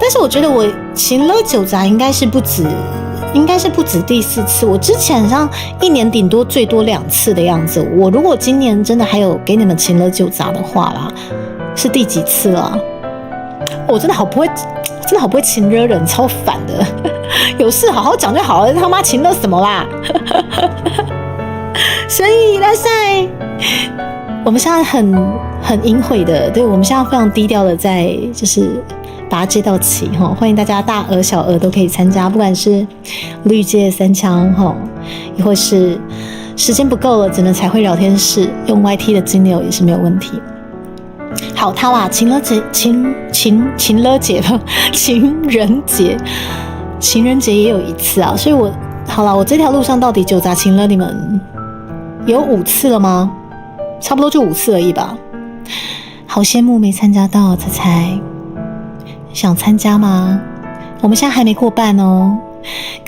但是我觉得我情了酒杂应该是不止第4次，我之前好像1年顶多最多2次的样子。我如果今年真的还有给你们情了酒杂的话啦，是第几次了？我真的好不会，真的好不会情勒人，超烦的。有事好好讲就好了，他妈情勒什么啦？所以拉塞，我们现在很隐晦的，对我们现在非常低调的在就是把它接到齐哈，欢迎大家大额小额都可以参加，不管是绿界三枪哈，亦或是时间不够了只能彩绘聊天室用 YT 的金流也是没有问题。好，他啦，情人节吧，情人节也有一次啊，所以好了，我这条路上到底酒砸情了你们有5次了吗？差不多就5次而已吧。好羡慕没参加到，猜猜想参加吗？我们现在还没过半哦，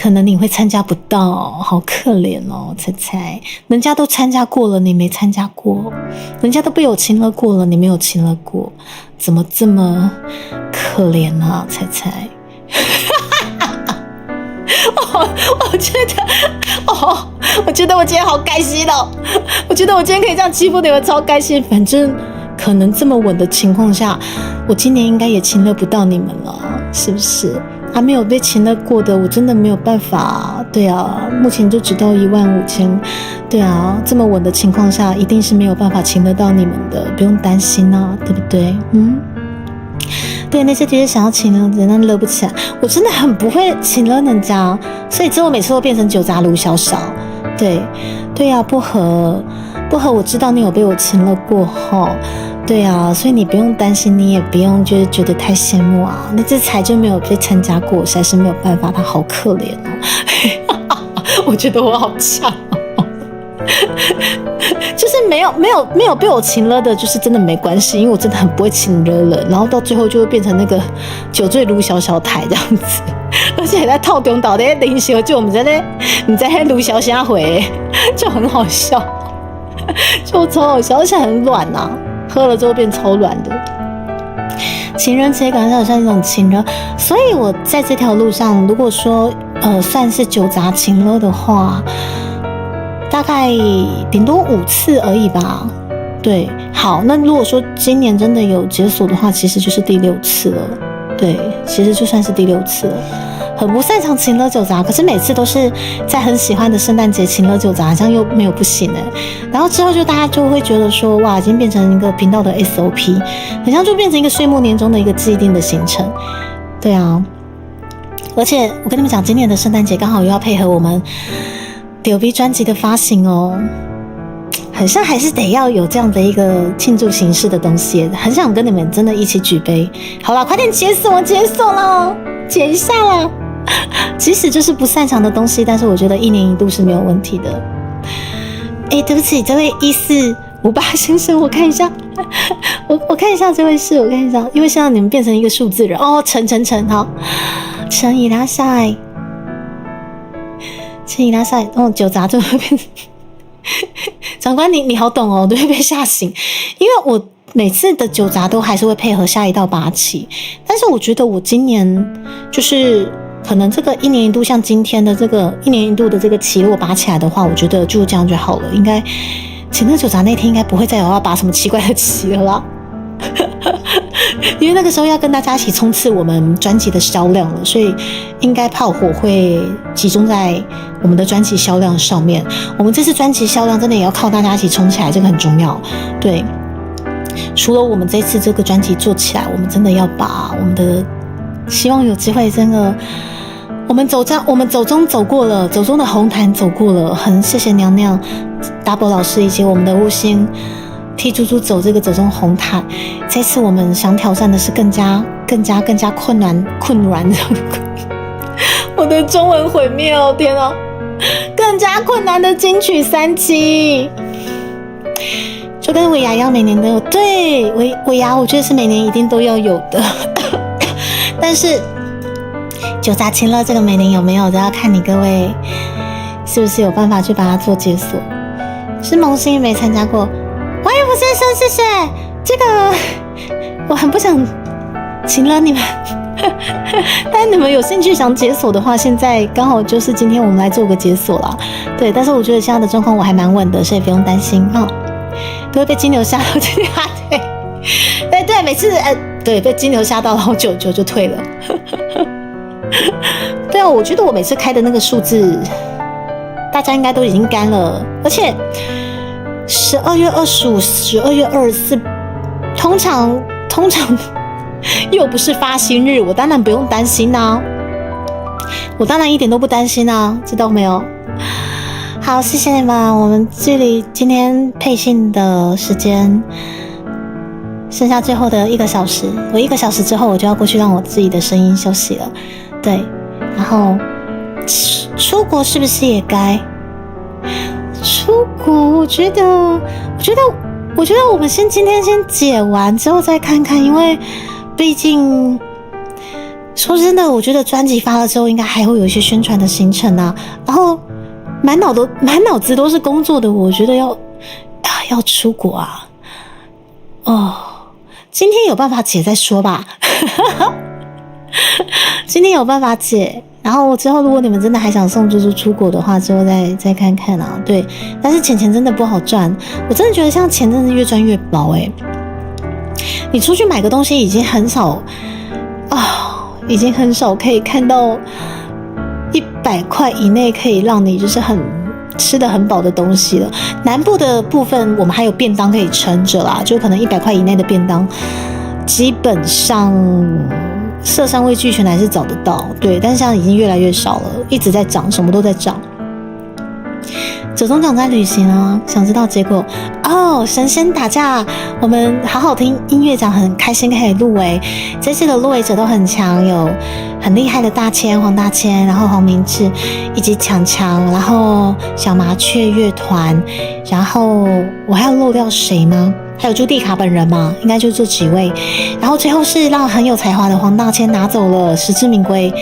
可能你会参加不到，好可怜哦，猜猜，人家都参加过了，你没参加过，人家都被我亲了过了，你没有亲了过，怎么这么可怜啊，猜猜。我觉得我今天好开心哦！我觉得我今天可以这样欺负你们，超开心。反正可能这么稳的情况下，我今年应该也亲了不到你们了，是不是？还没有被亲了过的，我真的没有办法。对啊，目前就只到15000。对啊，这么稳的情况下，一定是没有办法亲得到你们的，不用担心啊，对不对？对，那些的确想要请了人家勒不起来，我真的很不会请了人家，所以之后每次都变成酒砸卢小小。对呀，不合，我知道你有被我请了过后，对啊，所以你不用担心，你也不用就是觉得太羡慕啊。那这才就没有被参加过，实在是没有办法，他好可怜哦。我觉得我好强哦。就是没有被我情勒的，就是真的没关系，因为我真的很不会情勒人，然后到最后就会变成那个酒醉卢小小台这样子，而且在套中岛的临时就我们在那卢小小回，就很好笑，就超好笑，而且很软啊，喝了之后变超软的。情人节感觉好像一种情勒，所以我在这条路上，如果说算是酒砸情勒的话。大概顶多5次而已吧。对，好，那如果说今年真的有解锁的话，其实就是第6次了。对，其实就算是第6次了。很不擅长情勒酒砸，可是每次都是在很喜欢的圣诞节情勒酒砸，好像又没有不行哎。然后之后就大家就会觉得说，哇，已经变成一个频道的 SOP， 好像就变成一个岁末年终的一个既定的行程。对啊，而且我跟你们讲，今年的圣诞节刚好又要配合我们。DOB 专辑的发行哦，很像还是得要有这样的一个庆祝形式的东西，很想跟你们真的一起举杯。好了，快点解锁了，解一下啦！即使就是不擅长的东西，但是我觉得1年1度是没有问题的。对不起，这位1458先生，我看一下，我看一下这位是，我看一下，因为现在你们变成一个数字人哦，陈，好，陈以拉下来。请你拉下来，酒砸就会变。长官你好懂哦，都会被吓醒。因为我每次的酒砸都还是会配合下一道拔起，但是我觉得我今年就是可能这个1年1度，像今天的这个1年1度的这个旗，如果拔起来的话，我觉得就这样就好了。应该请那酒砸那天应该不会再有要拔什么奇怪的旗了啦。因为那个时候要跟大家一起冲刺我们专辑的销量了，所以应该炮火会集中在我们的专辑销量上面。我们这次专辑销量真的也要靠大家一起冲起来，这个很重要。对，除了我们这次这个专辑做起来，我们真的要把我们的希望有机会，真的我们走中走过了，走中的红毯走过了，很谢谢娘娘 Double 老师以及我们的悟星。替猪猪走这个走中红毯，这次我们想挑战的是更加困难。我的中文毁灭哦，天啊！更加困难的金曲3期，就跟尾牙一样，每年都有。对，尾牙我觉得是每年一定都要有的，但是酒砸情勒这个每年有没有，都要看你各位是不是有办法去把它做解锁。是萌新没参加过。王一福先生，谢谢。这个我很不想请了你们，但你们有兴趣想解锁的话，现在刚好就是今天我们来做个解锁啦。对，但是我觉得现在的状况我还蛮稳的，所以不用担心啊，都会被金牛吓到。对，每次对，被金牛吓到，然后就退了。对啊，我觉得我每次开的那个数字，大家应该都已经干了，而且12月25、12月24，通常又不是发薪日，我当然不用担心啊，我当然一点都不担心啊，知道没有？好，谢谢你们，我们距离今天配信的时间剩下最后的1个小时，我1个小时之后我就要过去让我自己的声音休息了，对，然后出国是不是也该出国？我觉得我们今天先解完之后再看看，因为毕竟说真的，我觉得专辑发了之后应该还会有一些宣传的行程啊，然后满脑子都是工作的，我觉得要出国啊，哦，今天有办法解再说吧。今天有办法解，然后之后如果你们真的还想送猪猪出国的话，之后再看看啊。对，但是钱真的不好赚，我真的觉得像钱真的越赚越薄你出去买个东西已经很少已经很少可以看到100块以内可以让你就是吃得很饱的东西了。南部的部分我们还有便当可以撑着啦，就可能100块以内的便当基本上色香味俱全还是找得到，对，但是现在已经越来越少了，一直在涨，什么都在涨。左中奖在旅行啊，想知道结果哦。神仙打架，我们好好听音乐奖，很开心可以入围。这次的入围者都很强，有很厉害的大千、黄大千，然后黄明志以及强，然后小麻雀乐团，然后我还要漏掉谁吗？还有朱蒂卡本人嘛，应该就这几位。然后最后是让很有才华的黄大千拿走了实至名归，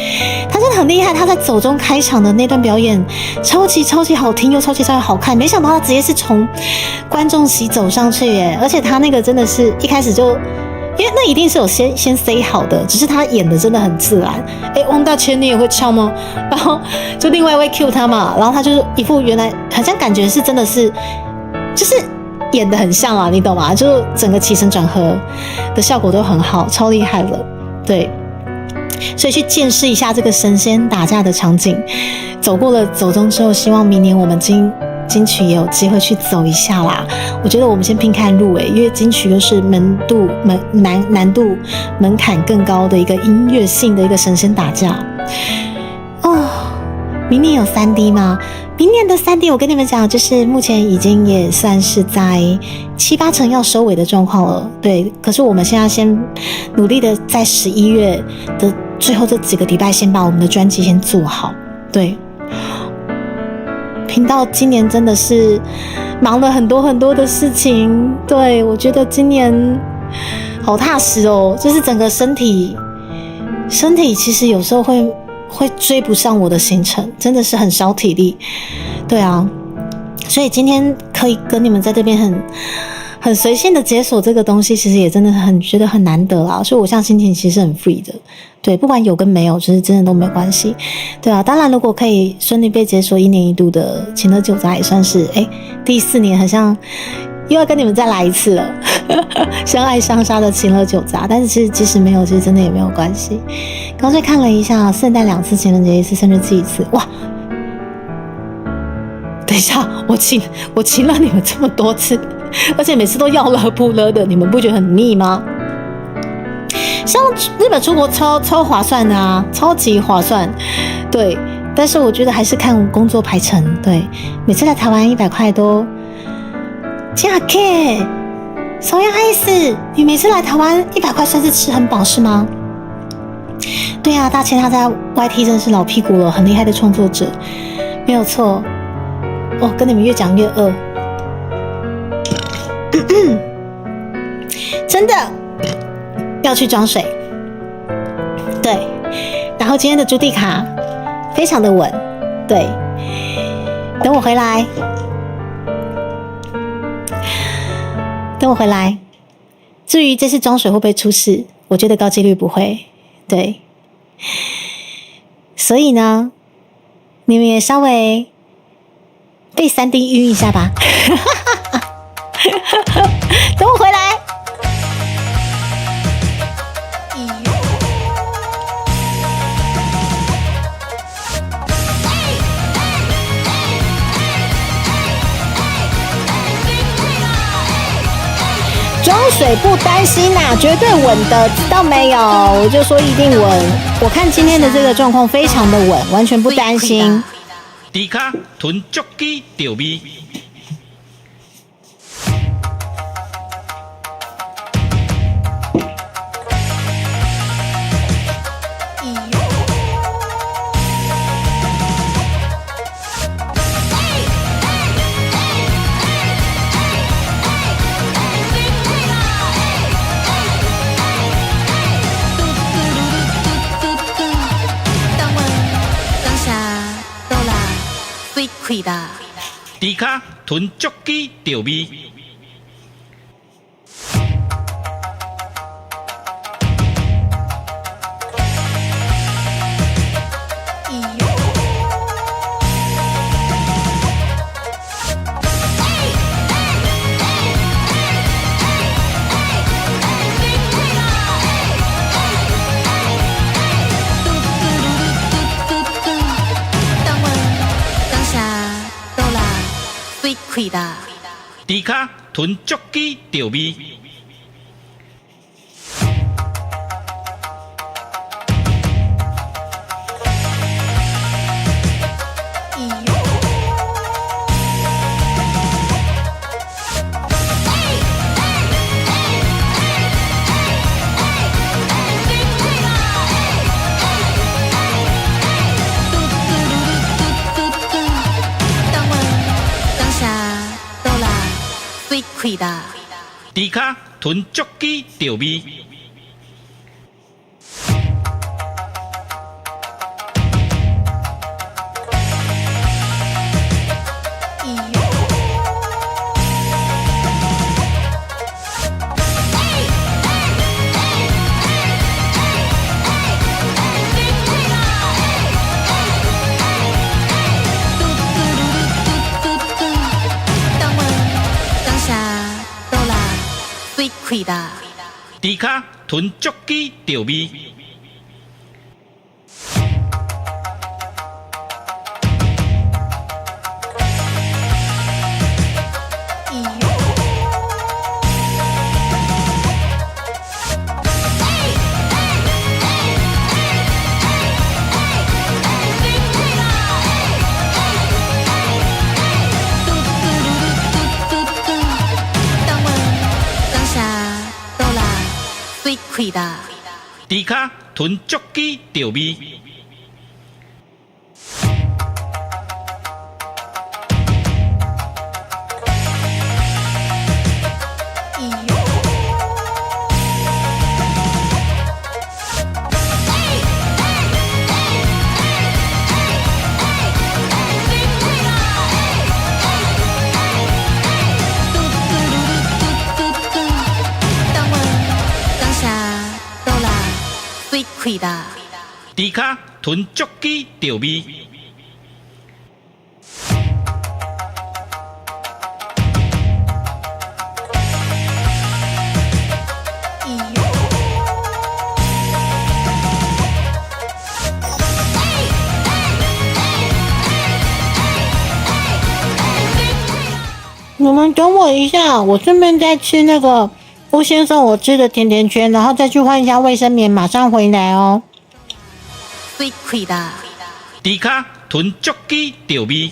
他真的很厉害。他在走中开场的那段表演，超级好听又超级好看。没想到他直接是从观众席走上去耶，而且他那个真的是一开始就，因为那一定是有先 say 好的，只是他演的真的很自然。汪大千你也会唱吗？然后就另外一位 cue 他嘛，然后他就是一副原来好像感觉是真的是就是演得很像啊，你懂吗？就整个起承转合的效果都很好，超厉害了。对，所以去见识一下这个神仙打架的场景。走过了走中之后，希望明年我们金曲也有机会去走一下啦。我觉得我们先拼看入围，因为金曲又是难度门槛更高的一个音乐性的一个神仙打架。明年有3D 吗？明年的3D 我跟你们讲，就是目前已经也算是在7、8成要收尾的状况了。对，可是我们现在先努力的在11月的最后这几个礼拜，先把我们的专辑先做好。对，频道今年真的是忙了很多的事情。对，我觉得今年好踏实哦，就是整个身体其实有时候会追不上我的行程，真的是很烧体力。对啊，所以今天可以跟你们在这边很随性的解锁这个东西，其实也真的觉得很难得啦。所以我现在心情其实很 free 的，对，不管有跟没有，就是真的都没关系。对啊，当然如果可以顺利被解锁1年1度的情乐酒杂，也算是第4年好像又要跟你们再来一次了。相爱相杀的情乐酒杂，但是其实即使没有，其实真的也没有关系。刚才看了一下，圣诞2次，情人节1次，生日祭1次，哇！等一下，我请了你们这么多次，而且每次都要了不了的，你们不觉得很腻吗？像日本出国超划算的啊，超级划算。对，但是我觉得还是看工作排程。对，每次来台湾100块都价格。手样爱死！你每次来台湾100块算是吃很饱是吗？对啊，大千他在 YT 真的是老屁股了，很厉害的创作者，没有错。跟你们越讲越饿，真的要去装水。对，然后今天的朱蒂卡非常的稳，对，等我回来。至于这次装水会不会出事，我觉得高几率不会。对，所以呢，你们也稍微被3D 晕一下吧。等我回来。水不担心啦，绝对稳的，知道没有？我就说一定稳。我看今天的这个状况非常的稳，完全不担心。猪脚囤足鸡调味。猪脚囤足鸡调味。猪脚囤足鸡调味。猪脚囤足鸡调味。猪脚囤足鸡调味。猪脚囤足鸡调味。猪脚囤足鸡调味。你们等我一下，我顺便再吃那个吴先生我吃的甜甜圈，然后再去换一下卫生棉，马上回来哦。猪脚囤足鸡调味。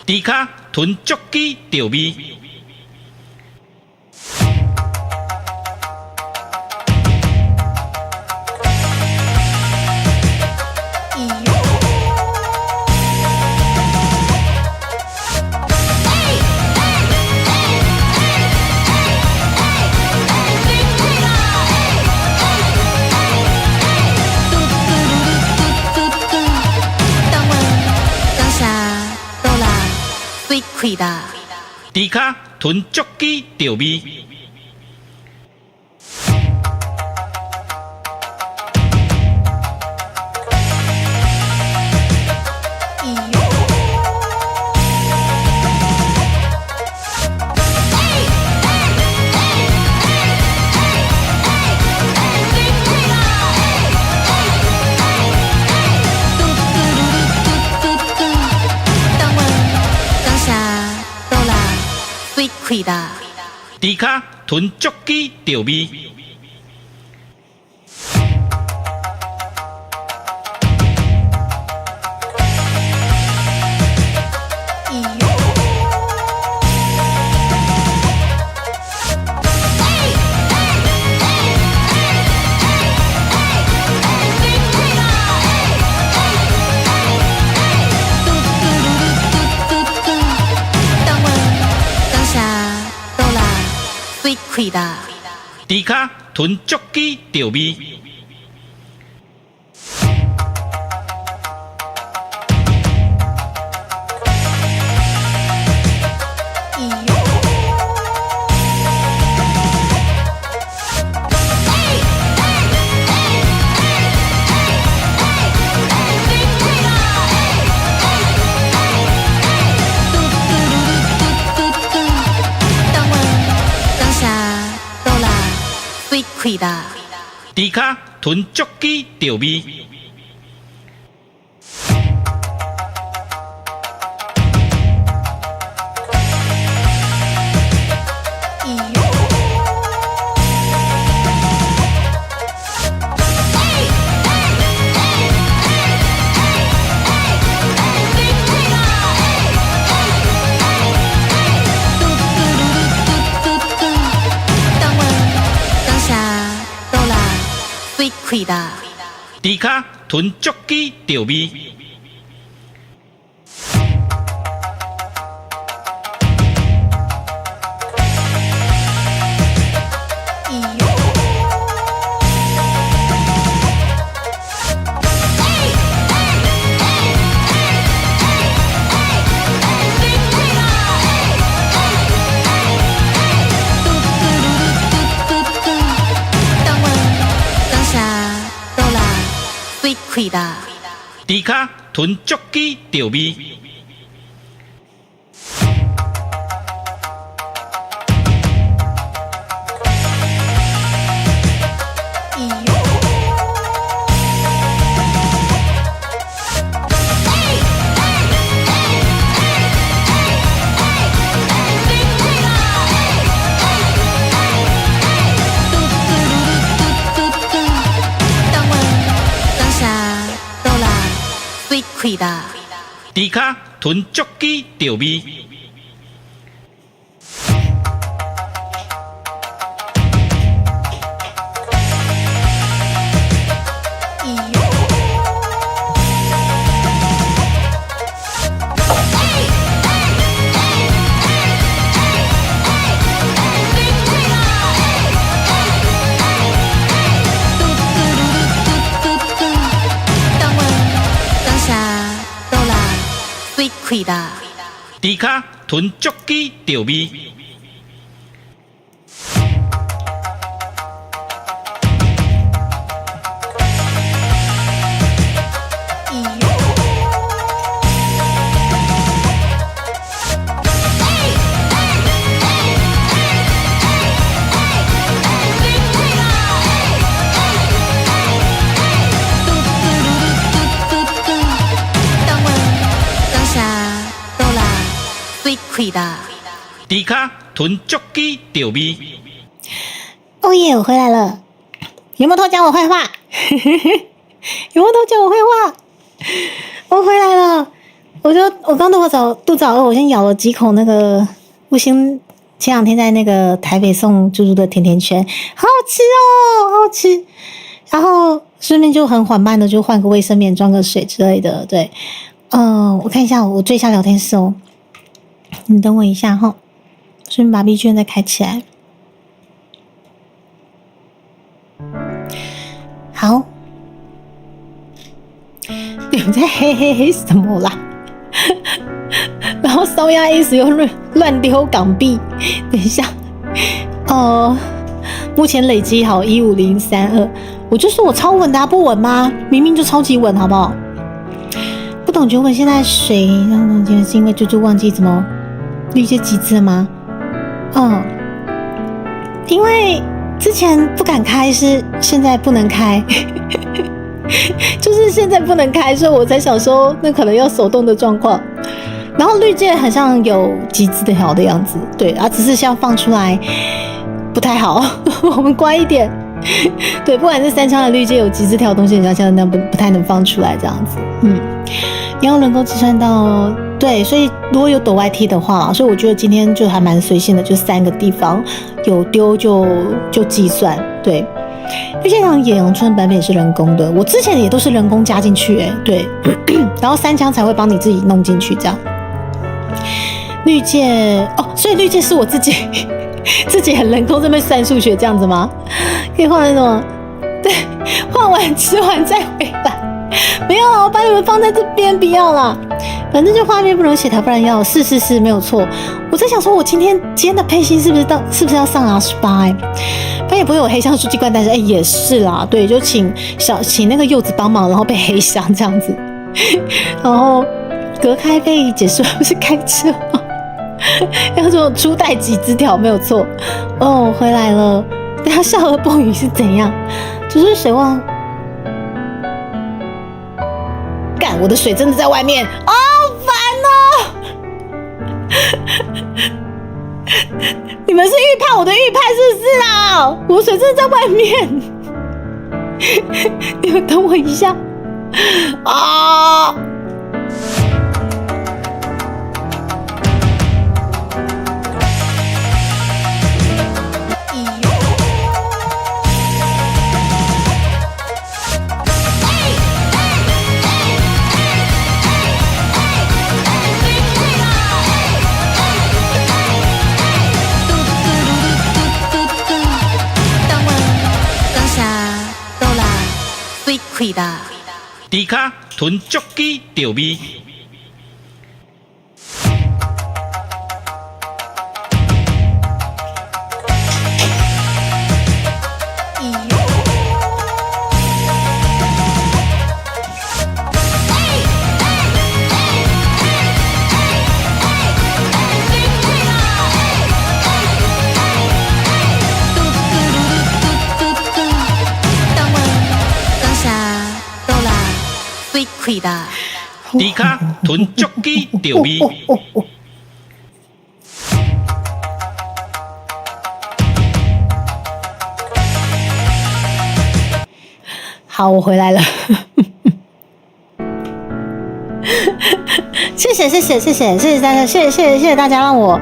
猪脚囤足鸡调味。猪脚囤足鸡调味。开だ。猪骹吞足机调味。开だ。猪骹吞足机调味。开だ。猪骹吞足机调味。开だ。猪骹吞足机调味。开だ。猪骹吞足机调味。开だ。猪骹吞足机调味。开だ。猪骹吞足机调味。开だ。猪骹吞足机调味。哦耶，我回来了！有没有偷讲我坏话？有没有偷讲我坏话？我回来了！我刚肚子好饿，我先咬了几口那个吴昕前两天在那个台北送猪猪的甜甜圈，好好吃哦，好好吃。然后顺便就很缓慢的就换个卫生棉，装个水之类的。对，我看一下我追一下聊天室哦。你等我一下哈，顺便把 B 卷再开起来。好，你们在嘿嘿嘿什么啦？然后烧鸭 S 又乱丢港币，等一下，目前累积好15032，我就说我超稳的啊，不稳吗？明明就超级稳，好不好？不懂就问现在谁？是因为猪猪忘记怎么绿这几只了吗？因为之前不敢开，是现在不能开，就是现在不能开，所以我才想说那可能要手动的状况。然后绿界很像有几只条的样子，对啊，只是像放出来不太好，我们乖一点。对，不管是3枪的绿界有几只条东西，很像那样不太能放出来这样子。你要人工计算到，对，所以如果有抖 YT 的话，所以我觉得今天就还蛮随性的，就3个地方有丢就计算。对，绿界场野阳春版本也是人工的，我之前也都是人工加进去，对，然后3枪才会帮你自己弄进去这样。绿界哦，所以绿界是我自己很人工这边算数学这样子吗？可以换那种，对，换完吃完再回来。没有啦，我把你们放在这边，不要啦。反正就画面不能协调，不然要是没有错。我在想说，我今天的配信是不是要上 R18？他也不会有黑箱书记官，但是也是啦，对，就请那个柚子帮忙，然后被黑箱这样子，然后隔开被解说不是开车吗？要说初代几只条没有错哦，回来了。等下笑而不语是怎样？只是谁忘？干，我的水真的在外面，哦，烦哦！你们是预判我的预判是不是啊？我水真的在外面，你们等我一下啊！迪卡囤足机钓味。迪卡囤足机钓味。好，我回来了。谢谢大家，谢谢大家，让我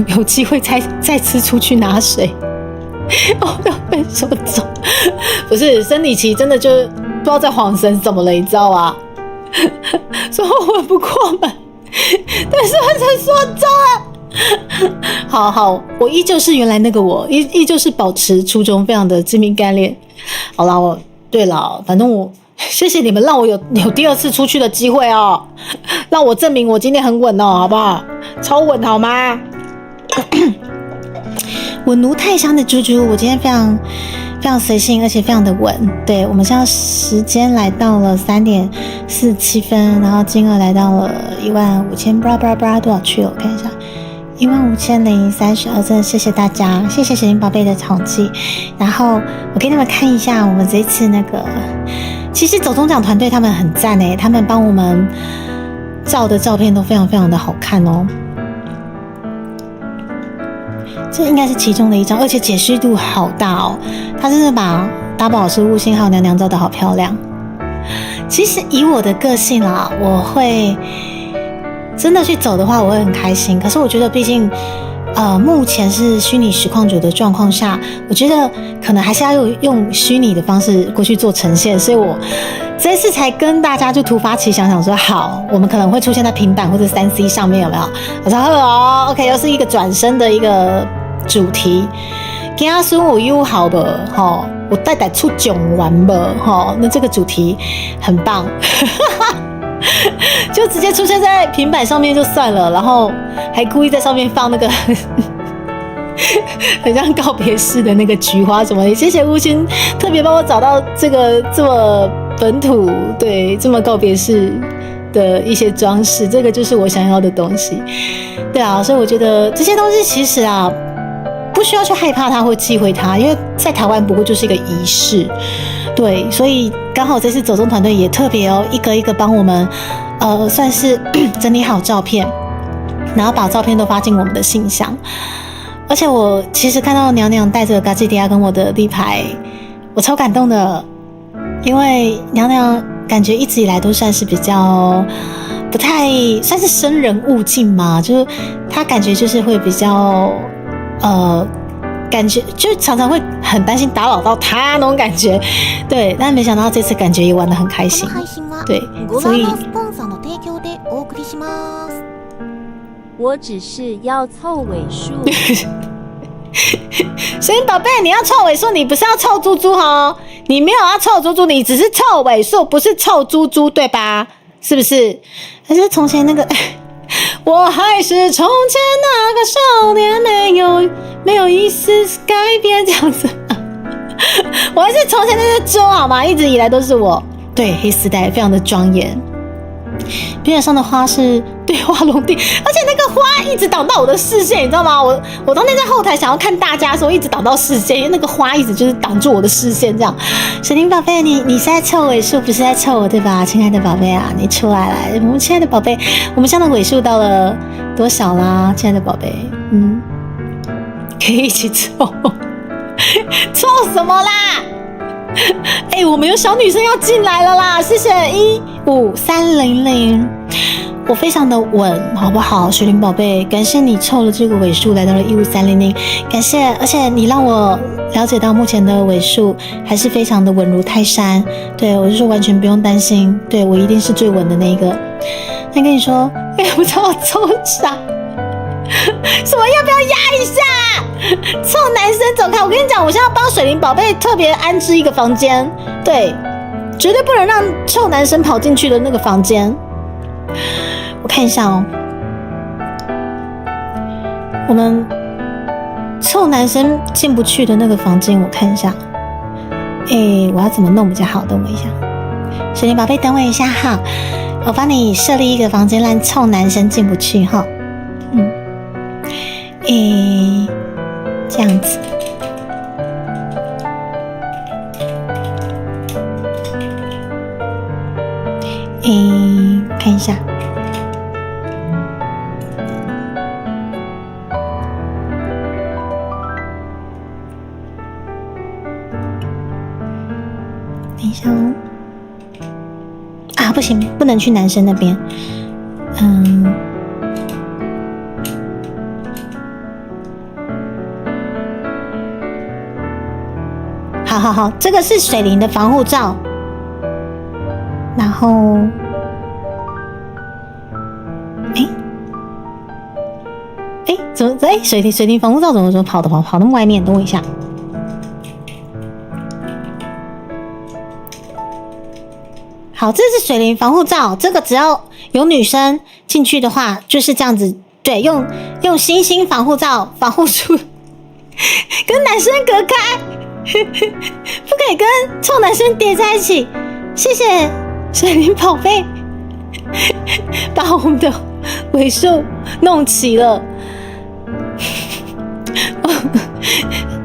有机会再次出去拿水。哦，要被说走，不是生理期，真的就不知道在晃神怎么了，你知道吗？说我吻不过门，但是我才说中了。好，我依旧是原来那个我，依旧是保持初衷，非常的致命干练。好啦，对了，反正我谢谢你们，让我有第二次出去的机会哦，让我证明我今天很稳哦，好不好？超稳好吗？我奴太香的猪猪，我今天非常随性，而且非常的稳。对，我们现在时间来到了3:47，然后金额来到了15000，布拉多少去了？我看一下，15032，真的谢谢大家，谢谢神灵宝贝的统计。然后我给你们看一下，我们这一次那个，其实走中奖团队他们很赞诶，他们帮我们照的照片都非常的好看哦。这应该是其中的一张，而且解析度好大哦。他真的把大宝老师、悟性还有娘娘照得好漂亮。其实以我的个性啦，我会真的去走的话，我会很开心。可是我觉得，毕竟目前是虚拟实况主的状况下，我觉得可能还是要用虚拟的方式过去做呈现。所以我这次才跟大家就突发奇想说，好，我们可能会出现在平板或者3C 上面，有没有？我说哦 ，OK， 又是一个转身的一个主题。今仔孙有友好不？吼，我带出囧玩不？吼，那这个主题很棒，就直接出现在平板上面就算了，然后还故意在上面放那个很像告别式的那个菊花什么的。谢谢悟心特别帮我找到这个这么本土，对，这么告别式的一些装饰，这个就是我想要的东西。对啊，所以我觉得这些东西其实啊，不需要去害怕它或忌讳它，因为在台湾不过就是一个仪式。对，所以刚好这次走中团队也特别一个一个帮我们算是整理好照片，然后把照片都发进我们的信箱。而且我其实看到娘娘带着嘎吉迪亚跟我的立牌，我超感动的，因为娘娘感觉一直以来都算是比较不太算是生人勿近嘛，就是她感觉就是会比较感觉就常常会很担心打扰到她那种感觉，对，但没想到这次感觉也玩得很开心，对，所以我只是要凑尾数。所以宝贝，你要凑尾数，你不是要凑猪猪哦，你没有要凑猪猪，你只是凑尾数，不是凑猪猪，对吧？是不是？还是从前那个，我还是从前那个少年，没有一丝改变，这样子。我还是从前那只猪好吗？一直以来都是我。对，黑丝带非常的庄严。边缘上的花是对花龙地，而且那个花一直挡到我的视线，你知道吗？我当天在后台想要看大家的时候，一直挡到视线，因为那个花一直就是挡住我的视线。这样，水灵宝贝，你是在凑尾数，不是在凑我对吧？亲爱的宝贝啊，你出来了，我们亲爱的宝贝，我们现在的尾数到了多少啦？亲爱的宝贝，可以一起凑，凑什么啦？我们有小女生要进来了啦！谢谢15300，我非常的稳，好不好？水灵宝贝，感谢你凑了这个尾数，来到了15300，感谢，而且你让我了解到目前的尾数还是非常的稳如泰山。对，我就说完全不用担心，对，我一定是最稳的那一个。那跟你说，不知道凑啥。什么要不要压一下？臭男生走开！我跟你讲，我现在要帮水灵宝贝特别安置一个房间，对，绝对不能让臭男生跑进去的那个房间。我看一下哦，我们臭男生进不去的那个房间，我看一下。我要怎么弄比较好？等我一下，水灵宝贝，等我一下哈，我帮你设立一个房间，让臭男生进不去哈。这样子，看一下，等一下哦，不行，不能去男生那边，好，这个是水灵的防护罩，然后，怎么水灵防护罩怎么跑那么外面？等我一下。好，这是水灵防护罩，这个只要有女生进去的话，就是这样子，对，用星星防护罩防护住，跟男生隔开。不可以跟臭男生叠在一起，谢谢水灵宝贝，把我们的尾数弄齐了。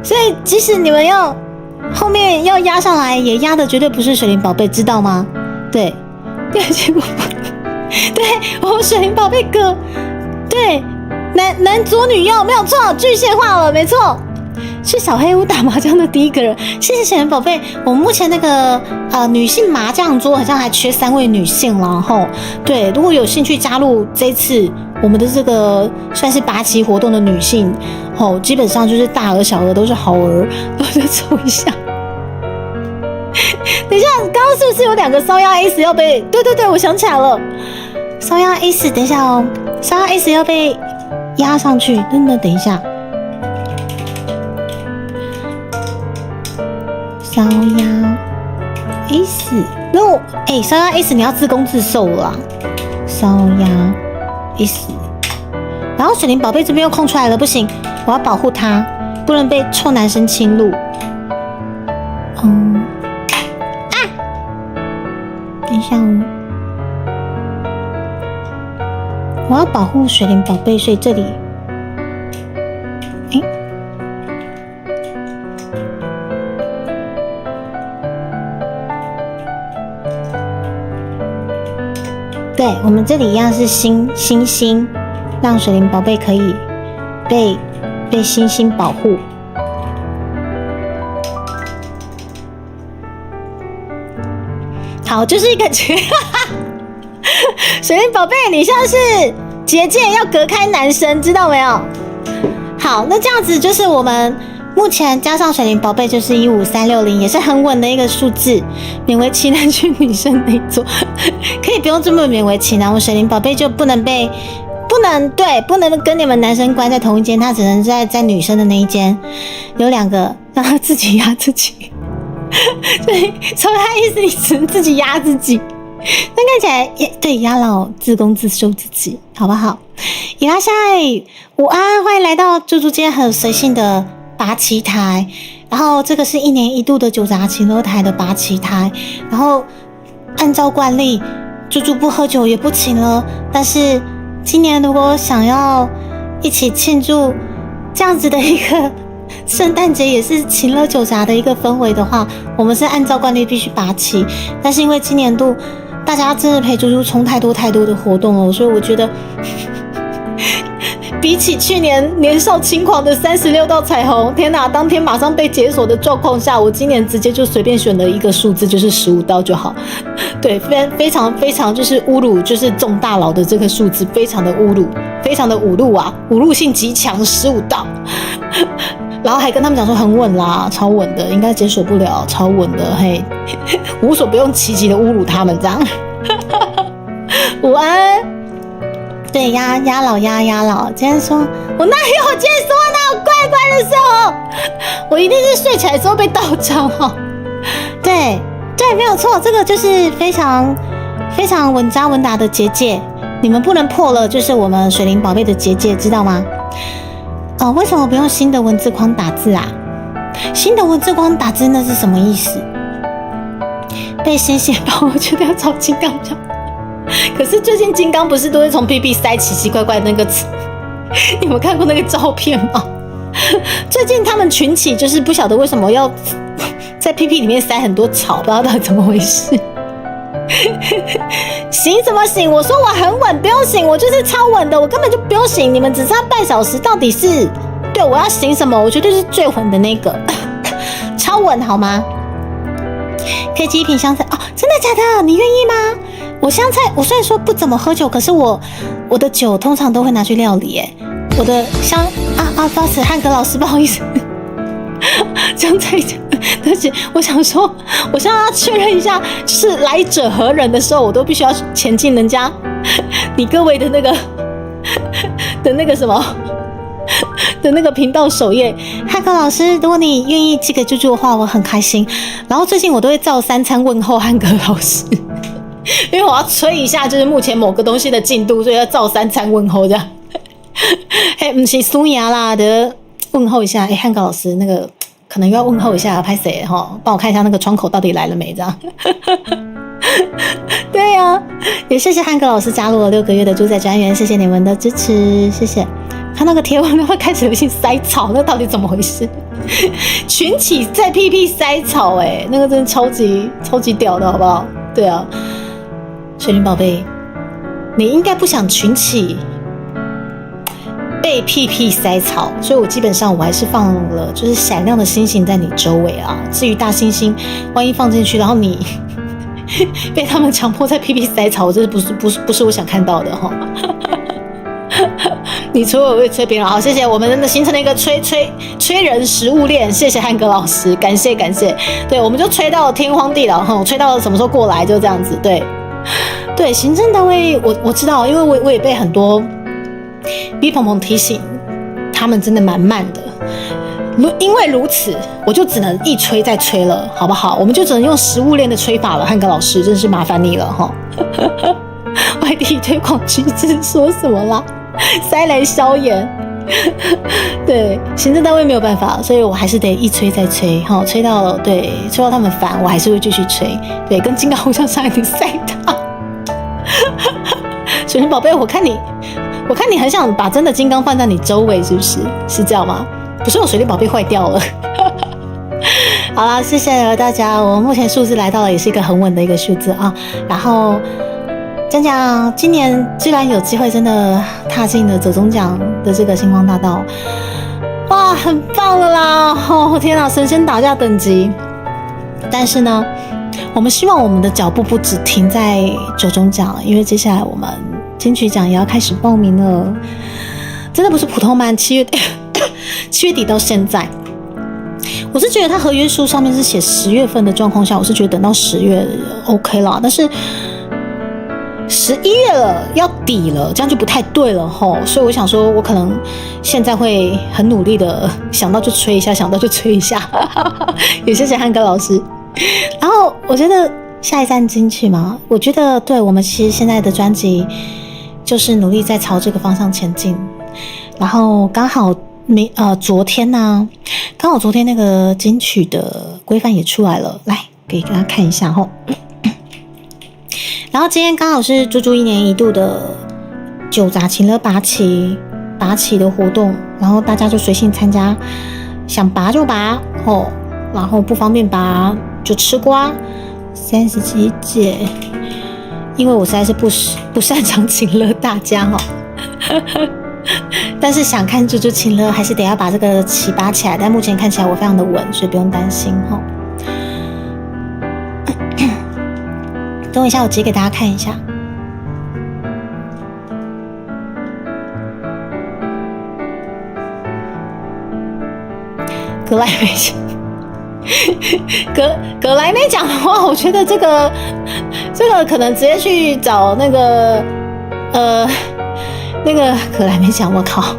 所以即使你们要后面要压上来，也压的绝对不是水灵宝贝，知道吗？对，结果对我们水灵宝贝哥，对，男左女右，没有错，具象化了，没错。是小黑屋打麻将的第一个人，谢谢水灵宝贝。我们目前那个女性麻将桌好像还缺3位女性，然后对，如果有兴趣加入这一次我们的这个算是拔旗活动的女性，基本上就是大额小额都是好额，我再抽一下。等一下，刚刚是不是有2个烧鸭 S 要被？对，我想起来了，烧鸭 S， 等一下哦，烧鸭 S 要被压上去，等一下。烧鸭 S， 那我烧鸭 S 你要自攻自受了啦。烧鸭 S， 然后水灵宝贝这边又空出来了，不行，我要保护它，不能被臭男生侵入。等一下哦，我要保护水灵宝贝，所以这里，对，我们这里一样是星星，让水灵宝贝可以被星星保护。好，就是一个水灵宝贝，你像是结界要隔开男生，知道没有？好，那这样子就是我们目前加上水灵宝贝就是15360，也是很稳的一个数字，勉为其难去女生那一桌，可以不用这么勉为其难。我水灵宝贝就不能跟你们男生关在同一间，他只能在女生的那一间，有2个让他自己压自己。对，所以他意思你只能自己压自己，那看起来对压老自攻自受自己，好不好？伊拉夏，午安，欢迎来到猪猪间很随性的拔旗台。然后这个是1年1度的酒杂情乐台的拔旗台。然后按照惯例，猪猪不喝酒也不请了，但是今年如果想要一起庆祝这样子的一个圣诞节也是情乐酒杂的一个氛围的话，我们是按照惯例必须拔旗。但是因为今年度大家真的陪猪猪冲太多的活动了，所以我觉得比起去年年少轻狂的36道彩虹，天哪，当天马上被解锁的状况下，我今年直接就随便选了一个数字，就是15道就好。对，非常就是侮辱，就是中大佬的这个数字，非常的侮辱，非常的侮辱啊，侮辱性极强，15道。然后还跟他们讲说很稳啦，超稳的，应该解锁不了，超稳的，嘿，无所不用其极的侮辱他们这样。午安，对，压老，今天说我哪有，今天说哪有乖的时候，我一定是睡起来之后被盗账哦。对，没有错，这个就是非常稳扎稳打的结界，你们不能破了，就是我们水灵宝贝的结界，知道吗？为什么不用新的文字框打字啊？新的文字框打字那是什么意思？被鲜血包，我觉得要找金刚讲。可是最近金刚不是都会从屁屁塞奇奇怪怪的那个词？你们看过那个照片吗？最近他们群起就是不晓得为什么要在屁屁里面塞很多草，不知道到底怎么回事。醒什么醒？我说我很稳，不用醒，我就是超稳的，我根本就不用醒。你们只知道半小时，到底是对我要醒什么？我绝对是最稳的那个，超稳好吗？可以寄1瓶香菜哦，真的假的？你愿意吗？我香菜，我虽然说不怎么喝酒，可是我的酒通常都会拿去料理。我的香不好意思，汉格老师，不好意思。香菜，对不起，我想说，我现在要确认一下，就是来者何人的时候，我都必须要前进人家你各位的那个什么的那个频道首页。汉克老师，如果你愿意寄给猪猪的话，我很开心。然后最近我都会照3餐问候汉克老师，因为我要催一下，就是目前某个东西的进度，所以要照3餐问候这样。不是苏牙啦的。问候一下，汉克老师，那个可能又要问候一下，拍谁哈？帮我看一下那个窗口到底来了没？这样。对呀，也谢谢汉克老师加入了6个月的猪仔专员，谢谢你们的支持，谢谢。他那个贴文会开始流行塞草，那到底怎么回事？群起在屁屁塞草，那个真的超级屌的，好不好？对啊，水灵宝贝，你应该不想群起被屁屁塞草，所以我基本上我还是放了就是闪亮的星星在你周围啊。至于大星星，万一放进去，然后你被他们强迫在屁屁塞草，这不是我想看到的哈。你催我会催别人，好，谢谢，我们真的形成了一个催人食物链，谢谢汉哥老师，感谢，对，我们就催到天荒地老哈，催到什么时候过来就这样子，对，行政单位我知道，因为我也被很多B鹏鹏提醒，他们真的蛮慢的。因为如此，我就只能一催再催了，好不好？我们就只能用食物链的催法了。汉哥老师，真是麻烦你了哈。外地推广局是说什么啦？塞雷消炎。对，行政单位没有办法，所以我还是得一催再催，哈，催到他们烦，我还是会继续催。对，跟金刚互相上一点塞他。水灵宝贝，我看你很想把真的金刚放在你周围，是不是？是这样吗？不是我水灵宝贝坏掉了。好啦，谢谢大家。我目前数字来到了，也是一个很稳的一个数字啊。然后讲讲今年居然有机会真的踏进了走中奖的这个星光大道，哇，很棒了啦！哦天哪，神仙打架等级。但是呢，我们希望我们的脚步不只停在走中奖，因为接下来我们金曲奖也要开始报名了。真的不是普通班，7月底到现在，我是觉得他合约书上面是写10月份的状况下，我是觉得等到10月 OK 啦，但是11月了，要底了，这样就不太对了吼。所以我想说，我可能现在会很努力的，想到就吹一下，想到就吹一下。也谢谢汉哥老师。然后我觉得下一站金曲嘛，我觉得对我们其实现在的专辑就是努力在朝这个方向前进。然后刚好昨天呢，刚好昨天那个金曲的规范也出来了，来给大家看一下吼。然后今天刚好是猪猪1年1度的酒杂情乐拔旗的活动，然后大家就随性参加，想拔就拔哦，然后不方便拔就吃瓜。37届，因为我实在是不擅长情乐大家哈，但是想看猪猪情乐还是得要把这个旗拔起来，但目前看起来我非常的稳，所以不用担心哈。等我一下，我直接给大家看一下。格莱美奖，格莱美奖的话，我觉得这个可能直接去找那个格莱美奖，我靠，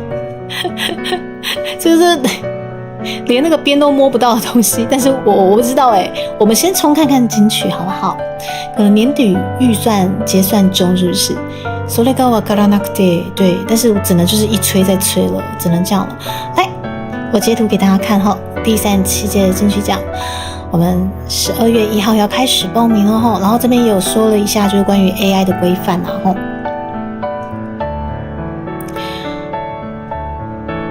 就是连那个边都摸不到的东西。但是我不知道我们先冲看看金曲好不好？可能年底预算结算中是不是？それがわからなくて，对，但是我只能就是一吹再吹了，只能这样了。来，我截图给大家看哈，第37届的金曲奖，我们12月1号要开始报名了哈。然后这边也有说了一下，就是关于 AI 的规范啊哈。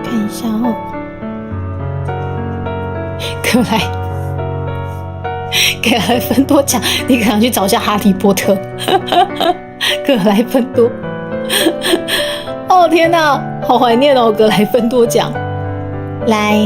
看一下哈，格莱芬多奖，你可能去找一下哈利波特。格莱芬多，哦天哪，好怀念哦，格莱芬多奖。来，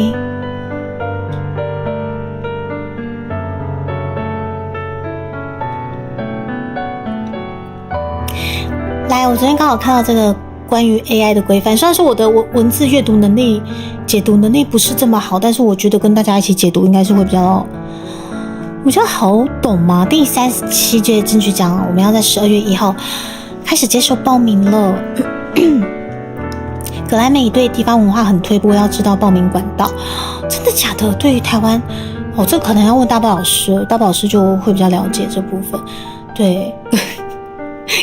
我昨天刚好看到这个关于 AI 的规范，虽然说我的文字阅读能力、解读能力不是这么好，但是我觉得跟大家一起解读应该是会比较好懂嘛。第37届金曲奖，我们要在12月1号开始接受报名了。格莱美对地方文化很推，不过要知道报名管道。真的假的？对于台湾，这可能要问大宝老师，大宝老师就会比较了解这部分。对，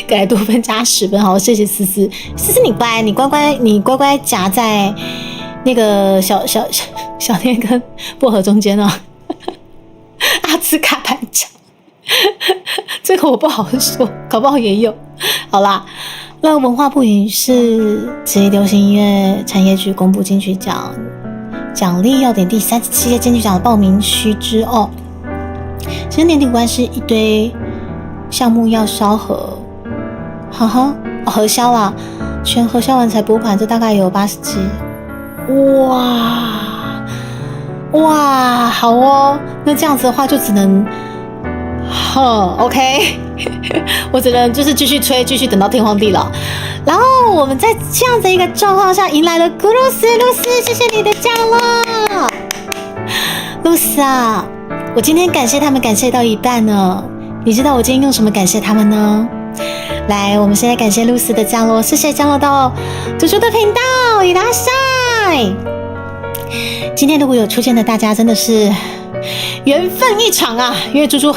给来多分加10分，好，谢谢思思，你乖，你乖乖夹在那个小天跟薄荷中间哦。阿兹卡班奖，这个我不好说，搞不好也有。好啦，那文化部影视职业流行音乐产业局公布金曲奖奖励要点第37届金曲奖的报名须知哦。其实年底关是一堆项目要烧核，核销啦，全核销完才拨款，这大概有80集。哇，好哦，那这样子的话就只能OK 我只能就是继续吹，继续等到天荒地老。然后我们在这样的一个状况下迎来了古露丝，谢谢你的降落。露丝啊，我今天感谢他们感谢到一半呢，你知道我今天用什么感谢他们呢？来，我们现在感谢露丝的降落，谢谢降落到猪猪的频道，伊拉塞。今天如果有出现的大家真的是缘分一场啊，因为猪猪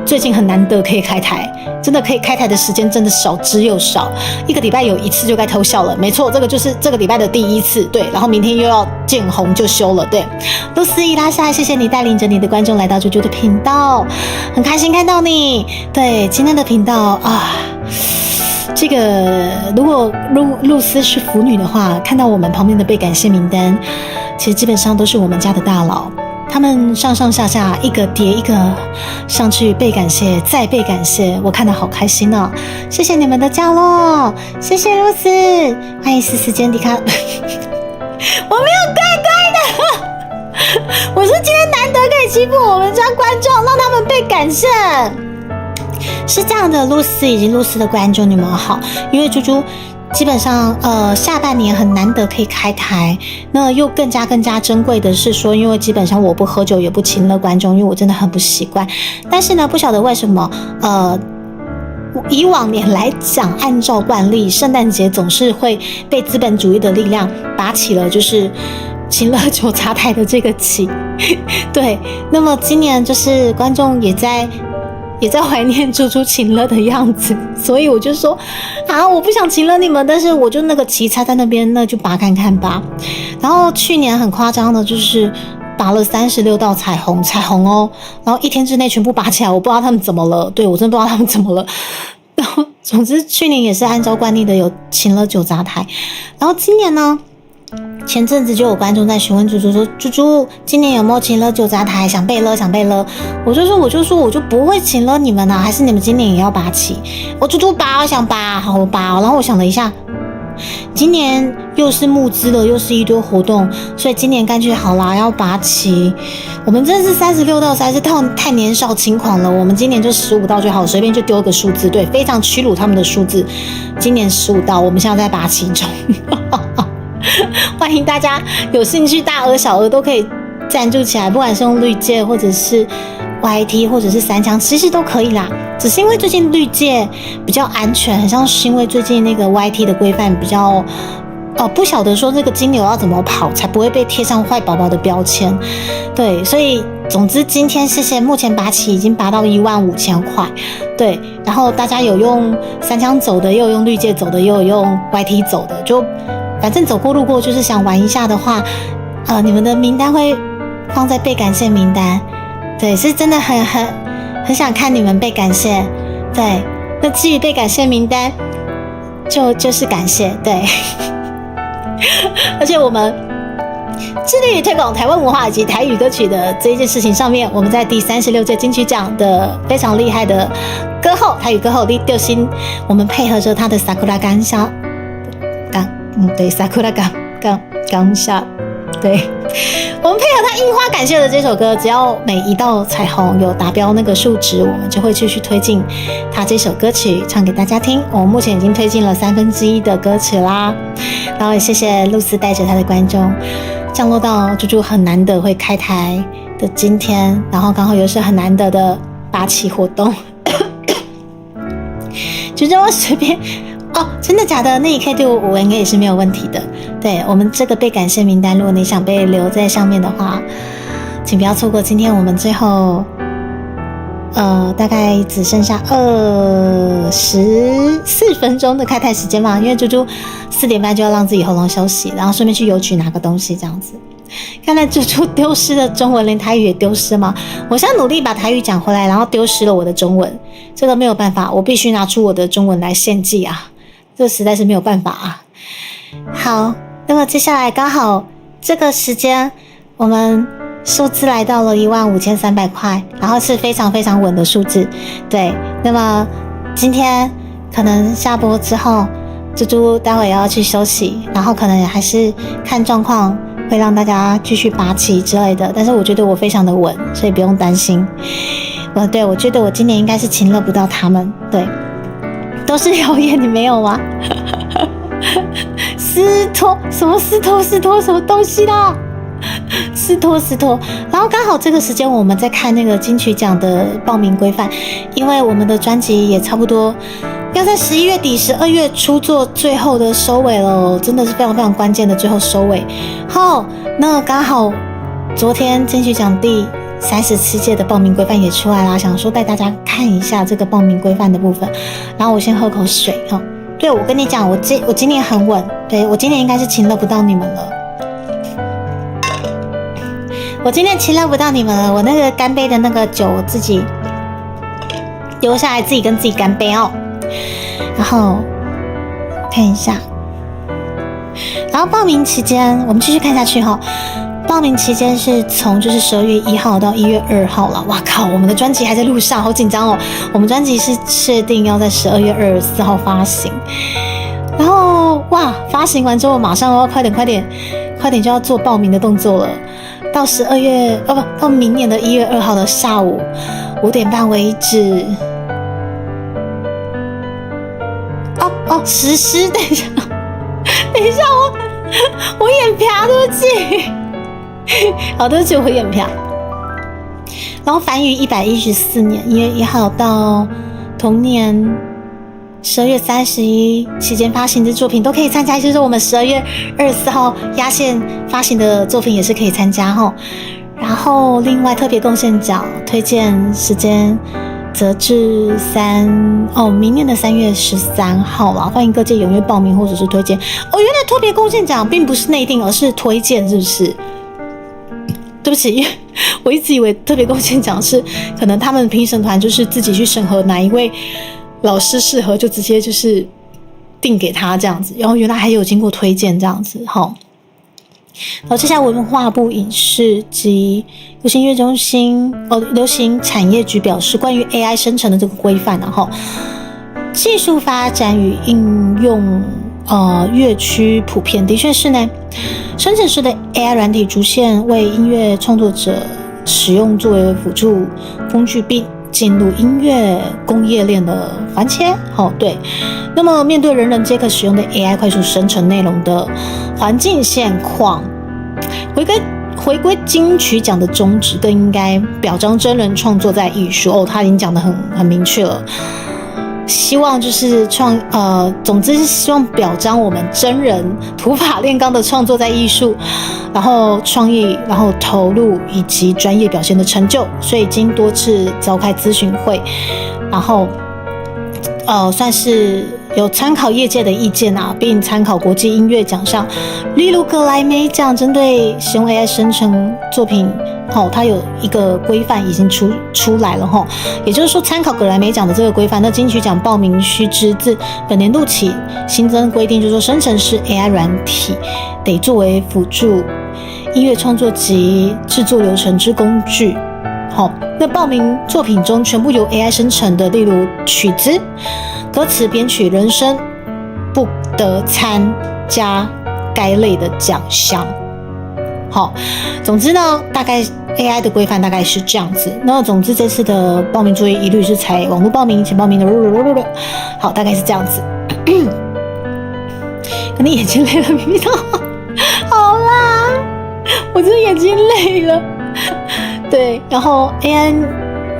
最近很难得可以开台，真的可以开台的时间真的少之又少，1个礼拜有1次就该偷笑了，没错，这个就是这个礼拜的第1次，对，然后明天又要见红就休了，对。露丝伊拉塞，谢谢你带领着你的观众来到猪猪的频道，很开心看到你。对，今天的频道啊，这个如果露丝是腐女的话，看到我们旁边的被感谢名单，其实基本上都是我们家的大佬。他们上上下下一个叠一个上去被感谢，再被感谢，我看得好开心哦！谢谢你们的降落，谢谢露丝，欢迎思思坚迪卡。我没有乖乖的，我是今天难得可以欺负我们家观众，让他们被感谢。是这样的，露丝以及露丝的观众，你们好，因为猪猪。基本上，下半年很难得可以开台，那又更加珍贵的是说，因为基本上我不喝酒也不请了观众，因为我真的很不习惯。但是呢，不晓得为什么，以往年来讲，按照惯例，圣诞节总是会被资本主义的力量拔起了，就是请了酒茶台的这个旗。对，那么今年就是观众也在怀念猪猪请了的样子，所以我就说啊，我不想请了你们，但是我就那个旗插在那边，那就拔看看吧。然后去年很夸张的，就是拔了36道彩虹哦，然后一天之内全部拔起来，我不知道他们怎么了，对我真的不知道他们怎么了。然后总之去年也是按照惯例的有请了酒杂台，然后今年呢？前阵子就有观众在询问猪猪说：“猪猪，今年有没有请了酒杂台？想备了。”我就说，我就不会请了你们啊，还是你们今年也要拔旗？我猪猪拔，我想拔，好我拔。然后我想了一下，今年又是募资了，又是一堆活动，所以今年干脆好啦，要拔旗。我们真的是36道实在是太年少轻狂了，我们今年就15道就好，随便就丢个数字，对，非常屈辱他们的数字。今年15道，我们现在在拔旗中。欢迎大家有兴趣，大额小额都可以赞助起来，不管是用绿界或者是 YT 或者是3强，其实都可以啦。只是因为最近绿界比较安全，很像是因为最近那个 YT 的规范比较不晓得说这个金牛要怎么跑才不会被贴上坏宝宝的标签。对，所以总之今天谢谢，目前拔起已经拔到15000块。对，然后大家有用3强走的，也有用绿界走的，也有用 YT 走的，就反正走过路过就是想玩一下的话，你们的名单会放在被感谢名单。对，是真的很想看你们被感谢。对，那至于被感谢名单，就是感谢。对，而且我们致力于推广台湾文化以及台语歌曲的这一件事情上面，我们在第36届金曲奖的非常厉害的歌后，台语歌后李丢星，我们配合着他的 Sakura 对 Sakura 刚下，对，我们配合他樱花感谢的这首歌，只要每一道彩虹有达标那个数值，我们就会继续推进他这首歌曲唱给大家听。我们目前已经推进了1/3的歌曲啦，然后也谢谢露丝带着他的观众降落到猪猪很难得会开台的今天，然后刚好又是很难得的拔旗活动，就让我随便。真的假的？那你可以对我应该也是没有问题的。对，我们这个被感谢名单，如果你想被留在上面的话，请不要错过今天我们最后大概只剩下24分钟的开台时间嘛，因为猪猪4点半就要让自己喉咙休息，然后顺便去邮局拿个东西这样子。看来猪猪丢失了中文，连台语也丢失吗？我现在努力把台语讲回来，然后丢失了我的中文，这个没有办法，我必须拿出我的中文来献祭啊！这实在是没有办法啊。好，那么接下来刚好这个时间，我们数字来到了15300块，然后是非常非常稳的数字。对，那么今天可能下播之后，猪猪待会要去休息，然后可能还是看状况会让大家继续拔旗之类的，但是我觉得我非常的稳，所以不用担心。对，我觉得我今年应该是请乐不到他们。对，都是谣言，你没有吗？司托什么司托什么东西啦？司托，然后刚好这个时间我们在看那个金曲奖的报名规范，因为我们的专辑也差不多要在11月底12月初做最后的收尾了，真的是非常非常关键的最后收尾。好，那刚好昨天金曲奖第37届的报名规范也出来啦，想说带大家看一下这个报名规范的部分。然后我先喝口水哈。对，我跟你讲，我今年很稳，对，我今年应该是请乐不到你们了。我今天请乐不到你们了，我那个干杯的那个酒我自己留下来，自己跟自己干杯哦。然后看一下，然后报名期间我们继续看下去哈。报名期间是从就是12月1号到1月2号了。哇靠，我们的专辑还在路上，好紧张哦。我们专辑是确定要在12月24号发行，然后哇，发行完之后马上要快点就要做报名的动作了。到到明年的1月2号的下午5点半为止。实施，等一下，我眼瓢，对不起，好，对不起，我眼瓢。然后凡于114年1月1号到同年12月31期间发行的作品都可以参加，就是我们12月24号压线发行的作品也是可以参加齁。然后另外特别贡献奖推荐时间则至明年的3月13号啦，欢迎各界踊跃报名或者是推荐。原来特别贡献奖并不是内定，而是推荐，是不是？对不起，我一直以为特别贡献奖是可能他们评审团就是自己去审核哪一位老师适合，就直接就是定给他这样子，然后原来还有经过推荐这样子齁。好，接下来文化部影视及流行音乐中心流行产业局表示，关于 AI 生成的这个规范，然后技术发展与应用乐区普遍，的确是呢，生成式的 AI 软体逐渐为音乐创作者使用作为辅助工具，并进入音乐工业链的环节。对。那么面对人人皆可使用的 AI 快速生成内容的环境现况，回归金曲奖的宗旨，更应该表彰真人创作在艺术。他已经讲得很明确了。希望就是总之是希望表彰我们真人土法炼钢的创作在艺术，然后创意，然后投入以及专业表现的成就。所以经多次召开咨询会，然后算是有参考业界的意见并参考国际音乐奖项，例如格莱美奖针对使用 AI 生成作品它有一个规范已经出来了也就是说参考格莱美奖的这个规范，那金曲奖报名须知自本年度起新增规定，就是说生成式 AI 软体得作为辅助音乐创作及制作流程之工具。那报名作品中全部由 AI 生成的，例如曲子、歌词、编曲、人声，不得参加该类的奖项。总之呢，大概 AI 的规范大概是这样子。那总之这次的报名作业一律是采网络报名，请报名的。好，大概是这样子。可能眼睛累了，咪咪头。好啦，我真的眼睛累了。对，然后 AI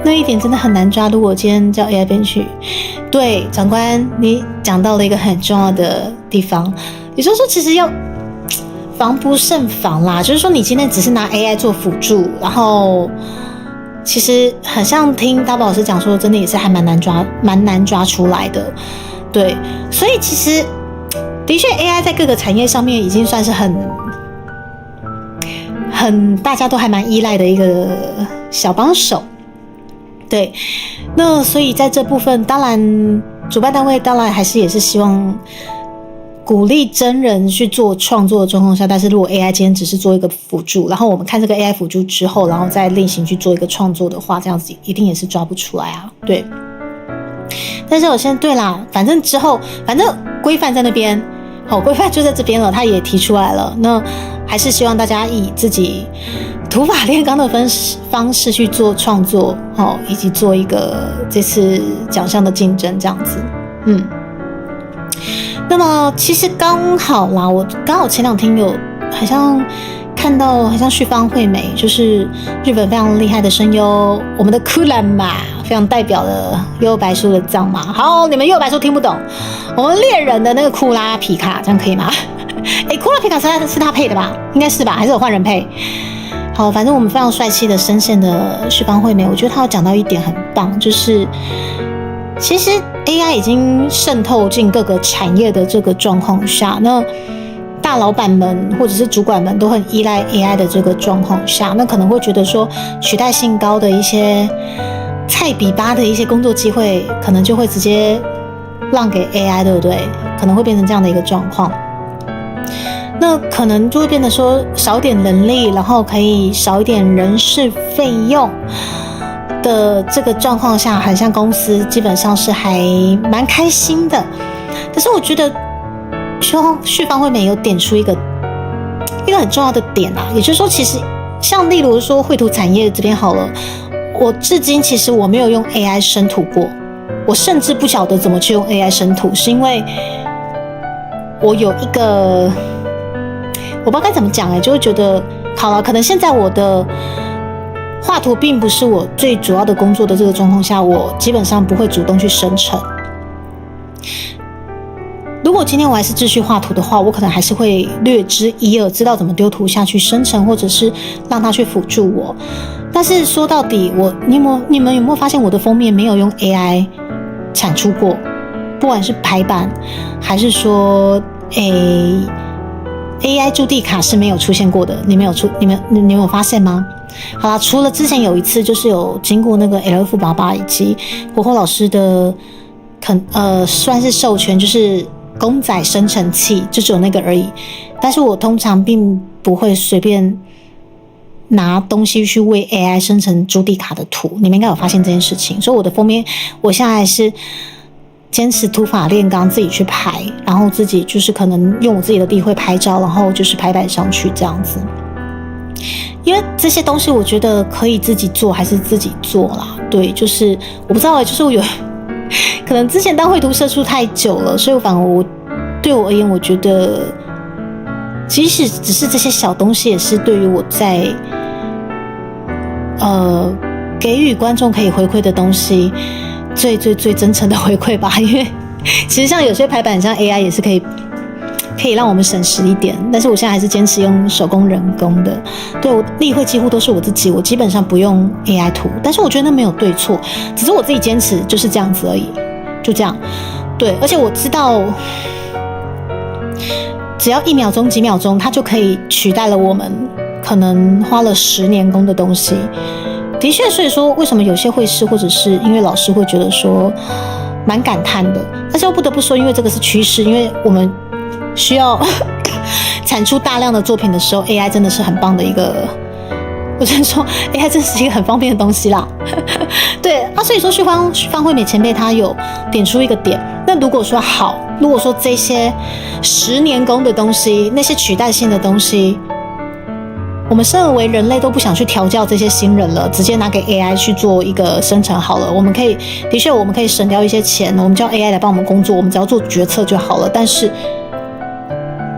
那一点真的很难抓。如果今天叫 AI 编曲，对，长官你讲到了一个很重要的地方，也就是说其实要防不胜防啦。就是说你今天只是拿 AI 做辅助，然后其实很像听大宝老师讲说，真的也是还蛮难抓出来的。对，所以其实的确 AI 在各个产业上面已经算是很大家都还蛮依赖的一个小帮手。对，那所以在这部分，当然主办单位当然还是也是希望鼓励真人去做创作的状况下，但是如果 AI 今天只是做一个辅助，然后我们看这个 AI 辅助之后，然后再另行去做一个创作的话，这样子一定也是抓不出来啊。对，但是我现在对啦，反正之后规范在那边，规范就在这边了，他也提出来了，那还是希望大家以自己土法炼钢的方式去做创作，以及做一个这次奖项的竞争这样子。那么其实刚好啦，我刚好前2天有好像看到，好像旭方惠美，就是日本非常厉害的声优，我们的库兰玛非常代表的幽游白书的藏马。好，你们幽游白书听不懂，我们猎人的那个库拉皮卡，这样可以吗？库拉皮卡是他配的吧？应该是吧？还是有换人配？好，反正我们非常帅气的声线的旭方惠美，我觉得他有讲到一点很棒，就是其实 AI 已经渗透进各个产业的这个状况下，那大老板们或者是主管们都很依赖 AI 的这个状况下，那可能会觉得说取代性高的一些菜比巴的一些工作机会，可能就会直接让给 AI， 对不对？可能会变成这样的一个状况。那可能就会变得说少点人力，然后可以少一点人事费用的这个状况下，很像公司基本上是还蛮开心的。可是我觉得旭方惠美有点出一个很重要的点啊，也就是说，其实像例如说绘图产业这边好了，我至今其实我没有用 AI 生图过，我甚至不晓得怎么去用 AI 生图，是因为我有一个我不知道该怎么讲就会觉得好了，可能现在我的画图并不是我最主要的工作的这个状况下，我基本上不会主动去生成。如果今天我还是继续画图的话，我可能还是会略知一二，知道怎么丢图下去生成，或者是让它去辅助我。但是说到底，你们有没有发现我的封面没有用 AI 产出过？不管是排版还是说AI 驻地卡是没有出现过的，你们有发现吗？好啦，除了之前有一次就是有经过那个 LF88 以及国货老师的算是授权，就是公仔生成器，就只有那个而已。但是我通常并不会随便拿东西去为 AI 生成驻地卡的图，你们应该有发现这件事情。所以我的封面我现在是坚持土法炼钢，自己去排，然后自己就是可能用我自己的地绘拍照，然后就是排版上去这样子。因为这些东西我觉得可以自己做还是自己做啦。对，就是我不知道就是我有可能之前当绘图社畜太久了，所以反而对我而言，我觉得即使只是这些小东西，也是对于我在给予观众可以回馈的东西最真诚的回馈吧。因为其实像有些排版像 AI 也是可以让我们省时一点，但是我现在还是坚持用手工人工的。对，我例会几乎都是我自己，我基本上不用 AI 图，但是我觉得那没有对错，只是我自己坚持就是这样子而已，就这样。对，而且我知道只要1秒钟几秒钟，它就可以取代了我们可能花了10年功的东西。的确，所以说为什么有些绘师或者是音乐老师会觉得说蛮感叹的，但是又不得不说，因为这个是趋势，因为我们需要产出大量的作品的时候 ，AI 真的是很棒的一个，我只能说 AI 真是一个很方便的东西啦。对啊，所以说旭方惠美前辈他有点出一个点，那如果说这些10年功的东西，那些取代性的东西，我们身为人类都不想去调教这些新人了，直接拿给 AI 去做一个生成好了。的确我们可以省掉一些钱，我们叫 AI 来帮我们工作，我们只要做决策就好了。但是，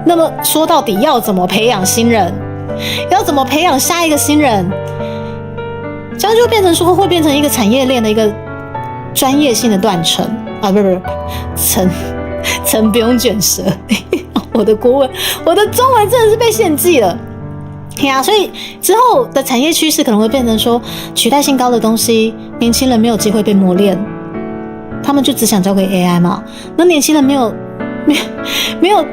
那么说到底要怎么培养新人？要怎么培养下一个新人？这样就变成说会变成一个产业链的一个专业性的断层啊，不是层不用卷舌。我的中文真的是被献祭了。对啊，所以之后的产业趋势可能会变成说，取代性高的东西，年轻人没有机会被磨练，他们就只想交给 AI 嘛。那年轻人没有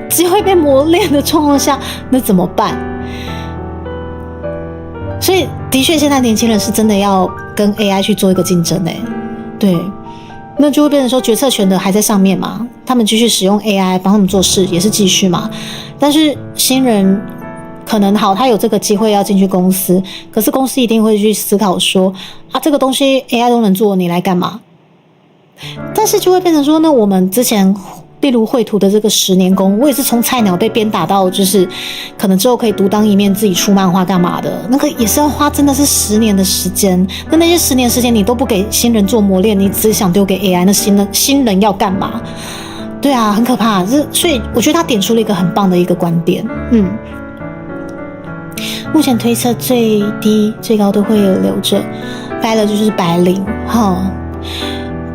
机会被磨练的状况下，那怎么办？所以的确，现在年轻人是真的要跟 AI 去做一个竞争对，那就会变成说决策权的还在上面嘛，他们继续使用 AI 帮他们做事也是继续嘛，但是新人。可能好，他有这个机会要进去公司，可是公司一定会去思考说，这个东西 AI 都能做，你来干嘛？但是就会变成说，那我们之前例如绘图的这个10年功，我也是从菜鸟被鞭打到，就是可能之后可以独当一面，自己出漫画干嘛的，那个也是要花真的是10年的时间。那些10年时间你都不给新人做磨练，你只想丢给 AI， 那新人要干嘛？对啊，很可怕。所以我觉得他点出了一个很棒的一个观点，目前推测最低最高都会有留着，掰了就是白领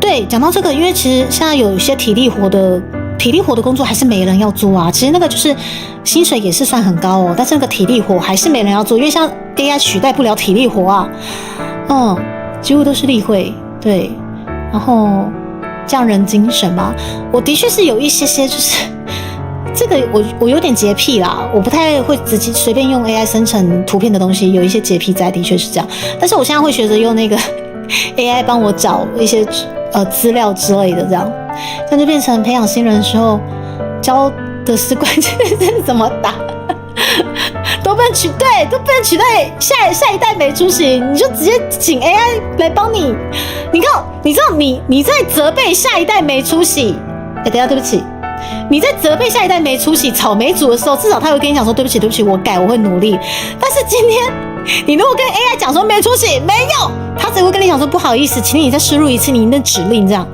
对，讲到这个，因为其实现在有一些体力活的工作还是没人要做啊。其实那个就是薪水也是算很高但是那个体力活还是没人要做，因为像 AI 取代不了体力活啊。几乎都是例会，对，然后匠人精神嘛，我的确是有一些就是。这个我有点洁癖啦，我不太会直接随便用 AI 生成图片的东西，有一些洁癖在，的确是这样。但是我现在会学着用那个 AI 帮我找一些资料之类的，这样就变成培养新人的时候教的是关键是怎么打。不能取代下一代没出息，你就直接请 AI 来帮你。你知道你在责备下一代没出息，等一下，对不起。你在责备下一代没出息、草莓族的时候，至少他会跟你讲说对不起，我改，我会努力。但是今天你如果跟 AI 讲说没出息，没有，他只会跟你讲说不好意思，请你再输入一次您的指令，这样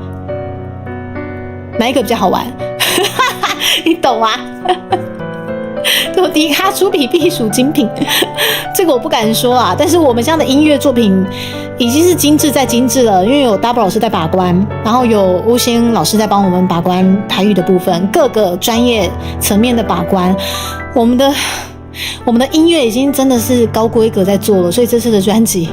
哪一个比较好玩？你懂吗？就迪卡出品必属精品，这个我不敢说啊。但是我们这样的音乐作品已经是精致再精致了，因为有 Double 老师在把关，然后有吴昕老师在帮我们把关台语的部分，各个专业层面的把关。我们的音乐已经真的是高规格在做了，所以这次的专辑，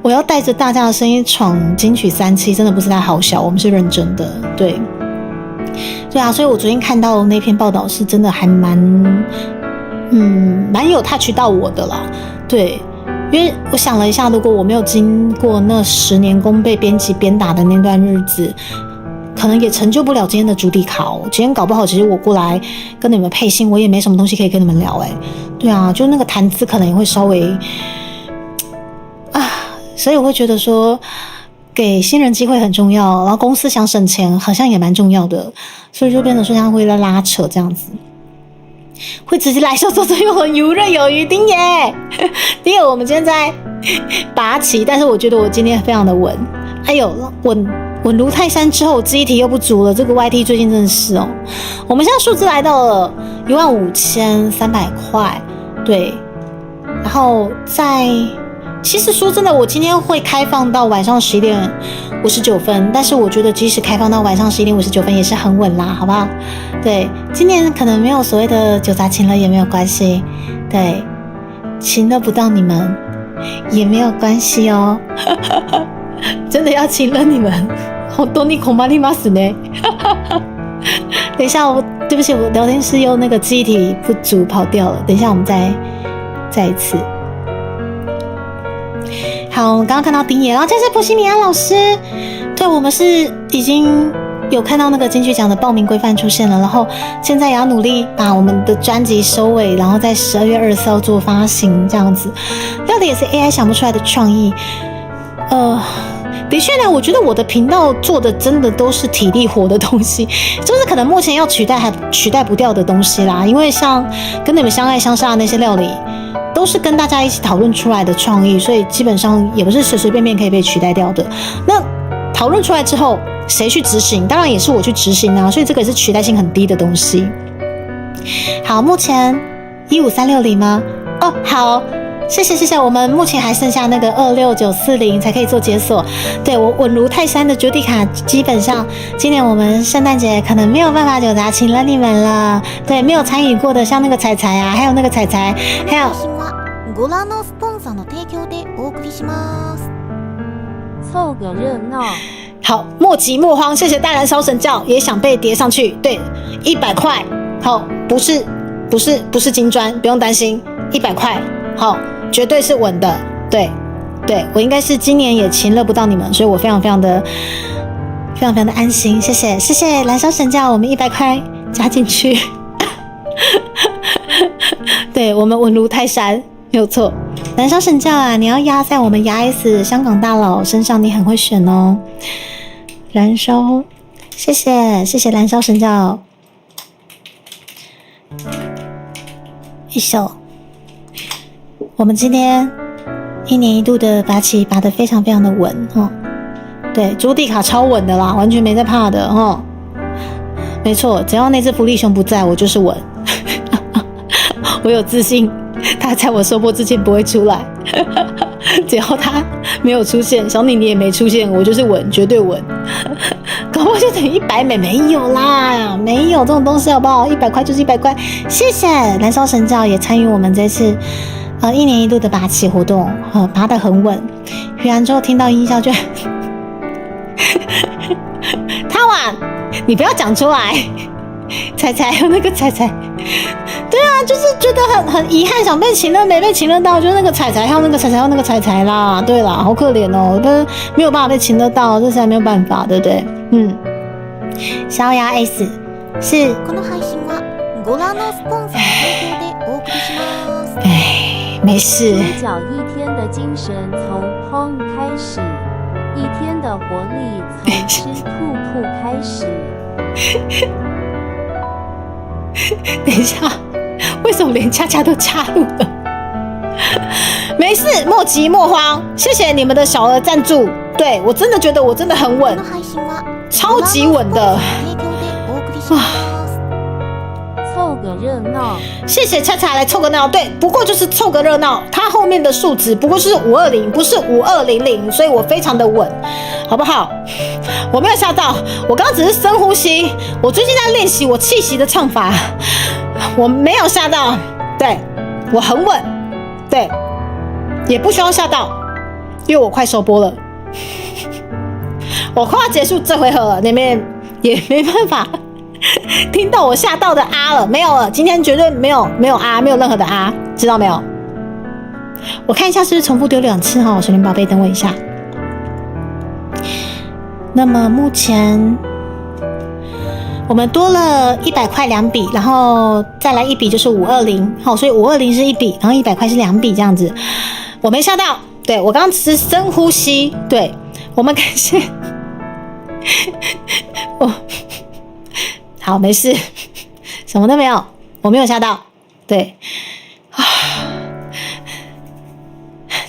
我要带着大家的声音闯金曲3期，真的不是在好笑，我们是认真的，对。对啊，所以我昨天看到那篇报道是真的还蛮有 touch 到我的啦。对，因为我想了一下，如果我没有经过那10年功被编辑鞭打的那段日子，可能也成就不了今天的主题考。今天搞不好，其实我过来跟你们配信，我也没什么东西可以跟你们聊。对啊，就那个谈资可能也会稍微所以我会觉得说，给新人机会很重要，然后公司想省钱好像也蛮重要的，所以就变成说像会在拉扯这样子，会直接来说说又很游刃有余。丁爷，我们今天在拔旗，但是我觉得我今天非常的稳，哎呦稳如泰山之后，记忆体又不足了。这个 YT 最近真的是哦，我们现在数字来到了15300块，对，然后其实说真的，我今天会开放到晚上11点59分，但是我觉得即使开放到晚上11点59分也是很稳啦，好不好？对，今年可能没有所谓的酒砸情了也没有关系，对，情了不到你们也没有关系哦，真的要情了你们，好多你恐怕你妈死呢。等一下，对不起，我聊天室用那个记忆体不足跑掉了，等一下我们再一次。好，刚刚看到丁爷，然后这是波西米亚老师，对，我们是已经有看到那个金曲奖的报名规范出现了，然后现在也要努力把我们的专辑收尾，然后在12月24号做发行，这样子，要的也是 AI 想不出来的创意。的确呢，我觉得我的频道做的真的都是体力活的东西，就是可能目前要取代还取代不掉的东西啦，因为像跟你们相爱相杀的那些料理，都是跟大家一起讨论出来的创意，所以基本上也不是随随便便可以被取代掉的。那讨论出来之后，谁去执行？当然也是我去执行啊，所以这个也是取代性很低的东西。好，目前15360吗？哦，好，谢谢，我们目前还剩下那个26940才可以做解锁。对，我稳如泰山的朱迪卡，基本上今年我们圣诞节可能没有办法酒砸请了你们了。对，没有参与过的，像那个彩彩啊，还有那个彩彩，还有。ご覧のスポンサーの提供でお送りします。凑个热闹。好，莫急莫慌，谢谢大燃烧神教，也想被叠上去。对，100块，好，不是金砖，不用担心，100块，好，绝对是稳的。对，我应该是今年也勤了不到你们，所以我非常的安心。谢谢燃烧神教，我们100块加进去。对，我们稳如泰山。没有错，燃烧神教啊，你要压在我们牙 S 香港大佬身上，你很会选哦。燃烧，谢谢燃烧神教。一首，我们今天1年1度的拔旗拔得非常的稳哦。对，朱迪卡超稳的啦，完全没在怕的哦。没错，只要那只福利熊不在，我就是稳。我有自信。他在我收播之前不会出来，只要他没有出现，小妮妮也没出现，我就是稳，绝对稳。搞不好就等于100美，没有啦，没有这种东西好不好？100块就是100块。谢谢燃烧神教也参与我们这次1年1度的拔旗活动，拔得很稳。学完之后听到音效就，他晚，你不要讲出来。彩彩有那个彩彩，对啊，就是觉得很遗憾，想被请了没被请了到，就是那个彩彩还有那个彩彩还有那个彩彩啦，对啦，好可怜哦，但是没有办法被请得到，这实在没有办法，对不对？逍遥 S 是。この配信はご覧のスポンサーの提供でお送りします。ます。哎，没事。主角一天的精神从砰开始，一天的活力从吃吐吐开始。等一下，为什么连恰恰都加入了？没事，莫急莫慌，谢谢你们的小额赞助。对我真的觉得我真的很稳この，配信は超级稳的。提供でお送りします。凑个热闹，谢谢恰恰来凑个热闹，对，不过就是凑个热闹，它后面的数值不过是520，不是5200，所以我非常的稳，好不好？我没有吓到，我刚刚只是深呼吸，我最近在练习我气息的唱法，我没有吓到，对我很稳，对，也不需要吓到，因为我快收播了，我快要结束这回合了，你们也没办法。听到我吓到的啊了，没有了，今天绝对没有啊，没有任何的啊，知道没有？我看一下是不是重复丢2次哈，水灵宝贝，等我一下。那么目前我们多了100块2笔，然后再来1笔就是520，好，所以520是1笔，然后100块是2笔这样子。我没吓到，对，我刚刚只是深呼吸，对，我们感谢我。好，没事，什么都没有，我没有吓到，对，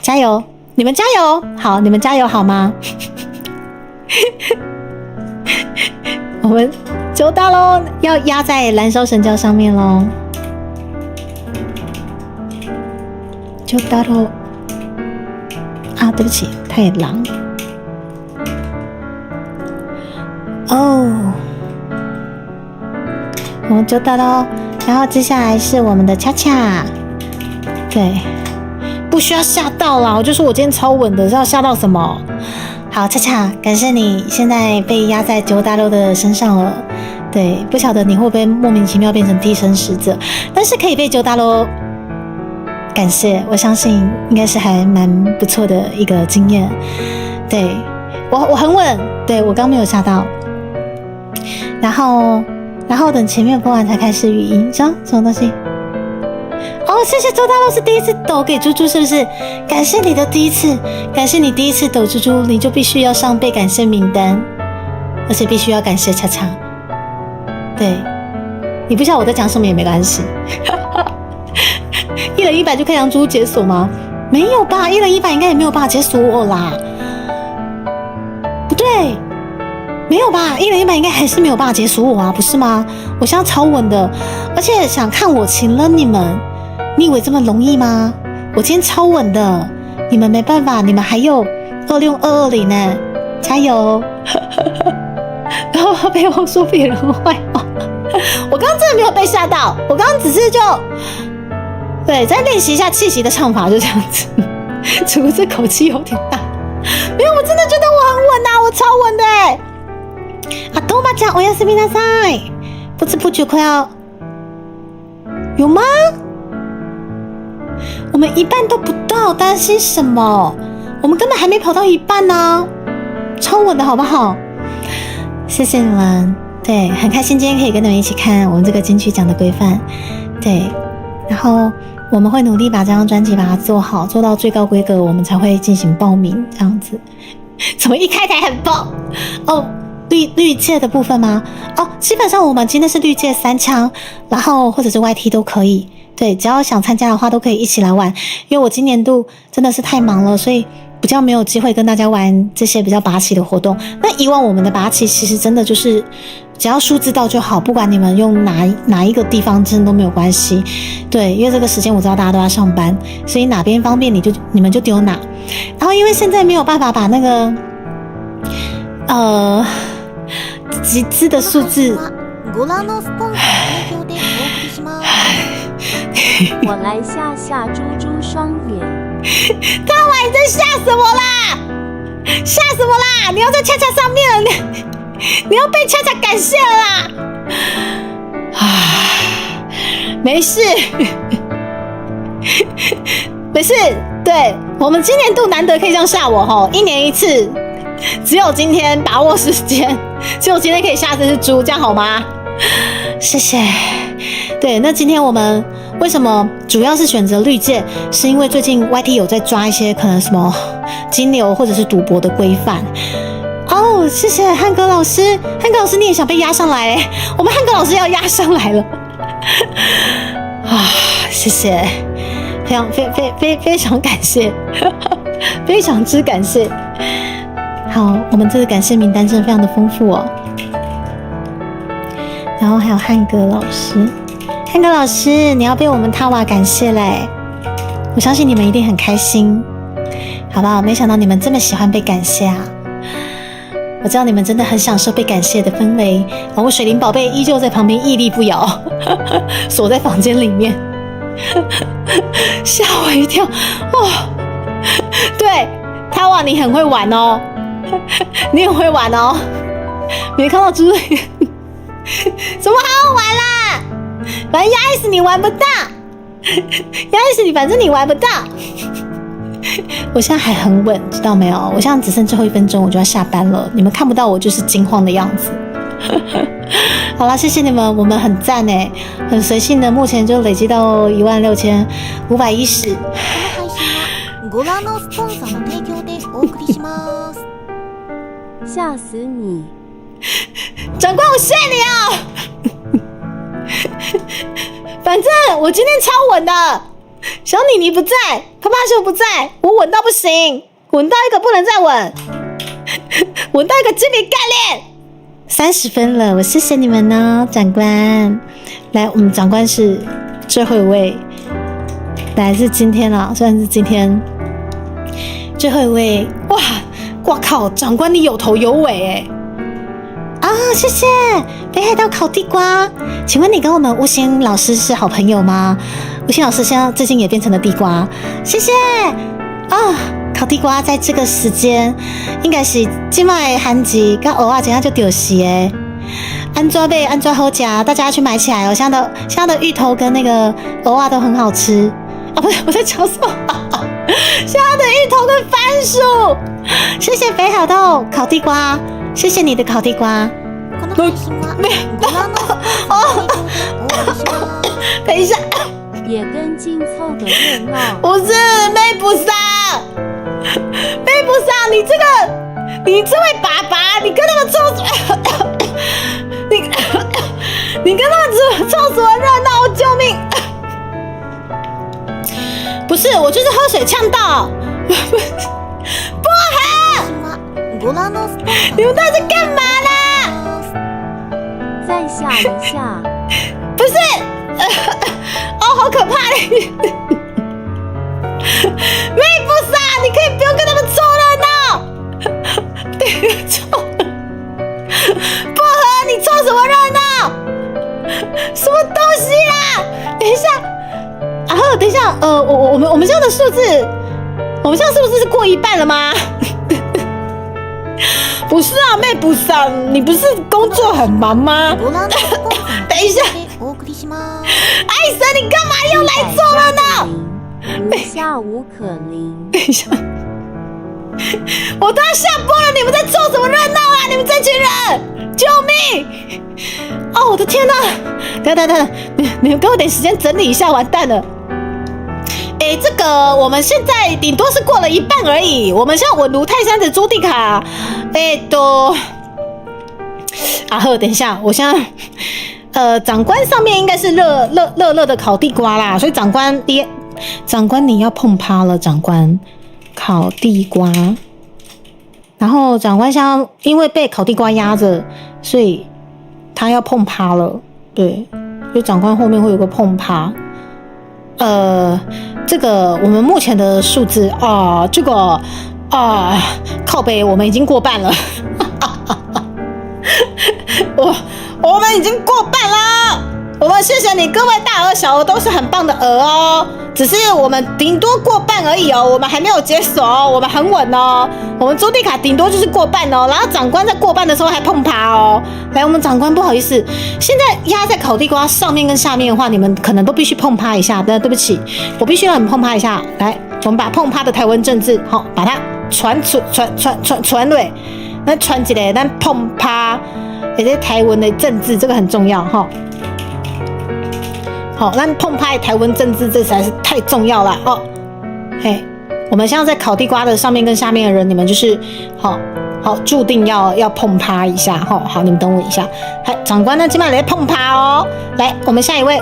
加油，你们加油，好，你们加油好吗？我们就到喽，要压在燃烧神教上面喽，就到喽。啊，对不起，太狼。哦。我们就到喽，然后接下来是我们的恰恰，对，不需要吓到啦，我就说我今天超稳的，是要吓到什么？好，恰恰，感谢你现在被压在九大肉的身上了，对，不晓得你会不会莫名其妙变成替身使者，但是可以被九大肉感谢，我相信应该是还蛮不错的一个经验，对，我很稳，对，我刚没有吓到，然后等前面播完才开始语音，什么东西？哦，谢谢周大佬是第一次抖给猪猪，是不是？感谢你的第一次，感谢你第一次抖猪猪，你就必须要上被感谢名单，而且必须要感谢恰恰。对，你不知道我在讲什么也没关系。1人100就可以让猪猪解锁吗？没有吧，1人100应该也没有办法解锁我啦。不对。没有吧？1人100应该还是没有办法解锁我啊，不是吗？我现在超稳的，而且想看我请了你们，你以为这么容易吗？我今天超稳的，你们没办法，你们还有26220呢，加油！然后被我说别人坏话，我刚刚真的没有被吓到，我刚刚只是对再练习一下气息的唱法，就这样子，只不过这口气有点大，没有，我真的觉得我很稳啊，我超稳的啊，多巴酱，おやすみなさい。不知不觉快要有吗？我们一半都不到，担心什么？我们根本还没跑到一半呢，超稳的好不好？谢谢你们，对，很开心今天可以跟你们一起看我们这个金曲奖的规范，对，然后我们会努力把这张专辑把它做好，做到最高规格，我们才会进行报名这样子。怎么一开台很爆哦？绿界的部分吗？哦，基本上我们今天是绿界3枪，然后或者是 YT 都可以。对，只要想参加的话，都可以一起来玩。因为我今年度真的是太忙了，所以比较没有机会跟大家玩这些比较拔旗的活动。那以往我们的拔旗其实真的就是只要数字到就好，不管你们用哪一个地方，真的都没有关系。对，因为这个时间我知道大家都要上班，所以哪边方便你们就丢哪。然后因为现在没有办法把那个集资的数字。我来吓猪猪双眼。大碗，你在吓什么啦？吓什么啦？你要在恰恰上面了，你要被恰恰感谢了啦！没事，没事。对，我们今年度难得可以这样吓我吼，1年1次。只有今天把握时间，只有今天可以下这只猪，这样好吗？谢谢。对，那今天我们为什么主要是选择绿界？是因为最近 YT 有在抓一些可能什么金牛或者是赌博的规范。哦，谢谢汉哥老师，汉哥老师你也想被压上来欸？我们汉哥老师要压上来了啊！谢谢，非常感谢，非常之感谢。好，我们这个感谢名单真的非常的丰富哦。然后还有汉哥老师。汉哥老师，你要被我们塔瓦感谢嘞！我相信你们一定很开心，好不好？没想到你们这么喜欢被感谢啊！我知道你们真的很享受被感谢的氛围。然后水灵宝贝依旧在旁边屹立不摇，锁在房间里面，吓我一跳哦！对，塔瓦你很会玩哦，你很会玩哦，没看到猪什么好好玩啦？反正压死你玩不到，压死你，反正你玩不到。我现在还很稳，知道没有？我现在只剩最后1分钟，我就要下班了。你们看不到我就是惊慌的样子。好啦，谢谢你们，我们很赞哎，很随性的，目前就累积到16510。この配信はご覧のスポンサーの提供でお送りします。吓死你！长官，我谢你啊！反正我今天超稳的，小妮妮不在，啪啪秀不在，我稳到不行，稳到一个不能再稳，稳到一个精明干练。30分了，我谢谢你们呢，长官。来，我们长官是最后一位，来是今天啊，算是今天最后一位。哇靠，长官你有头有尾哎！啊，谢谢北海道烤地瓜。请问你跟我们吴昕老师是好朋友吗？吴昕老师现在最近也变成了地瓜，谢谢啊！烤地瓜在这个时间应该是今麦寒季跟蚵仔煎就丢席诶，安抓贝安抓好夹，大家要去买起来哦！现在的芋头跟那个蚵仔都很好吃啊！不是我在讲什么？现在的芋头跟番薯，谢谢北海道烤地瓜。谢谢你的烤地瓜。この配信はご覧のスポンサーの提供でお送りします。等一下，也跟进凑个热闹。不是妹不上，妹不上，你这位爸爸，你跟他们凑，你跟他们凑什么热闹？救命！不是，我就是喝水呛到，不好！ご覧のスポンサー你们到底在干嘛啦？再下一下。不是，哦，好可怕嘞！妹不傻，你可以不用跟他们凑热闹。对，凑不合，你凑什么热闹？什么东西啦？等一下，啊，等一下，我们现在的数字，我们现在是不是过一半了吗？不是啊，妹不上，你不是工作很忙吗？等一下，爱神，你干嘛又来凑热闹？无下无可零。等一下，我都要下播了，你们在凑什么热闹啊？你们这群人，救命！哦，我的天哪！等，你们给我点时间整理一下，完蛋了。这个我们现在顶多是过了一半而已。我们现在稳如泰山的朱蒂卡，都等一下，我现在长官上面应该是热的烤地瓜啦，所以长官你要碰趴了，长官烤地瓜。然后长官现在因为被烤地瓜压着，所以他要碰趴了，对，所以长官后面会有个碰趴。这个我们目前的数字啊，这个靠北我们已经过半了，我们已经过半了。我们谢谢你，各位大鹅小鹅都是很棒的鹅哦，只是我们顶多过半而已哦，我们还没有解锁哦，我们很稳哦，我们朱蒂卡顶多就是过半哦，然后长官在过半的时候还碰趴哦。来，我们长官不好意思，现在压在烤地瓜上面跟下面的话，你们可能都必须碰趴一下，对不起，我必须让你们碰趴一下。来，我们把碰趴的台湾政治好，把它传对，那传起来，但碰趴也是台湾的政治，这个很重要哈。好，那碰拍台湾政治这实在是太重要了哦。嘿，我们现在在烤地瓜的上面跟下面的人，你们就是好注定要碰趴一下哈。好，你们等我一下。嗨，长官呢，今晚来碰趴哦。来，我们下一位，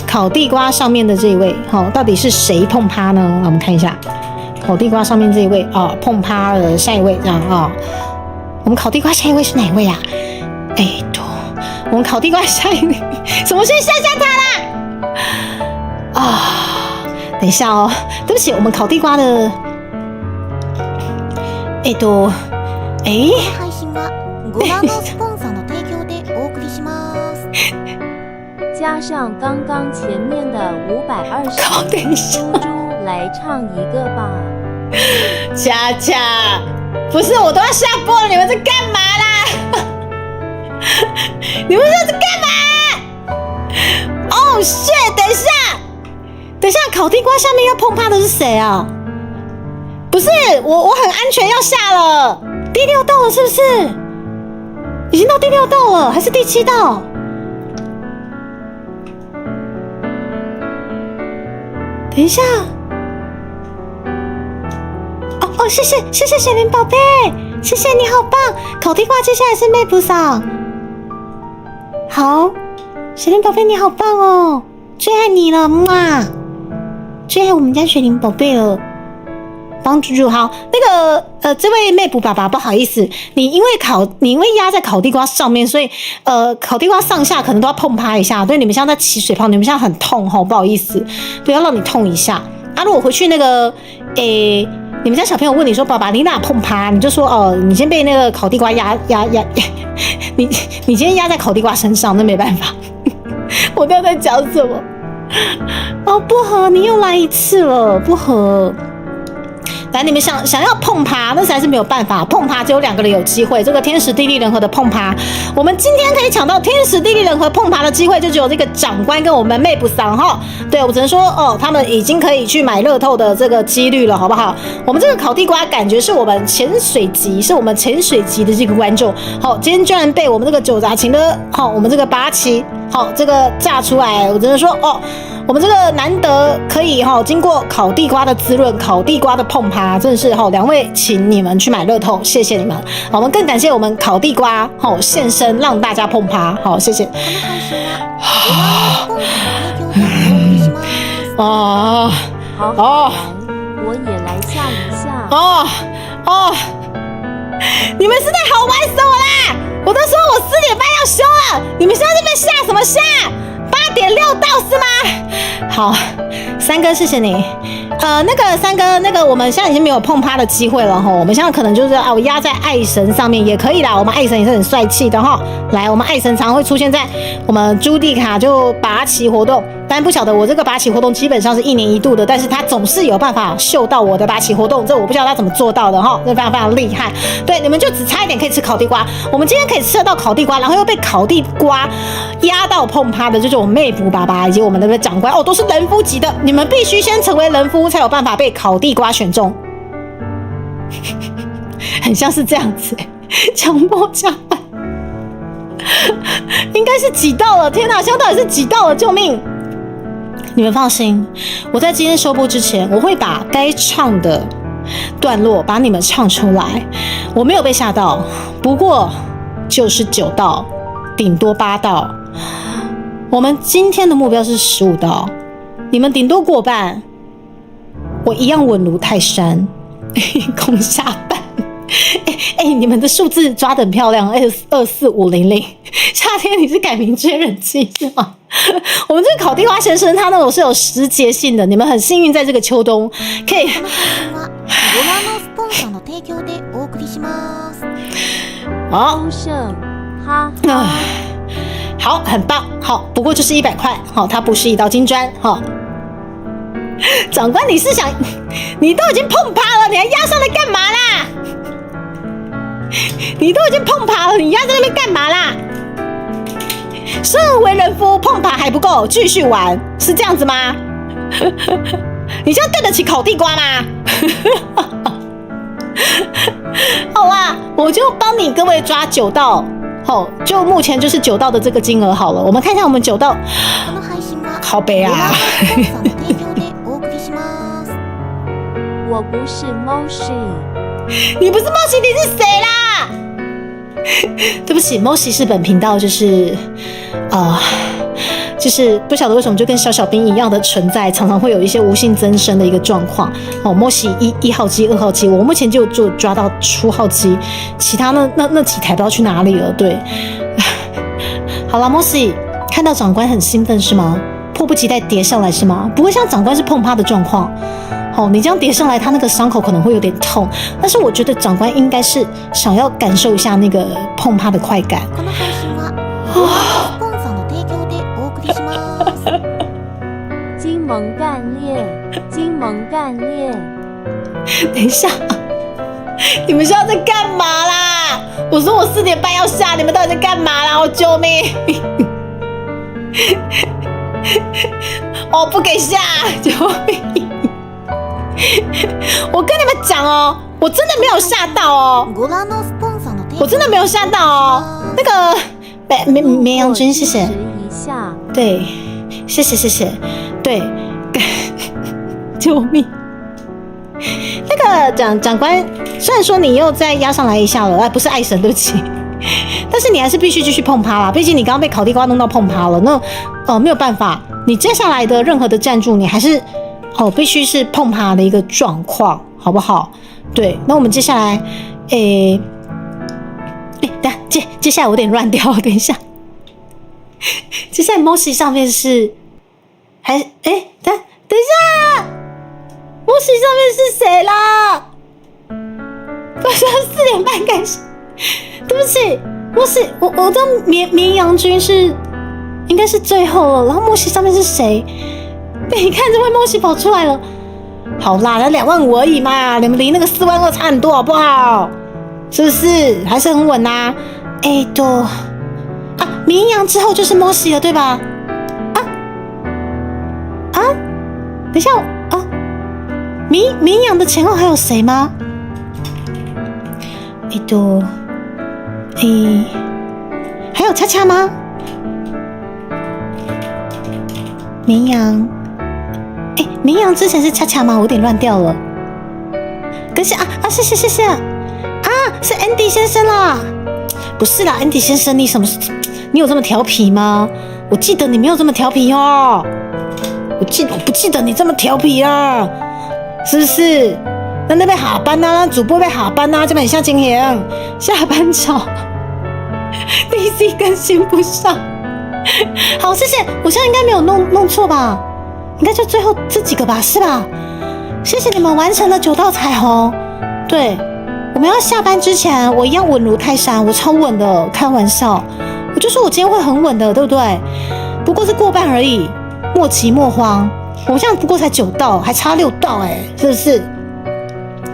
烤地瓜上面的这一位，到底是谁碰趴呢？我们看一下，烤地瓜上面这一位啊，碰趴的下一位这样啊。我们烤地瓜下一位是哪一位啊？哎，对，我们烤地瓜下一位，什么事吓他啦？啊，等一下哦，对不起，我们烤地瓜的，配信はご覧のスポンサーの提供でお送りします。加上刚刚前面的520，猪猪来唱一个吧。佳佳，不是我都要下播了，你们在干嘛啦？你们这是干嘛？哦shit，等一下，烤地瓜下面要碰趴的是谁啊？不是我很安全要下了，第6道了是不是？已经到第6道了，还是第7道？等一下，哦，谢谢雪莲宝贝，谢谢你好棒！烤地瓜接下来是妹夫桑，好，雪莲宝贝你好棒哦，最爱你了，最爱我们家雪莲宝贝了。帮猪猪好，那个这位妹补爸爸，不好意思，你因为压在烤地瓜上面，所以烤地瓜上下可能都要碰趴一下，对，你们像在起水泡，你们现在很痛吼，不好意思，对，要让你痛一下啊。如果回去那个你们家小朋友问你说爸爸你哪碰趴，你就说你先被那个烤地瓜压，你今天压在烤地瓜身上，那没办法，我都在讲什么？哦，不合，你又来一次了，不合。来，你们想要碰趴，那实在是没有办法。碰趴只有2个人有机会，这个天时地利人和的碰趴，我们今天可以抢到天时地利人和碰趴的机会，就只有这个长官跟我们妹不桑哈。对，我只能说他们已经可以去买乐透的这个几率了，好不好？我们这个烤地瓜感觉是我们潜水级的这个观众。好，今天居然被我们这个酒杂情的我们这个八旗这个炸出来，我只能说我们这个难得可以经过烤地瓜的滋润，烤地瓜的碰趴，真的是2位，请你们去买乐透，谢谢你们。我们更感谢我们烤地瓜现身让大家碰趴，好，谢谢。好，我也来下一下。你们是在好玩什么啦？我都说我4点半要休了，你们现在这边下什么下？8点6到是吗？好，三哥，谢谢你。那个三哥，那个我们现在已经没有碰趴的机会了哈。我们现在可能就是我压在爱神上面也可以啦。我们爱神也是很帅气的哈。来，我们爱神常会出现在我们朱蒂卡就拔旗活动，但不晓得我这个拔旗活动基本上是1年1度的，但是他总是有办法秀到我的拔旗活动，这我不知道他怎么做到的哈，这非常非常厉害。对，你们就只差一点可以吃烤地瓜，我们今天可以吃得到烤地瓜，然后又被烤地瓜压到碰趴的，就是我们妹夫爸爸以及我们的长官都是人夫级的，你们必须先成为人夫才有办法被烤地瓜选中，很像是这样子，强迫加班，应该是挤到了，天哪，现在到底是挤到了，救命！你们放心，我在今天收播之前，我会把该唱的段落把你们唱出来。我没有被吓到，不过就是9道，顶多8道。我们今天的目标是15道，你们顶多过半，我一样稳如泰山，攻下半。你们的数字抓得很漂亮，24500。夏天你是改名追人气是吗？我们这个烤地瓜先生他那种是有时节性的，你们很幸运在这个秋冬可以。好，哈哈，好，很棒，好，不过就是100块，好，它不是一道金砖，好。长官，你是想，你都已经碰趴了，你还压上来干嘛啦？你都已经碰趴了，你压在那边干嘛啦？身为人夫，碰趴还不够，继续玩，是这样子吗？你这样对得起烤地瓜吗？好啦，我就帮你各位抓9道，就目前就是9道的这个金额好了。我们看一下我们9道。靠北啊！我不是 Moshi， 你不是莫西，你是谁啦？对不起，莫西是本频道就是不晓得为什么就跟小兵一样的存在，常常会有一些无性增生的一个状况。哦，莫西一号机、2号机，我目前就抓到初号机，其他那几台不知道去哪里了。对，好了，莫西看到长官很兴奋是吗？迫不及待跌上来是吗？不会像长官是碰趴的状况。哦，你这样跌上来，他那个伤口可能会有点痛，但是我觉得长官应该是想要感受一下那个碰趴的快感。金蒙干练，金蒙干练。等一下，你们现在在干嘛啦？我说我4点半要下，你们到底在干嘛啦？我救命！哦，不给下，救命！我跟你们讲哦，我真的没有吓到哦，我真的没有吓到哦。那个绵羊君，谢谢。对，谢谢。对，救命！那个长官，虽然说你又再压上来一下了，不是爱神，对不起，但是你还是必须继续碰趴啦。毕竟你刚刚被烤地瓜弄到碰趴了，那没有办法，你接下来的任何的赞助，你还是必须是碰趴的一个状况，好不好？对，那我们接下来，等下接下来我有点乱掉，等一下，接下来 Moshi 上面是，等一下。Moshi 上面是谁啦？我说4点半开始，对不起，Moshi，我的绵羊君应该是最后了，然后Moshi上面是谁？你看这位Moshi跑出来了，好啦，才25000而已嘛，你们离那个42000差很多，好不好？是不是？还是很稳呐？绵羊之后就是Moshi了，对吧？等一下绵羊的前后还有谁吗？还有恰恰吗？绵羊，绵羊之前是恰恰吗？我有点乱掉了。可是谢谢是 Andy 先生啦。不是啦 ，Andy 先生，你有这么调皮吗？我记得你没有这么调皮哦。我不记得你这么调皮啊。是不是？那边下班啊，主播被下班啊，这边很像金贤下班潮 ，DC 更新不上。好，谢谢，我现在应该没有弄错吧？应该就最后这几个吧，是吧？谢谢你们完成了9道彩虹。对，我们要下班之前，我一样稳如泰山，我超稳的，开玩笑，我就说我今天会很稳的，对不对？不过是过半而已，莫急莫慌。我现在不过才9道，还差6道是不是？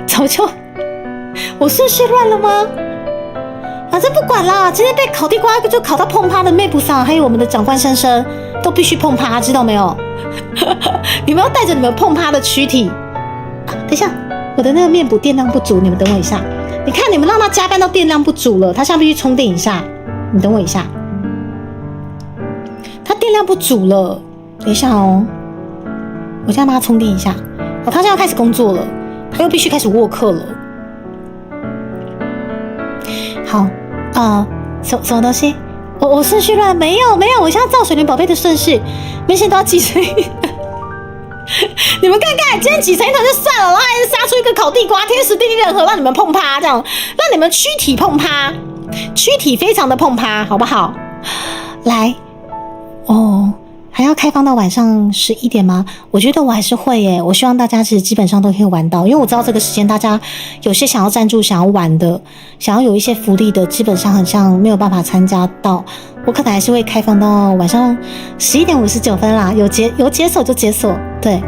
早就我顺序乱了吗？反正不管啦，今天被烤地瓜就烤到碰趴的妹不桑，还有我们的长官先生都必须碰趴，知道没有？你们要带着你们碰趴的躯体。等一下，我的那个面补电量不足，你们等我一下。你看你们让他加班到电量不足了，他现在必须充电一下，你等我一下。他电量不足了，等一下哦。我现在帮他充电一下。他现在要开始工作了，他又必须开始握课了。好，什么东西？我顺序乱？没有，我现在照水灵宝贝的顺序，明显都要挤成一团。你们看看，今天挤成一团就算了，然后还是杀出一个烤地瓜，天时地利人和，让你们碰趴，这样让你们躯体碰趴，躯体非常的碰趴，好不好？来，还要开放到晚上11点吗？我觉得我还是会耶。我希望大家其实基本上都可以玩到，因为我知道这个时间大家有些想要赞助、想要玩的、想要有一些福利的，基本上很像没有办法参加到。我可能还是会开放到晚上11点59分啦，有解锁就解锁。对，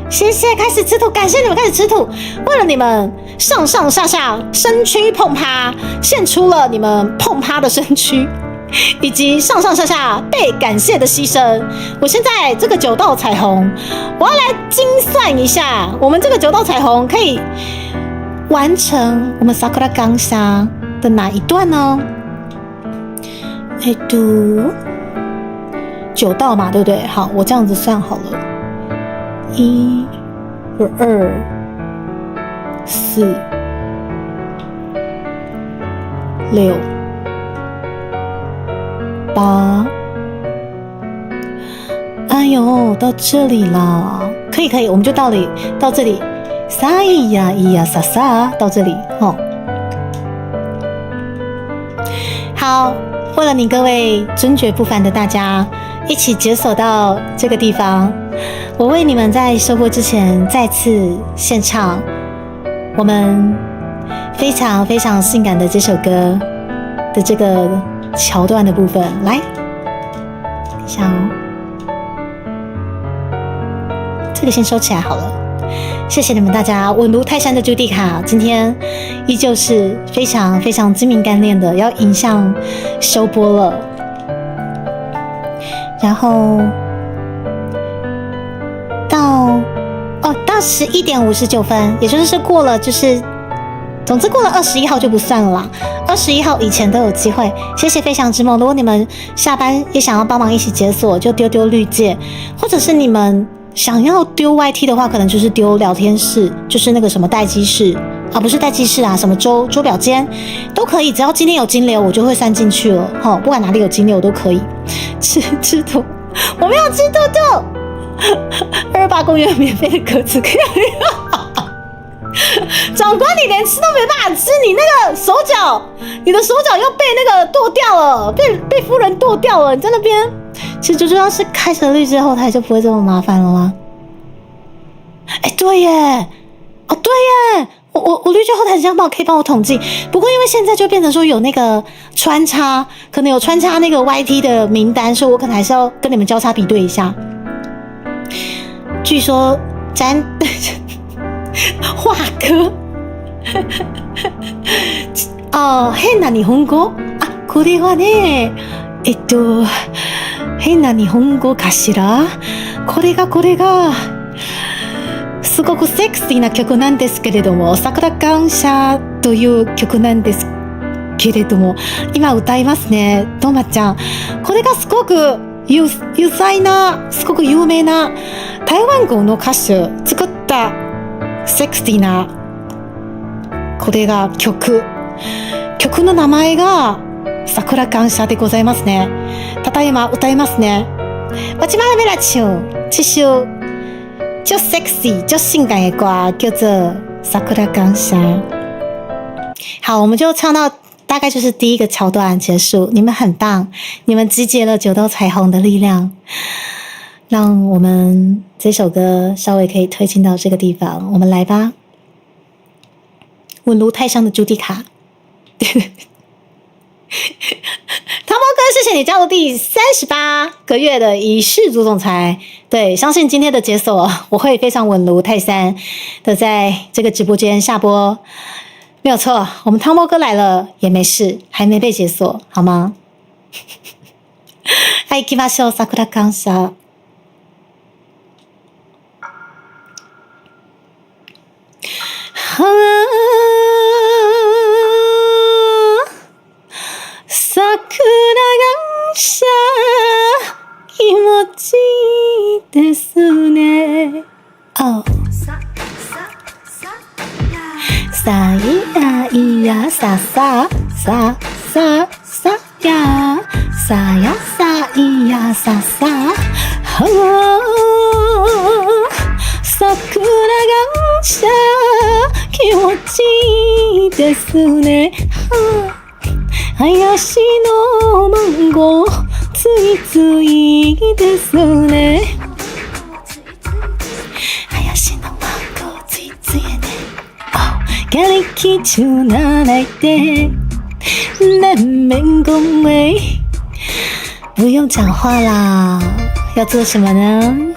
谢谢，开始吃土，感谢你们开始吃土，为了你们上上下下身躯碰趴，献出了你们碰趴的身躯。以及上上下下被感谢的牺牲。我现在这个9道彩虹，我要来精算一下，我们这个9道彩虹可以完成我们 Sakura 刚杀的哪一段呢？ 9道嘛，对不对？好，我这样子算好了，1、2、4、6、8。哎呦，到这里啦，可以，我们就到这里，撒咿呀咿呀撒撒，到这里哦。好，为了你各位尊爵不凡的大家一起解锁到这个地方，我为你们在收播之前再次献唱我们非常非常性感的这首歌的这个桥段的部分。来，等一下哦，这个先收起来好了。谢谢你们大家，稳如泰山的朱蒂卡今天依旧是非常非常精明干练的要迎向收播了。然后到11点59分，也就是过了，总之过了21号就不算了啦。21号以前都有机会。谢谢飞翔之梦，如果你们下班也想要帮忙一起解锁，就丢丢绿界，或者是你们想要丢 YT 的话，可能就是丢聊天室，就是那个什么待机室啊，不是待机室啊，什么周表间都可以，只要今天有金流，我就会算进去了。不管哪里有金流都可以。吃土，我没有吃土土。228公园免费的鸽子可以。长官，你连吃都没办法吃，你那个手脚，你的手脚要被那个剁掉了，被夫人剁掉了。你在那边，其实就要是开成绿之后台就不会这么麻烦了吗？哎，对耶，哦对耶，我绿之后台这样可以帮我统计。不过因为现在就变成说有那个穿插，可能有穿插那个 YT 的名单，所以我可能还是要跟你们交叉比对一下。据说画哥変な日本語？これはね、変な日本語かしら？これが、すごくセクシーな曲なんですけれども、桜感謝という曲なんですけれども、今歌いますね、とまちゃん。これがすごく有才な、すごく有名な台湾語の歌手作ったセクシーなこれが曲の名前が桜感謝でございますね。ただいま歌いますね。我今晚要来唱这首就 sexy 就性感的歌，叫做桜感謝。好，我们就唱到大概就是第一个桥段结束。你们很棒，你们集结了9道彩虹的力量，让我们这首歌稍微可以推进到这个地方。我们来吧，稳如泰山的朱蒂卡。汤包哥，谢谢你加入第38个月的仪式组总裁。对，相信今天的解锁我会非常稳如泰山的在这个直播间下播，没有错。我们汤包哥来了也没事，还没被解锁，好吗？はい、行きましょう。桜感謝。桜感謝気持ちいいですね。Oh。さいやいやさささささやさやさいやささは桜感謝気持ちいいですね。林のマンゴーついついですね。林のマンゴーついついね。咖喱鸡就拿来的人们恭维，不用讲话啦，要做什么呢？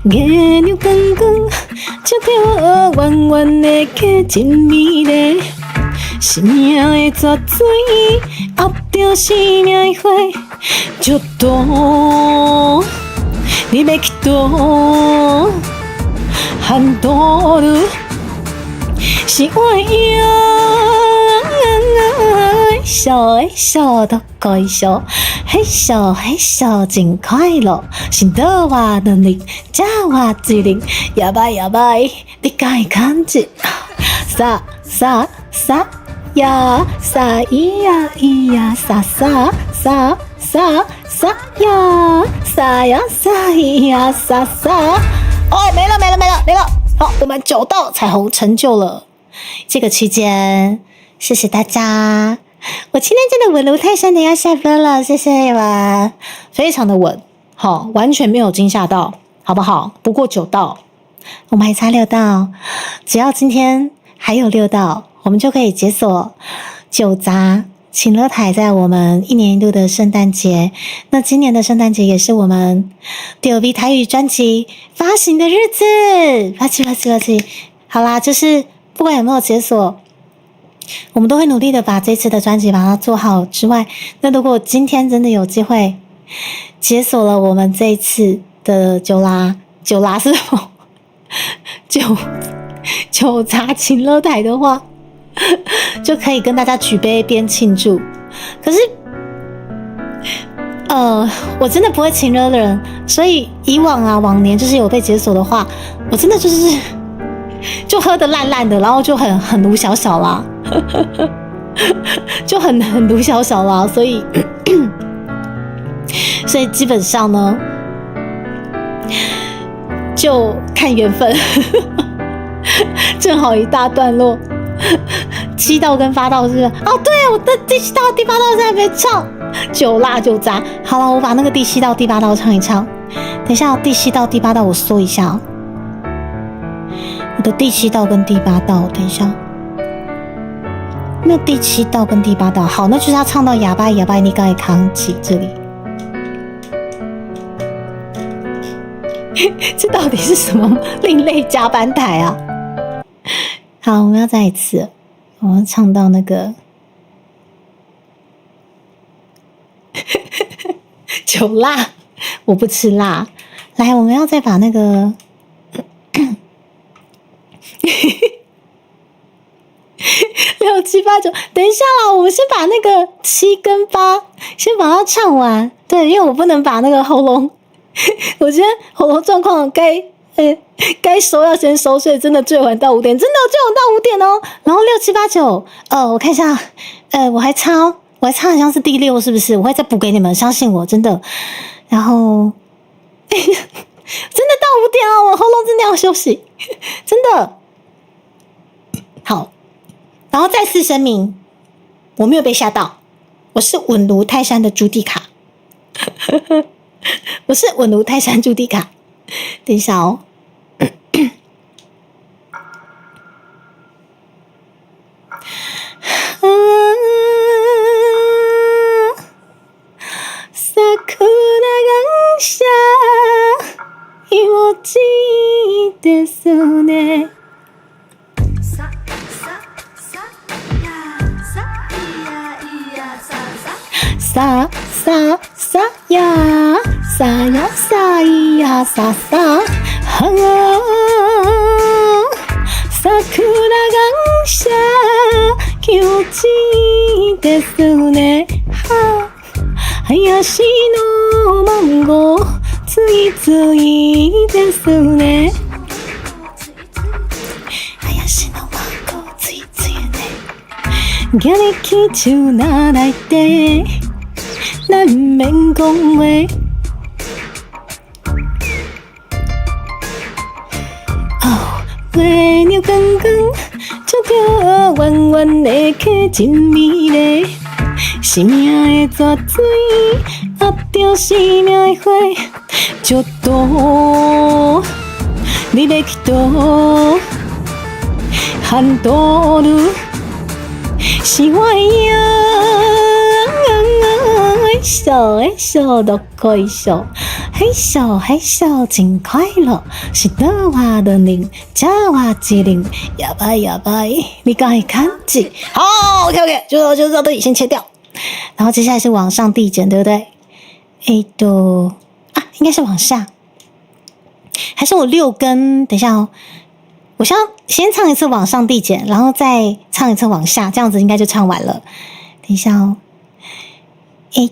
给牛刚刚，这条弯弯的街真美丽，生命的绝水压着生命的花，就多你要去多喊多了。是我呀，咻嘿咻どこいしょ，嘿咻嘿咻真快乐，新的我的你，叫我机灵，やばいやばい，理解感じ。さささ呀さ咿呀咿呀sa sa sa sa sa呀sa呀sa咿呀sa sa。哦，没了没了没了没了。好，我们9道彩虹成就了。这个期间，谢谢大家。我今天真的稳如泰山的要下班了，谢谢你们，非常的稳，好，完全没有惊吓到，好不好？不过9道，我们还差6道，只要今天还有6道，我们就可以解锁9杂情乐台在我们1年1度的圣诞节。那今年的圣诞节也是我们DOV台语专辑发行的日子，发起，好啦，就是不管有没有解锁，我们都会努力的把这次的专辑把它做好之外，那如果今天真的有机会解锁了我们这一次的9拉是什么9杂情乐台的话，就可以跟大家举杯边庆祝。可是我真的不会情勒的人，所以以往年就是有被解锁的话，我真的就喝得烂烂的，然后就很鲁小小啦就很鲁小小啦，所以基本上呢就看缘分正好一大段落7道跟8道是不是？哦，对，我的第7道、第8道现在没唱，9辣9杂。好了，我把那个第7道、第8道唱一唱。等一下，第7道、第8道我搜一下。我的第7道跟第8道，等一下，没有第7道跟第8道。好，那就是要唱到哑巴哑巴，你该扛起这里。这到底是什么另类加班台啊？好，我们要再一次，我要唱到那个9辣，我不吃辣。来，我们要再把那个6、7、8、9，等一下啦，我先把那个7跟8先把它唱完。对，因为我不能把那个喉咙，我觉得喉咙状况该收要先收，所以真的最晚到5点，真的最晚到5点哦。然后6、7、8、9，我看一下，我还差好像是第6，是不是？我会再补给你们，相信我，真的。然后真的到5点了，我喉咙真的要休息，真的。好，然后再次声明，我没有被吓到，我是稳如泰山的朱蒂卡，我是稳如泰山朱蒂卡。等一下哦。桜が咲いもちですね。さささやさやさいやささは桜が咲きもちですね。林のマンゴーついついですね。林のマンゴーついついね。ギャリキチュナ泣いて难免讲话。哦，月亮光光，照着弯弯的溪真美丽。生命的泉水压着生命的花，ちょっと你要去倒？喊倒了是我呀。嘿咻嘿咻都可以咻，嘿咻嘿咻真快乐，是的我的灵，叫我机灵，哑巴哑巴，你该看见。好 ，OK， 就到这里先切掉，然后接下来是往上递减，对不对？应该是往下，还是我6根？等一下哦，我先唱一次往上递减，然后再唱一次往下，这样子应该就唱完了。等一下哦，等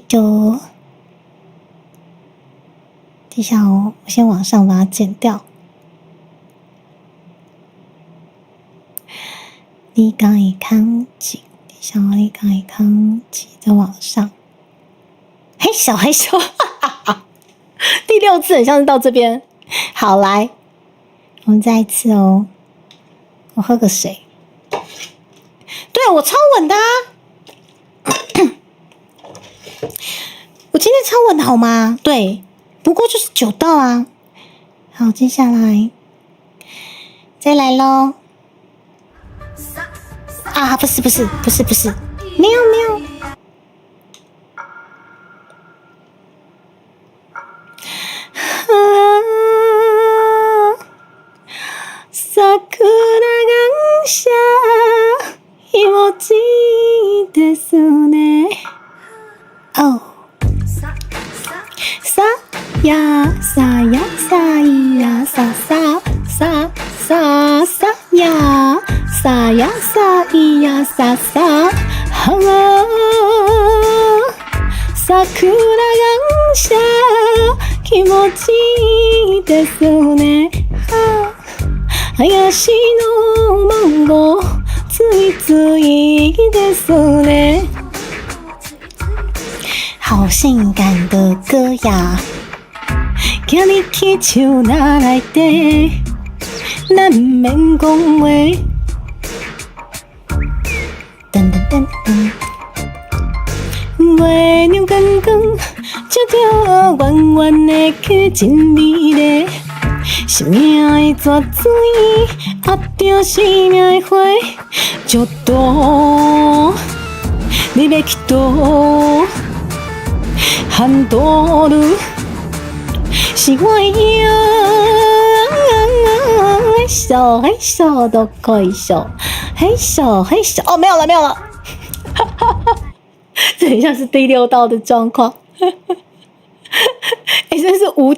一下哦，我先往上把它剪掉。你讲一康几，等一下哦，你讲一康几，再往上。嘿咻嘿咻，哈哈哈！第6次很像是到这边。好，来，我们再一次哦。我喝个水。对，我超稳的啊！我今天超稳的好吗？对，不过就是9道啊。好，接下来再来咯。啊，不是，没有。桜が下気持ちいいですね。哦，さやさやさいやさささささやさやさいやささは桜が下気持ちいいですね。林のマンゴーついついですね。好性感的歌呀，今日起手拿来的，难免讲话。噔噔噔噔，月亮光光，照着圆圆的去真美丽。生命的泉水，压着生命的花，就多你要去倒，喊倒路是我的影，嘿咻嘿咻都可以咻，嘿咻嘿咻哦，没有了，这很像是第6道的状况，真是无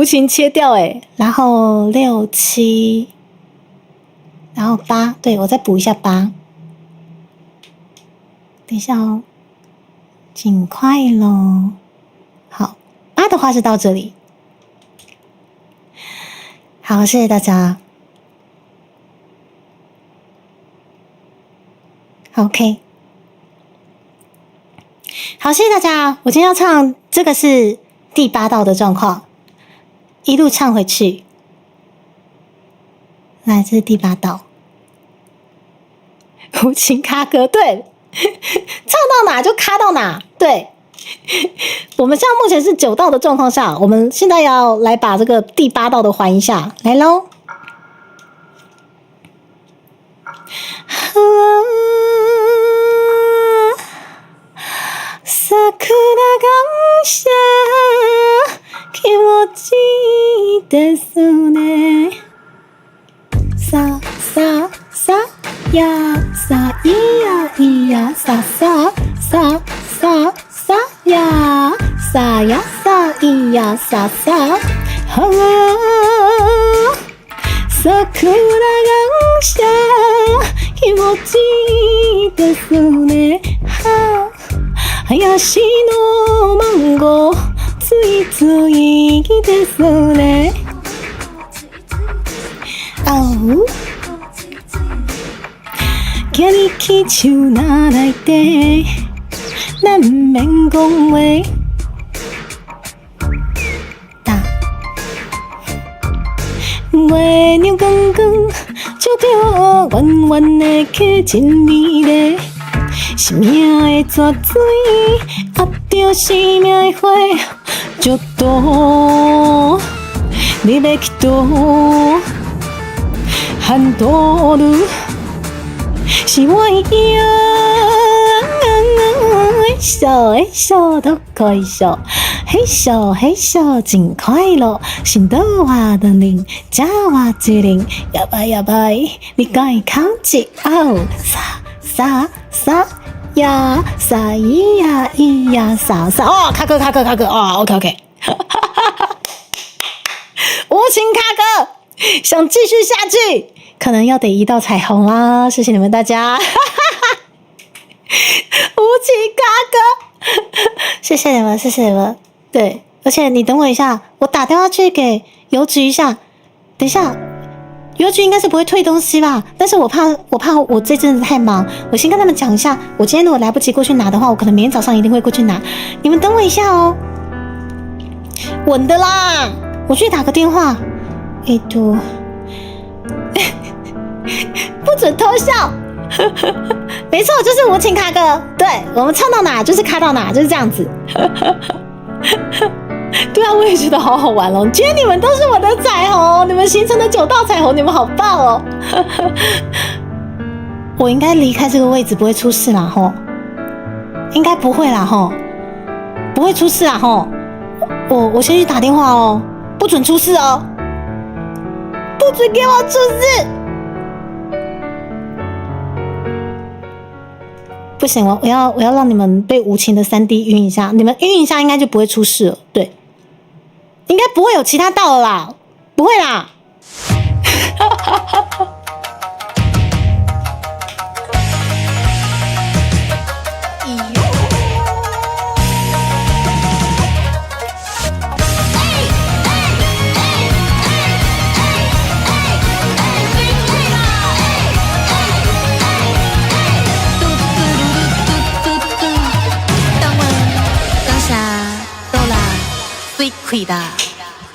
情切掉然后6、7，然后8，对，我再补一下8。等一下哦，尽快咯。好，8的话是到这里。好，谢谢大家。OK， 好，谢谢大家。我今天要唱这个是第8道的状况。一路唱回去，来，这是第8道，无情卡歌，对，唱到哪就卡到哪，对。我们现在目前是9道的状况下，我们现在要来把这个第8道的还一下，来咯。桜が下気持ちいいですね。さささやさいやいやさささささやさやさいやささは桜が下気持ちいいですね。は林のマンゴーついついですね。哦，今日起手拿来的，难免讲话。月亮光光，照着圆圆的溪真美丽。生命的泉水，压着生命的花，就多你要去倒，喊倒路是我的影，嘿咻嘿咻都可以咻，嘿咻嘿咻真快乐，心到我的灵，叫我一灵，呀拜呀拜，你该扛起哦，撒撒撒。呀，撒咿呀咿呀撒撒哦，卡歌哦 ，OK， 无情卡歌，想继续下去，可能要得1道彩虹啦，谢谢你们大家，情卡哥，谢谢你们，谢谢你们。对，而且你等我一下，我打电话去给邮局一下。等一下，邮局应该是不会退东西吧？但是我怕我这阵子太忙，我先跟他们讲一下，我今天如果来不及过去拿的话，我可能明天早上一定会过去拿。你们等我一下哦。稳的啦，我去打个电话。不准偷笑。没错，就是无情卡哥。对，我们唱到哪就是卡到哪，就是这样子。对啊，我也觉得好好玩哦。今天你们都是我的彩虹，你们形成的9道彩虹，你们好棒哦。我应该离开这个位置不会出事啦吼，应该不会啦吼，不会出事啦吼。我先去打电话哦，不准出事哦，不准给我出事。不行，我要让你们被无情的3D 晕一下，你们晕一下应该就不会出事了。对，应该不会有其他道了啦，不会啦。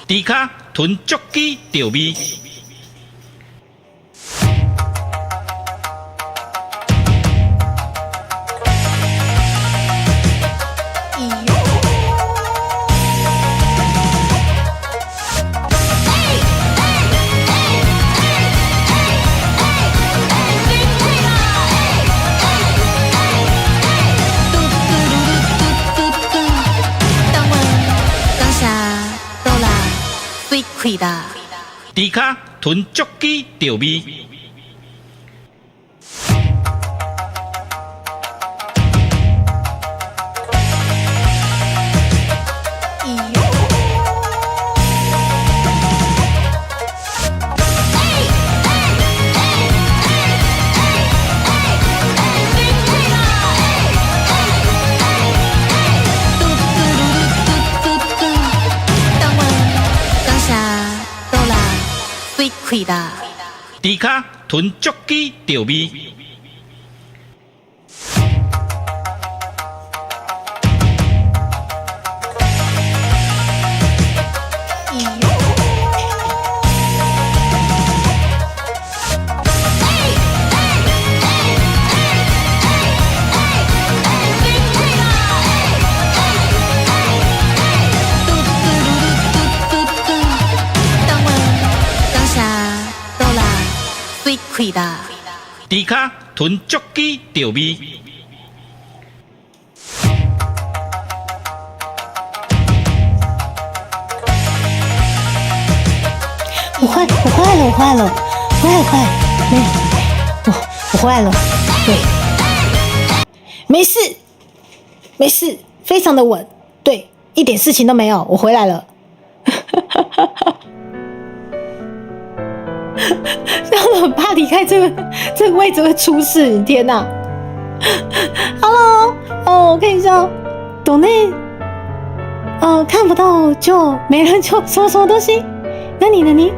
猪卡吞足机调味。猪卡吞足机调味。猪卡吞足机调味。猪卡吞足机调味。我回来了，我回来了，对，没事，非常的稳，对，一点事情都没有，我回来了。让我很怕离开这个位置会出事，天哪！Hello， 我看一下，抖内，看不到就没人就什么东西？那你？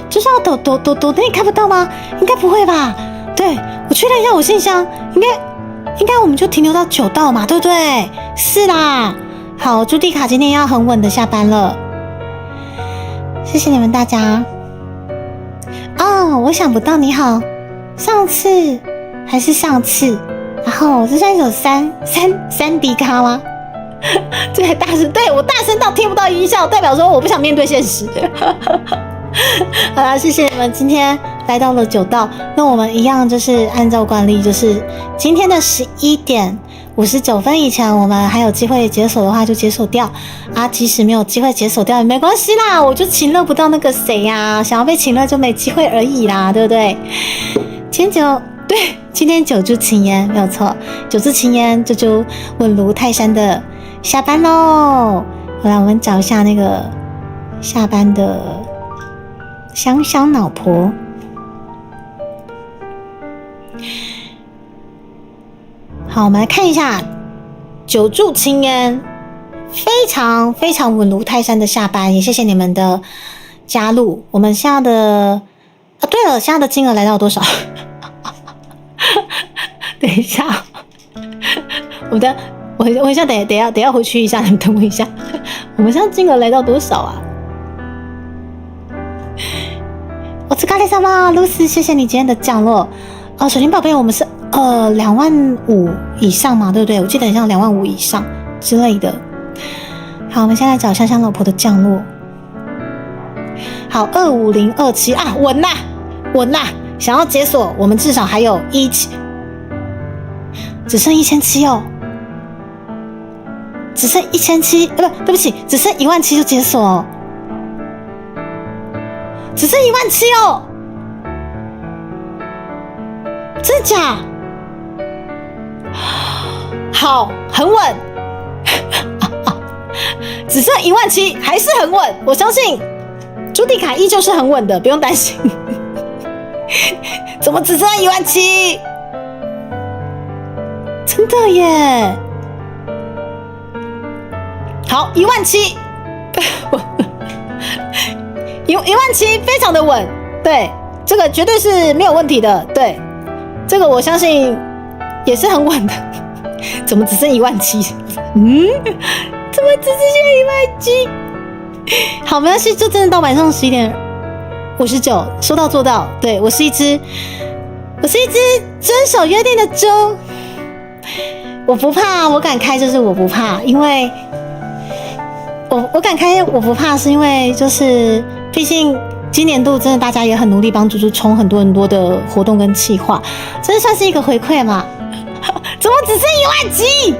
就是要抖内看不到吗？应该不会吧？对，我确认一下我信箱，应该我们就停留到9道嘛，对不对？是啦，好，朱迪卡今天要很稳的下班了。谢谢你们大家。我想不到，你好，上次，然后这算一首三 D 咖吗？这还大声，对我大声到听不到音效，代表说我不想面对现实。好啦，谢谢你们今天来到了9道，那我们一样就是按照惯例，就是今天的11点59分以前，我们还有机会解锁的话就解锁掉啊，即使没有机会解锁掉也没关系啦，我就情勒不到那个谁呀，想要被情勒就没机会而已啦，对不对？今天9株情烟没有错，9株情烟这株稳如泰山的下班喽。好啦，我们找一下那个下班的香香老婆。好，我们来看一下久住青烟，非常非常稳如泰山的下班，也谢谢你们的加入。我们现在的对了，现在的金额来到多少？等一下，我一下，等一下回去一下，你们等我一下。我们现在金额来到多少啊？我疲れ様，露丝，谢谢你今天的降落。水晶宝贝，我们是25000以上嘛，对不对？我记得很像25000以上之类的。好，我们先来找香香老婆的降落。好，25027啊，稳啦，稳啦！想要解锁，我们至少还有只剩1700哦，只剩1700，对不起，只剩17000就解锁哦，只剩17000哦，真的假？好，很稳，只剩17000，还是很稳，我相信朱迪卡依旧是很稳的，不用担心。怎么只剩17000？真的耶！好，17000，17000非常的稳，对，这个绝对是没有问题的，对，这个我相信也是很稳的。怎么只剩17000？怎么只剩17000？好，没关系，就真的到晚上11:59，说到做到。对，我是一只遵守约定的猪。我不怕，我敢开，就是我不怕，因为我敢开，我不怕，是因为就是毕竟今年度真的大家也很努力帮猪猪冲很多的活动跟企划，这算是一个回馈嘛？怎么只剩17000？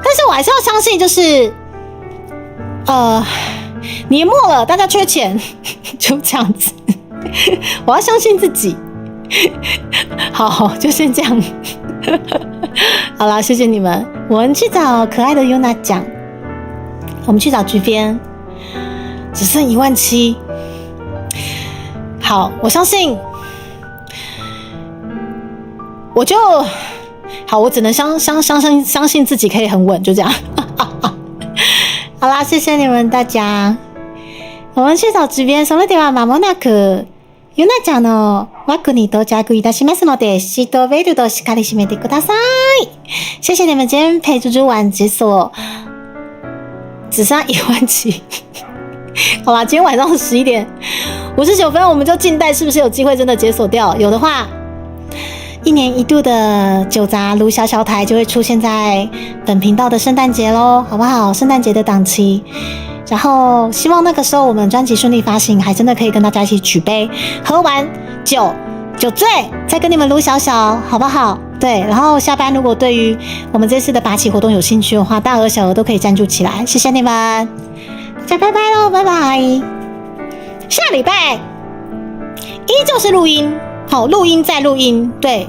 但是我还是要相信，就是年末了，大家缺钱，就这样子。我要相信自己。好，就先这样。好啦，谢谢你们。我们去找可爱的 Yuna 讲，我们去找局边，只剩17000。好，我相信，我就好，我只能相信自己可以很稳，就这样。好啦，谢谢你们大家。我们去找局边，それでは間もなくゆなちゃんの枠に到着いたしますので、シートベルトしっかり締めてください。谢谢你们今天陪猪猪玩解锁，只剩17000。好啦，今天晚上11:59，我们就静待，是不是有机会真的解锁掉？有的话，1年1度的酒杂卢小小台就会出现在本频道的圣诞节咯，好不好？圣诞节的档期。然后希望那个时候我们专辑顺利发行，还真的可以跟大家一起举杯，喝完酒醉，再跟你们撸小小，好不好？对，然后下班如果对于我们这次的拔起活动有兴趣的话，大额小额都可以赞助起来，谢谢你们，大家拜拜咯，拜拜。下礼拜依旧是录音，好，录音再录音，对。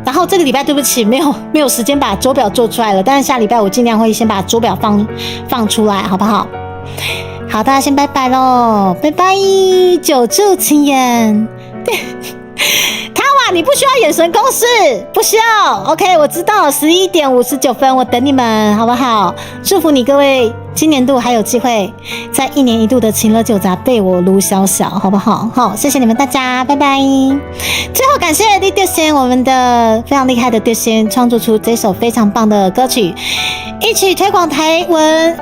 然后这个礼拜对不起，没有时间把周表做出来了，但是下礼拜我尽量会先把周表放出来，好不好？好，大家先拜拜咯，拜拜，久住青烟。对，塔瓦，你不需要眼神攻势，不需要。OK， 我知道，11:59，我等你们，好不好？祝福你各位，今年度还有机会在1年1度的情乐酒杂被我撸小小，好不好？好，谢谢你们大家，拜拜。最后感谢李丢仙，我们的非常厉害的丢仙创作出这首非常棒的歌曲，一起推广台湾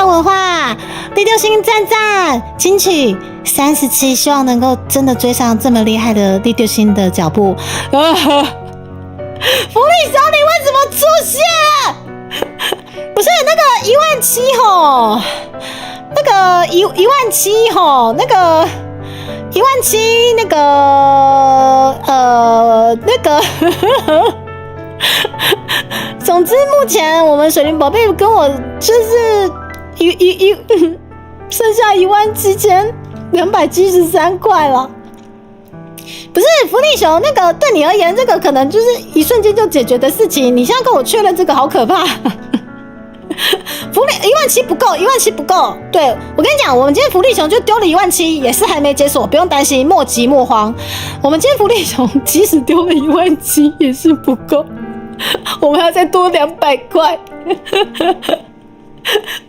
文化。李丢仙赞，金曲37，希望能够真的追上这么厉害的李丢仙的脚步。福利小，你为什么出现？不是那个17000吼，那个17000吼，那个17000那个总之目前我们水灵宝贝跟我就是剩下17273块了。不是福利熊，那个对你而言，这个可能就是一瞬间就解决的事情。你现在跟我确认这个，好可怕！福利17000不够，17000不够。对，我跟你讲，我们今天福利熊就丢了17000，也是还没解锁，不用担心，莫急莫慌。我们今天福利熊即使丢了17000，也是不够。我们还要再多200块。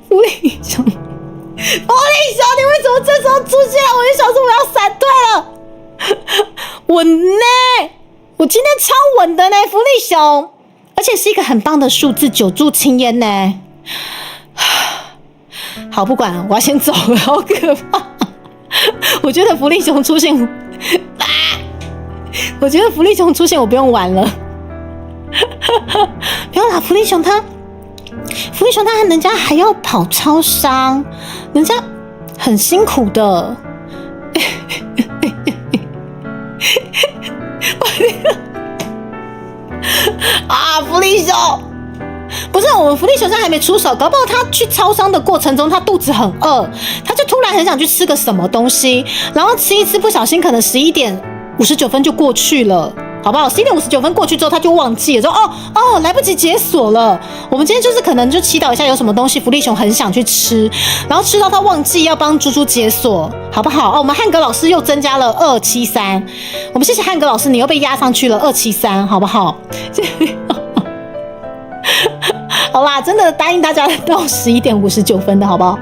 福利熊，你为什么这时候出现？我就想说我要闪退了。稳呢，我今天超稳的呢，福利熊，而且是一个很棒的数字，9柱青烟呢。好，不管了，我要先走了，好可怕。我觉得福利熊出现，我觉得福利熊出现，我不用玩了。不用啦，福利熊他人家还要跑超商，人家很辛苦的。啊，福利熊，不是我们福利熊现在还没出手，搞不好他去超商的过程中，他肚子很饿，他就突然很想去吃个什么东西，然后吃一吃，不小心可能11点59分就过去了。好不好？11点59分过去之后，他就忘记了，说来不及解锁了。我们今天就是可能就祈祷一下，有什么东西福利熊很想去吃，然后吃到他忘记要帮猪猪解锁，好不好？我们汉格老师又增加了273，我们谢谢汉格老师，你又被压上去了273，好不好？好啦，真的答应大家到11点59分的好不好？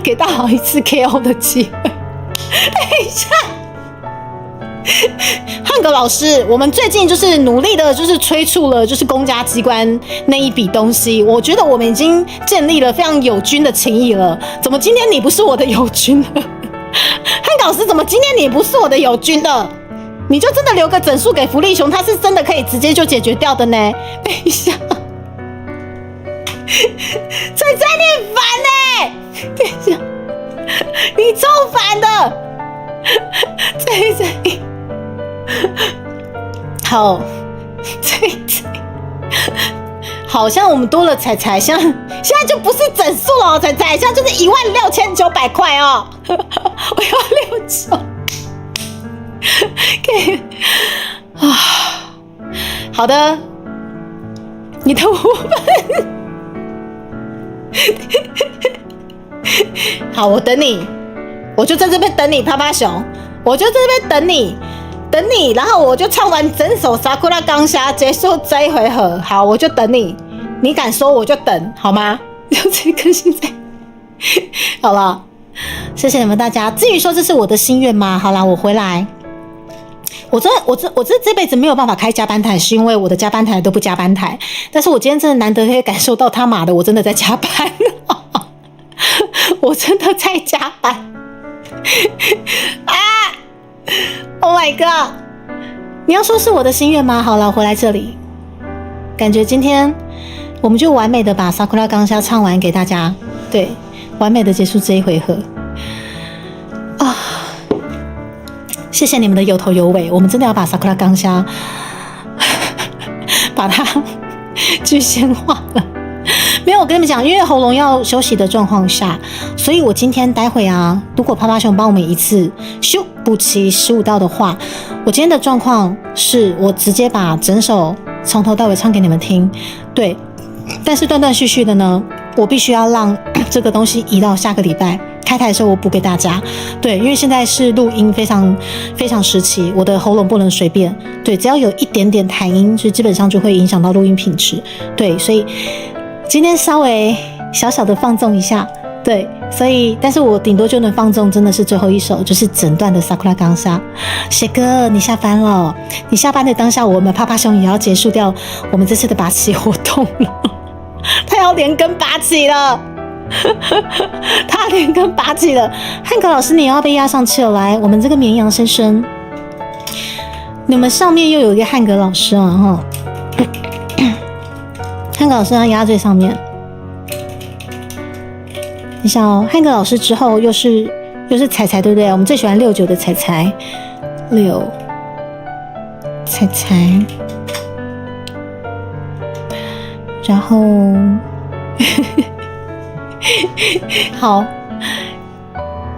给大家一次 KO 的机会。等一下。汉格老师，我们最近就是努力的，就是催促了，就是公家机关那一笔东西。我觉得我们已经建立了非常友军的情谊了。怎么今天你不是我的友军了？汉格老师，怎么今天你不是我的友军了？你就真的留个整数给福利熊，他是真的可以直接就解决掉的呢。等一下，仔仔你很烦呢。等一下，你超烦的，仔仔。好，好像我们多了彩彩，现在就不是整数了哦，彩彩，现在就是16900块哦，我要69，可以啊，好的，你的5分，好，我等你，我就在这边等你，趴趴熊。我就在这边等你，然后我就唱完整首《Sakura 刚下》，结束这一回合。好，我就等你，你敢说我就等，好吗？就这个现在，好了，谢谢你们大家。至于说这是我的心愿吗？好啦，我回来。我这辈子没有办法开加班台，是因为我的加班台都不加班台。但是我今天真的难得可以感受到他妈的，我真的在加班，我真的在加班。啊 ！Oh my god！ 你要说是我的心愿吗？好了，回来这里，感觉今天我们就完美的把《Sakura 刚下》唱完给大家，对，完美的结束这一回合啊！谢谢你们的有头有尾，我们真的要把《Sakura 刚下》把它具象化了。没有，我跟你们讲，因为喉咙要休息的状况下，所以我今天待会啊，如果趴趴熊帮我们一次咻补齐15道的话，我今天的状况是我直接把整首从头到尾唱给你们听，对，但是断断续续的呢，我必须要让这个东西移到下个礼拜开台的时候我补给大家，对，因为现在是录音非常非常时期，我的喉咙不能随便，对，只要有一点点痰音，就基本上就会影响到录音品质，对，所以今天稍微小小的放纵一下，对，所以但是我顶多就能放纵真的是最后一首，就是整段的 Sakura 刚下。雪哥你下班了，你下班的当下我们趴趴熊也要结束掉我们这次的拔起活动了，他要连根拔起了，他连根拔起了，汉克老师你也要被压上去了，来，我们这个绵羊先生，你们上面又有一个汉格老师啊哈。汉格老师要压最上面，你想哦，汉格老师之后又是彩彩，对不对？我们最喜欢69的彩彩，6彩彩，然后好，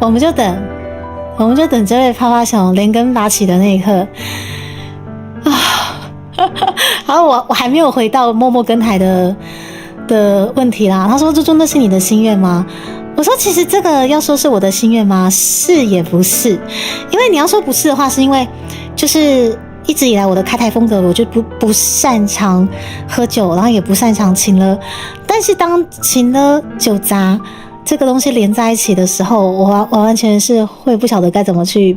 我们就等这位趴趴熊连根拔起的那一刻啊。好，我还没有回到默默跟台的问题啦。他说：“这真的是你的心愿吗？”我说：“其实这个要说是我的心愿吗？是也不是，因为你要说不是的话，是因为就是一直以来我的开台风格，我就不擅长喝酒，然后也不擅长情勒。但是当情勒酒杂这个东西连在一起的时候，我完全是会不晓得该怎么去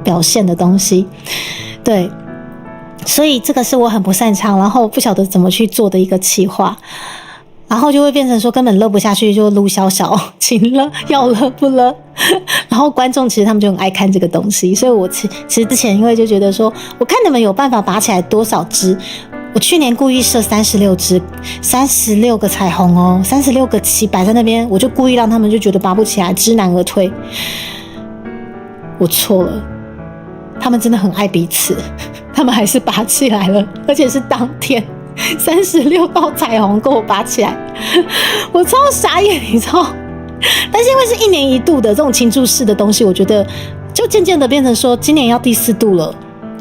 表现的东西。对，所以这个是我很不擅长，然后不晓得怎么去做的一个企划。然后就会变成说根本勒不下去，就撸小小情勒要勒不勒，然后观众其实他们就很爱看这个东西，所以我其实之前因为就觉得说，我看你们有办法拔起来多少支，我去年故意设36支，36个彩虹哦，36个旗摆在那边，我就故意让他们就觉得拔不起来，知难而退。我错了，他们真的很爱彼此，他们还是拔起来了，而且是当天。36道彩虹给我拔起来，我超傻眼，你知道？但是因为是1年1度的这种庆祝式的东西，我觉得就渐渐的变成说，今年要第4度了，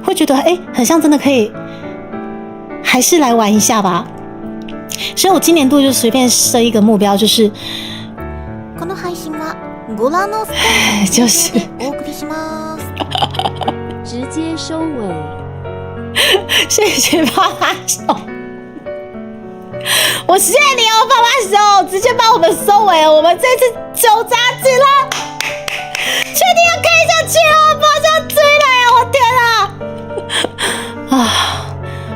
会觉得很像真的可以，还是来玩一下吧。所以我今年度就随便设一个目标，就是この配信はご覧のスポンサーでお送りします。直接收尾。谢谢爸爸手。我谢谢你哦，爸爸手，直接把我们收尾了。我们这次酒杂志了，确定要开下去哦，马上追来啊！我天啊！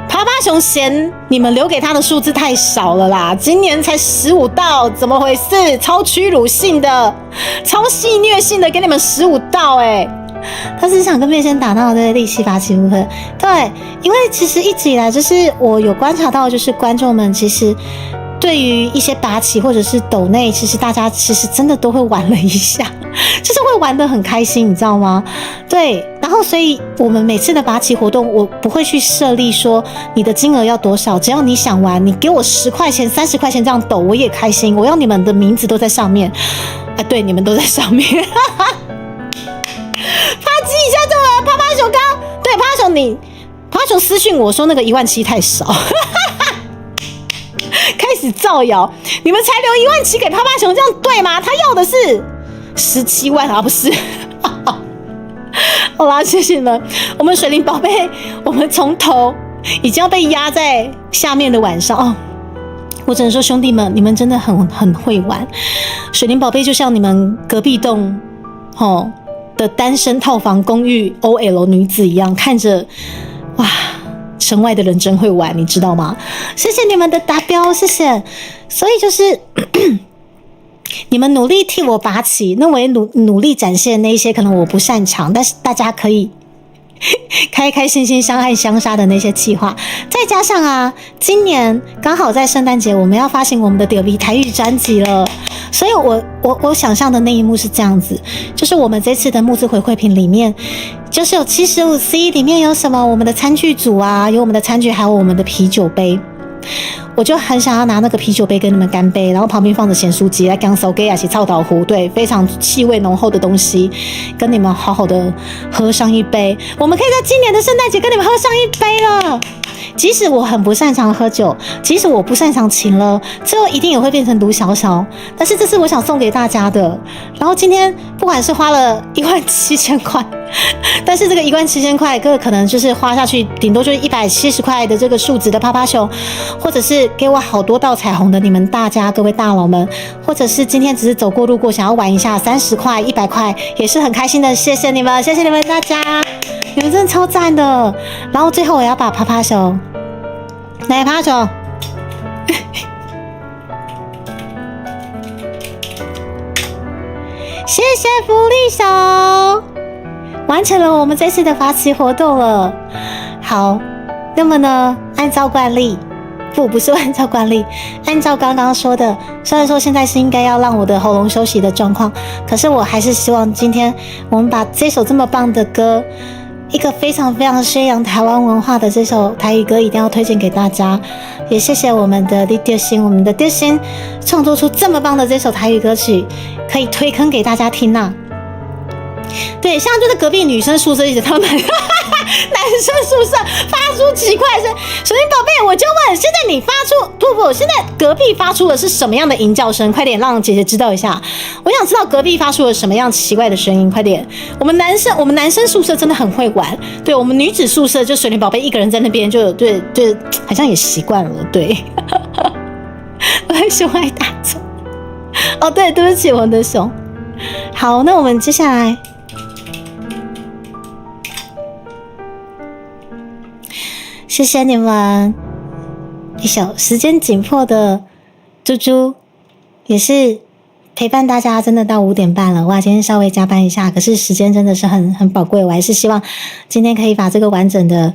啪啪熊嫌你们留给他的数字太少了啦，今年才15道，怎么回事？超屈辱性的，超戏谑性的，给你们15道他是想跟面先打到的力气拔起部分，对，因为其实一直以来就是我有观察到，就是观众们其实对于一些拔起或者是抖内，其实大家其实真的都会玩了一下，就是会玩得很开心，你知道吗？对，然后所以我们每次的拔起活动，我不会去设立说你的金额要多少，只要你想玩，你给我10块钱、30块钱这样抖，我也开心。我要你们的名字都在上面，对，你们都在上面。啪叽一下就完，啪啪熊刚对啪啪熊啪啪熊私讯我说那个17000太少，开始造谣，你们才留17000给啪啪熊，这样对吗？他要的是17万啊，不是？好啦，谢谢你们。我们水灵宝贝，我们从头已经要被压在下面的晚上哦。我只能说兄弟们，你们真的很会玩。水灵宝贝就像你们隔壁栋的单身套房公寓 OL 女子一样，看着哇，城外的人真会玩，你知道吗？谢谢你们的达标，谢谢。所以就是你们努力替我拔起，那我也努力展现那些可能我不擅长，但是大家可以开开心心相爱相杀的那些企划，再加上今年刚好在圣诞节，我们要发行我们的DLB台语专辑了，所以我想象的那一幕是这样子，就是我们这次的募资回馈品里面，就是有75C，里面有什么我们的餐具组有我们的餐具，还有我们的啤酒杯。我就很想要拿那个啤酒杯跟你们干杯，然后旁边放着咸酥鸡来刚手给起臭豆腐，对，非常气味浓厚的东西，跟你们好好的喝上一杯。我们可以在今年的圣诞节跟你们喝上一杯了。即使我很不擅长喝酒，即使我不擅长情了，最后一定也会变成卢小小。但是这是我想送给大家的。然后今天不管是花了17000块，但是这个17000块，各个可能就是花下去，顶多就是170块的这个数值的啪啪熊，或者是给我好多道彩虹的你们大家各位大佬们，或者是今天只是走过路过想要玩一下30块、100块，也是很开心的。谢谢你们，谢谢你们大家。你们真的超赞的。然后最后我要把啪啪熊，来啪熊，谢谢福利熊，完成了我们这次的发起活动了。好，那么呢，按照惯例，不是按照惯例，按照刚刚说的，虽然说现在是应该要让我的喉咙休息的状况，可是我还是希望今天我们把这首这么棒的歌，一个非常非常宣扬台湾文化的这首台语歌一定要推荐给大家。也谢谢我们的李德兴，我们的德兴创作出这么棒的这首台语歌曲，可以推坑给大家听对，像就是隔壁女生宿舍一直他们男生宿舍发出奇怪的声，水灵宝贝，我就问，现在你发出不，现在隔壁发出的是什么样的吟叫声？快点让姐姐知道一下，我想知道隔壁发出了什么样奇怪的声音，快点。我们男生宿舍真的很会玩，对我们女子宿舍就水灵宝贝一个人在那边就好像也习惯了，对。我的熊爱打错，哦对不起我的熊。好，那我们接下来。谢谢你们，一首时间紧迫的猪猪，也是陪伴大家真的到5点半了。哇，今天稍微加班一下，可是时间真的是很宝贵。我还是希望今天可以把这个完整的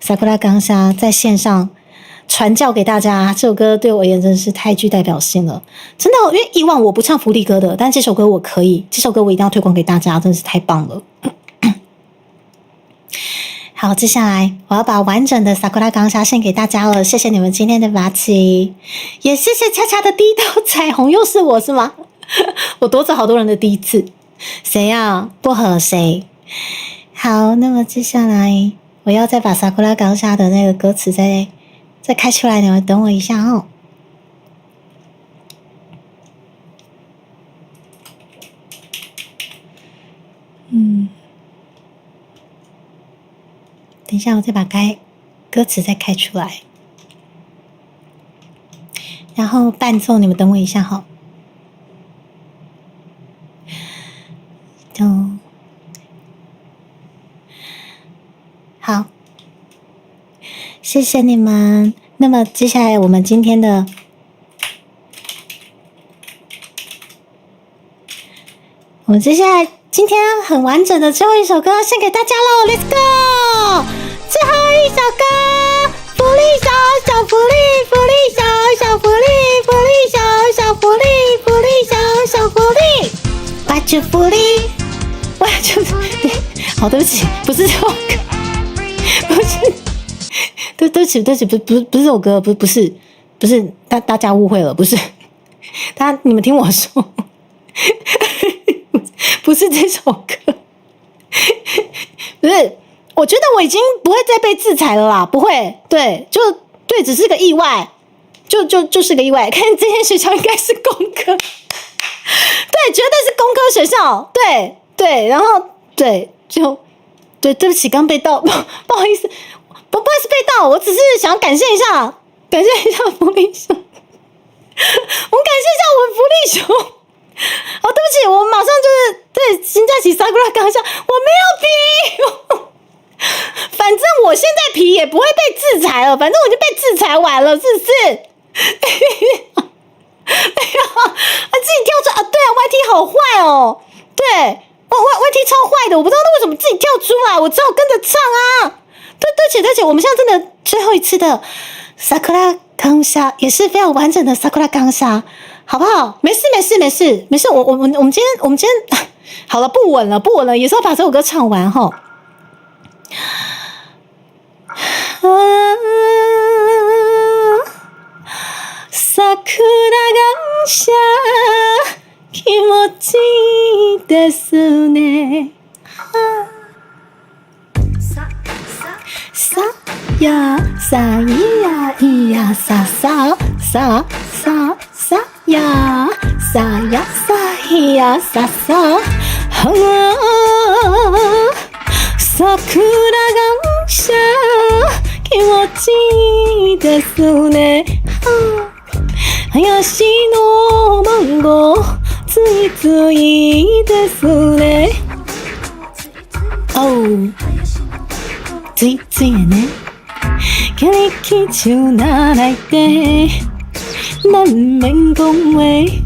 Sakura Gansha 在线上传教给大家。这首歌对我而言真的是太具代表性了，真的，因为以往我不唱福利歌的，但这首歌我可以，这首歌我一定要推广给大家，真的是太棒了。好，接下来我要把完整的 Sakura Gansha 献给大家了，谢谢你们今天的拔起，也谢谢恰恰的第一道彩虹，又是我是吗？我夺走好多人的第一次，谁呀？薄荷谁？好，那么接下来我要再把 Sakura Gansha 的那个歌词再开出来，你们等我一下哦。等一下，我再把歌词再开出来，然后伴奏，你们等我一下哈。好，谢谢你们。那么接下来我们今天的今天很完整的最后一首歌献给大家喽 ，Let's go！ 最后一首歌，福利小福利，福利小福利，福利小福利，福利小福利，挖掘福利，挖掘福利。好，对不起，不是这首歌，不是，对不起，不是这首歌，不是，大家误会了，不是，你们听我说。不是这首歌，不是，我觉得我已经不会再被制裁了啦，不会，对，只是个意外，就是个意外。看这间学校应该是工科，对，绝对是工科学校，对，然后对不起，刚被盗，不好意思，不好意思被盗，我只是想感谢一下福利熊，我们感谢一下我们福利熊。哦，对不起，我马上就是对新假期 Sakura Gansha， 我没有皮，反正我现在皮也不会被制裁了，反正我就被制裁完了，是不是？自己跳出啊，对啊 ，YT 好坏哦，对，YT 超坏的，我不知道为什么自己跳出来，我只好跟着唱啊。对不起，我们现在真的最后一次的 Sakura Gansha 也是非常完整的 Sakura Gansha。好不好？没事，我们今天好了，不稳了，也是要把这首歌唱完哈。桜Gansha気持ちいいですね。さやいやさやいやさ桜Gansha気持ちいいですね。林のマンゴーついついですね。ついついね。劇中泣いて免恭维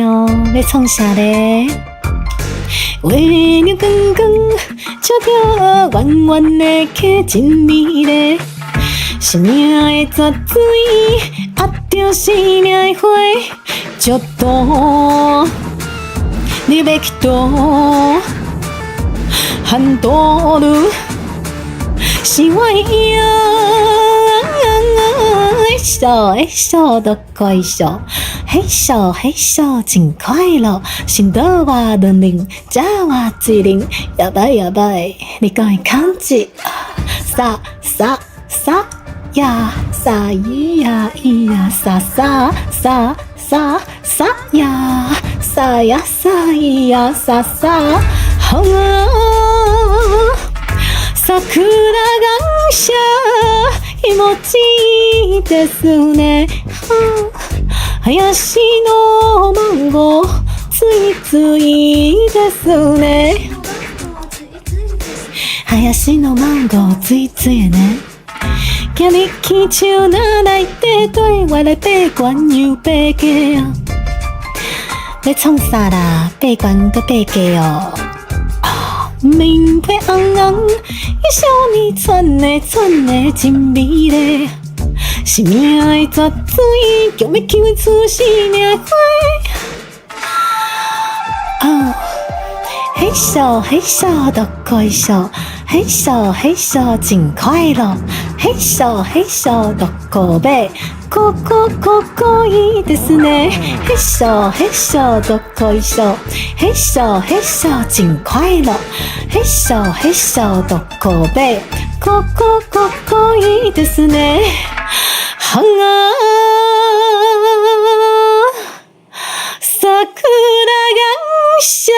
哦，要创啥嘞？为你刚刚照着弯弯的溪真美丽，生命的绝水压着生命的花，就多你要去倒，喊倒了是我的影。嘿咻嘿咻どこいしょ，嘿咻嘿咻真快乐，心的话的铃，家话机灵，やばいやばい，你敢会感じ？さささ呀さ咿呀咿呀さささささ呀さ呀さ咿呀ささ。桜がしゃ気持ちいいですね。林のマンゴーついついですね。林のマンゴーついつい呢。今日起手拿来地对我来爬悬又爬低啊！要创啥啦？爬悬搁爬低哦！面皮红红，伊少年穿的真美丽，是命的绝水，叫要救出生命花。哦，嘿咻嘿咻どこいしょ，嘿咻嘿咻真快乐，嘿咻嘿咻どこべ。ここいいですね。嘿咻嘿咻どこいしょ，嘿咻嘿咻真快乐。嘿咻嘿咻どこべ。ここいいですね。はが桜がしゃ。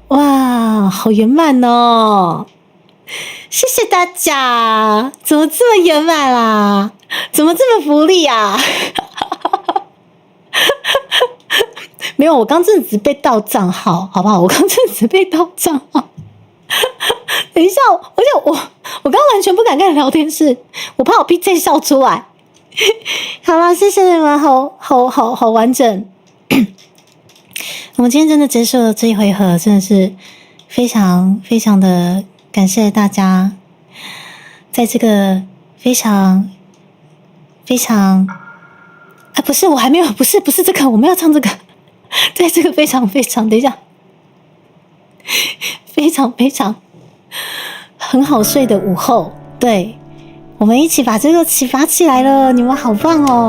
哇，好圆满哦！谢谢大家，怎么这么圆满啦？怎么这么福利啊？没有，我刚真的只被盗账号，好不好？我刚真的只被盗账号。等一下，而且我刚完全不敢跟人聊天室，我怕我 PJ 笑出来。好了，谢谢你们，好完整。我们今天真的结束了这一回合，真的是非常非常的感谢大家，在这个非常啊，不是，我还没有，不是这个，我们要唱这个，在这个非常等一下，非常很好睡的午后，对，我们一起把这个启发起来了，你们好棒哦！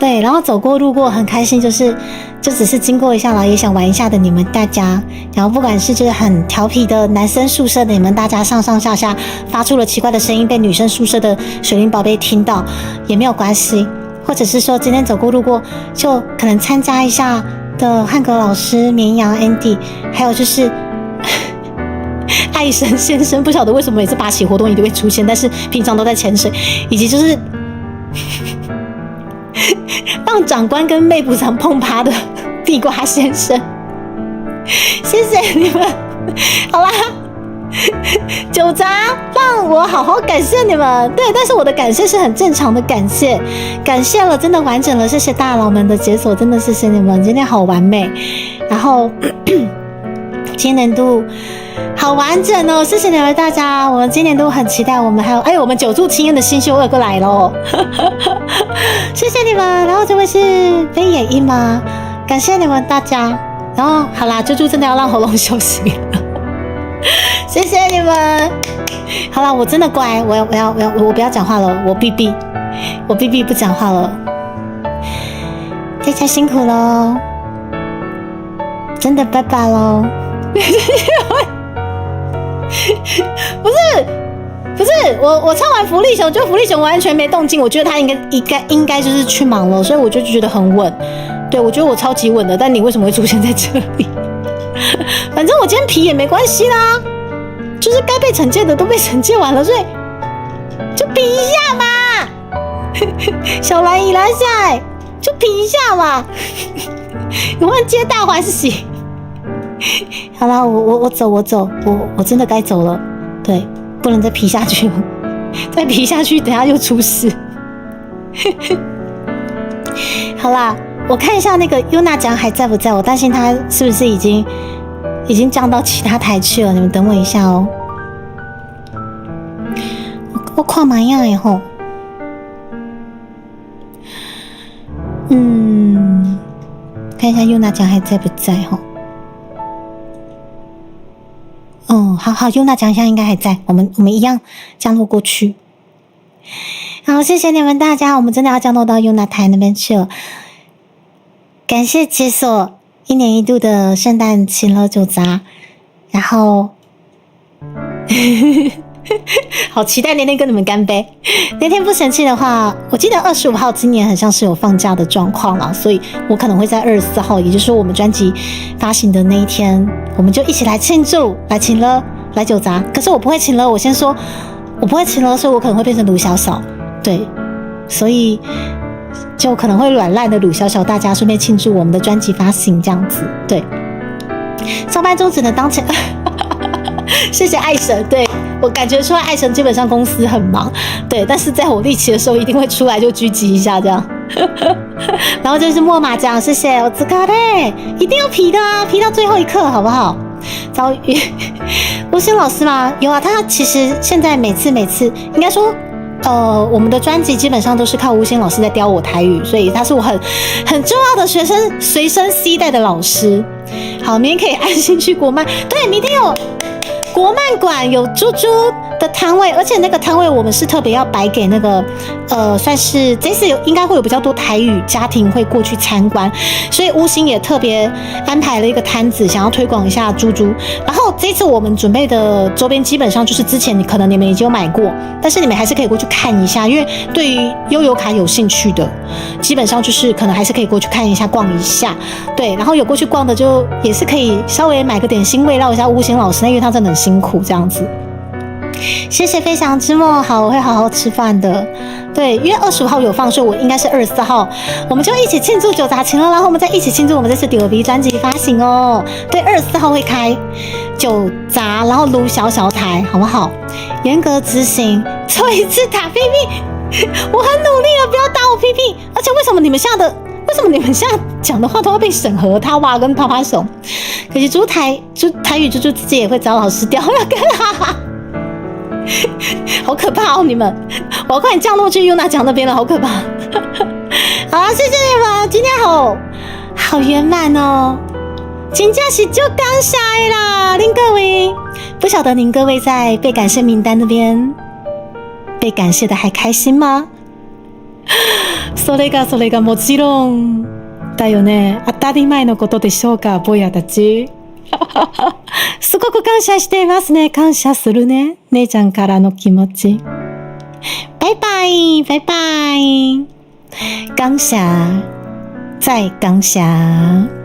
对，然后走过路过很开心，就只是经过一下，然后也想玩一下的你们大家，然后不管是就是很调皮的男生宿舍的你们大家上下发出了奇怪的声音，被女生宿舍的水灵宝贝听到也没有关系，或者是说今天走过路过就可能参加一下的汉格老师、绵羊 Andy， 还有就是爱神先生，不晓得为什么每次拔起活动一定会出现，但是平常都在潜水，以及就是让长官跟妹部长碰趴的地瓜先生，谢谢你们。好啦，酒杂让我好好感谢你们。对，但是我的感谢是很正常的感谢，感谢了，真的完整了，谢谢大佬们的解锁，真的谢谢你们，今天好完美。然后今年度好完整哦，谢谢你们大家，我们今年都很期待，我们还有我们久住青烟的新秀二哥来咯谢谢你们。然后这位是飞野一吗？感谢你们大家。然后好啦，猪猪真的要让喉咙休息了谢谢你们。好啦，我真的乖，我不要讲话了，我闭闭不讲话了。大家辛苦咯，真的拜拜咯不是，我唱完福利熊，就福利熊完全没动静，我觉得他应该就是去忙了，所以我就觉得很稳。对，我觉得我超级稳的，但你为什么会出现在这里？反正我今天皮也没关系啦，就是该被惩戒的都被惩戒完了，所以就皮一下嘛。小兰一拉下来，就皮一下嘛，有没有皆大欢喜？好啦，我走，我真的该走了，对，不能再皮下去了，再皮下去，等下又出事。好啦，我看一下那个优娜奖还在不在，我担心他是不是已经降到其他台去了，你们等我一下哦。我看嘛样诶吼，看一下优娜酱还在不在哈？哦，好，优娜酱现在应该还在，我们一样降落过去。好，谢谢你们大家，我们真的要降落到优娜台那边去了。感谢解锁1年1度的圣诞情乐酒杂，然后好期待那天跟你们干杯。那天不生气的话，我记得25号今年很像是有放假的状况啦，所以我可能会在24号，也就是说我们专辑发行的那一天，我们就一起来庆祝，来情乐，来酒杂。可是我不会情乐，我先说我不会情乐，所以我可能会变成卢小小，对，所以就可能会软烂的鲁小小大家顺便庆祝我们的专辑发行这样子。对，上班中只能当前谢谢爱神，对，我感觉出来爱神基本上公司很忙，对，但是在我力气的时候一定会出来就狙击一下这样然后就是墨马酱，谢谢我自卡嘞，一定要皮的啊，皮到最后一刻好不好？遭遇吴昕老师吗？有啊，他其实现在每次应该说我们的专辑基本上都是靠吴昕老师在教我台语，所以他是我很重要的学生随身携带的老师。好，明天可以安心去国漫，对，明天有国漫馆有猪猪的摊位，而且那个摊位我们是特别要摆给那个算是这次应该会有比较多台语家庭会过去参观，所以吴昕也特别安排了一个摊子，想要推广一下猪猪。然后这次我们准备的周边基本上就是之前可能你们已经有买过，但是你们还是可以过去看一下，因为对于悠游卡有兴趣的，基本上就是可能还是可以过去看一下、逛一下。对，然后有过去逛的就也是可以稍微买个点心慰劳一下吴昕老师，因为他真的很辛苦这样子。谢谢飞翔之梦，好，我会好好吃饭的。对，因为25号有放，所以我应该是24号，我们就一起庆祝酒杂情了，然后我们再一起庆祝我们这次第2批专辑发行哦。对，24号会开酒杂，然后撸小小台，好不好？严格执行，最后一次打屁屁，我很努力了，不要打我屁屁。而且为什么你们现在讲的话都要被审核？他哇跟啪啪熊，可惜台语猪猪自己也会找老师调了，跟哈。好可怕哦！你们，我要快点降落去优娜奖那边了，好可怕。好啊，谢谢你们，今天好圆满哦，真正是就感谢啦，您各位，不晓得您各位在被感谢名单那边被感谢的还开心吗？それがもちろんだよね。当たり前のことでしょうか、坊やたち。すごく感謝していますね。感謝するね。姉ちゃんからの気持ち。バイバイ、バイバイ。感謝、再感謝。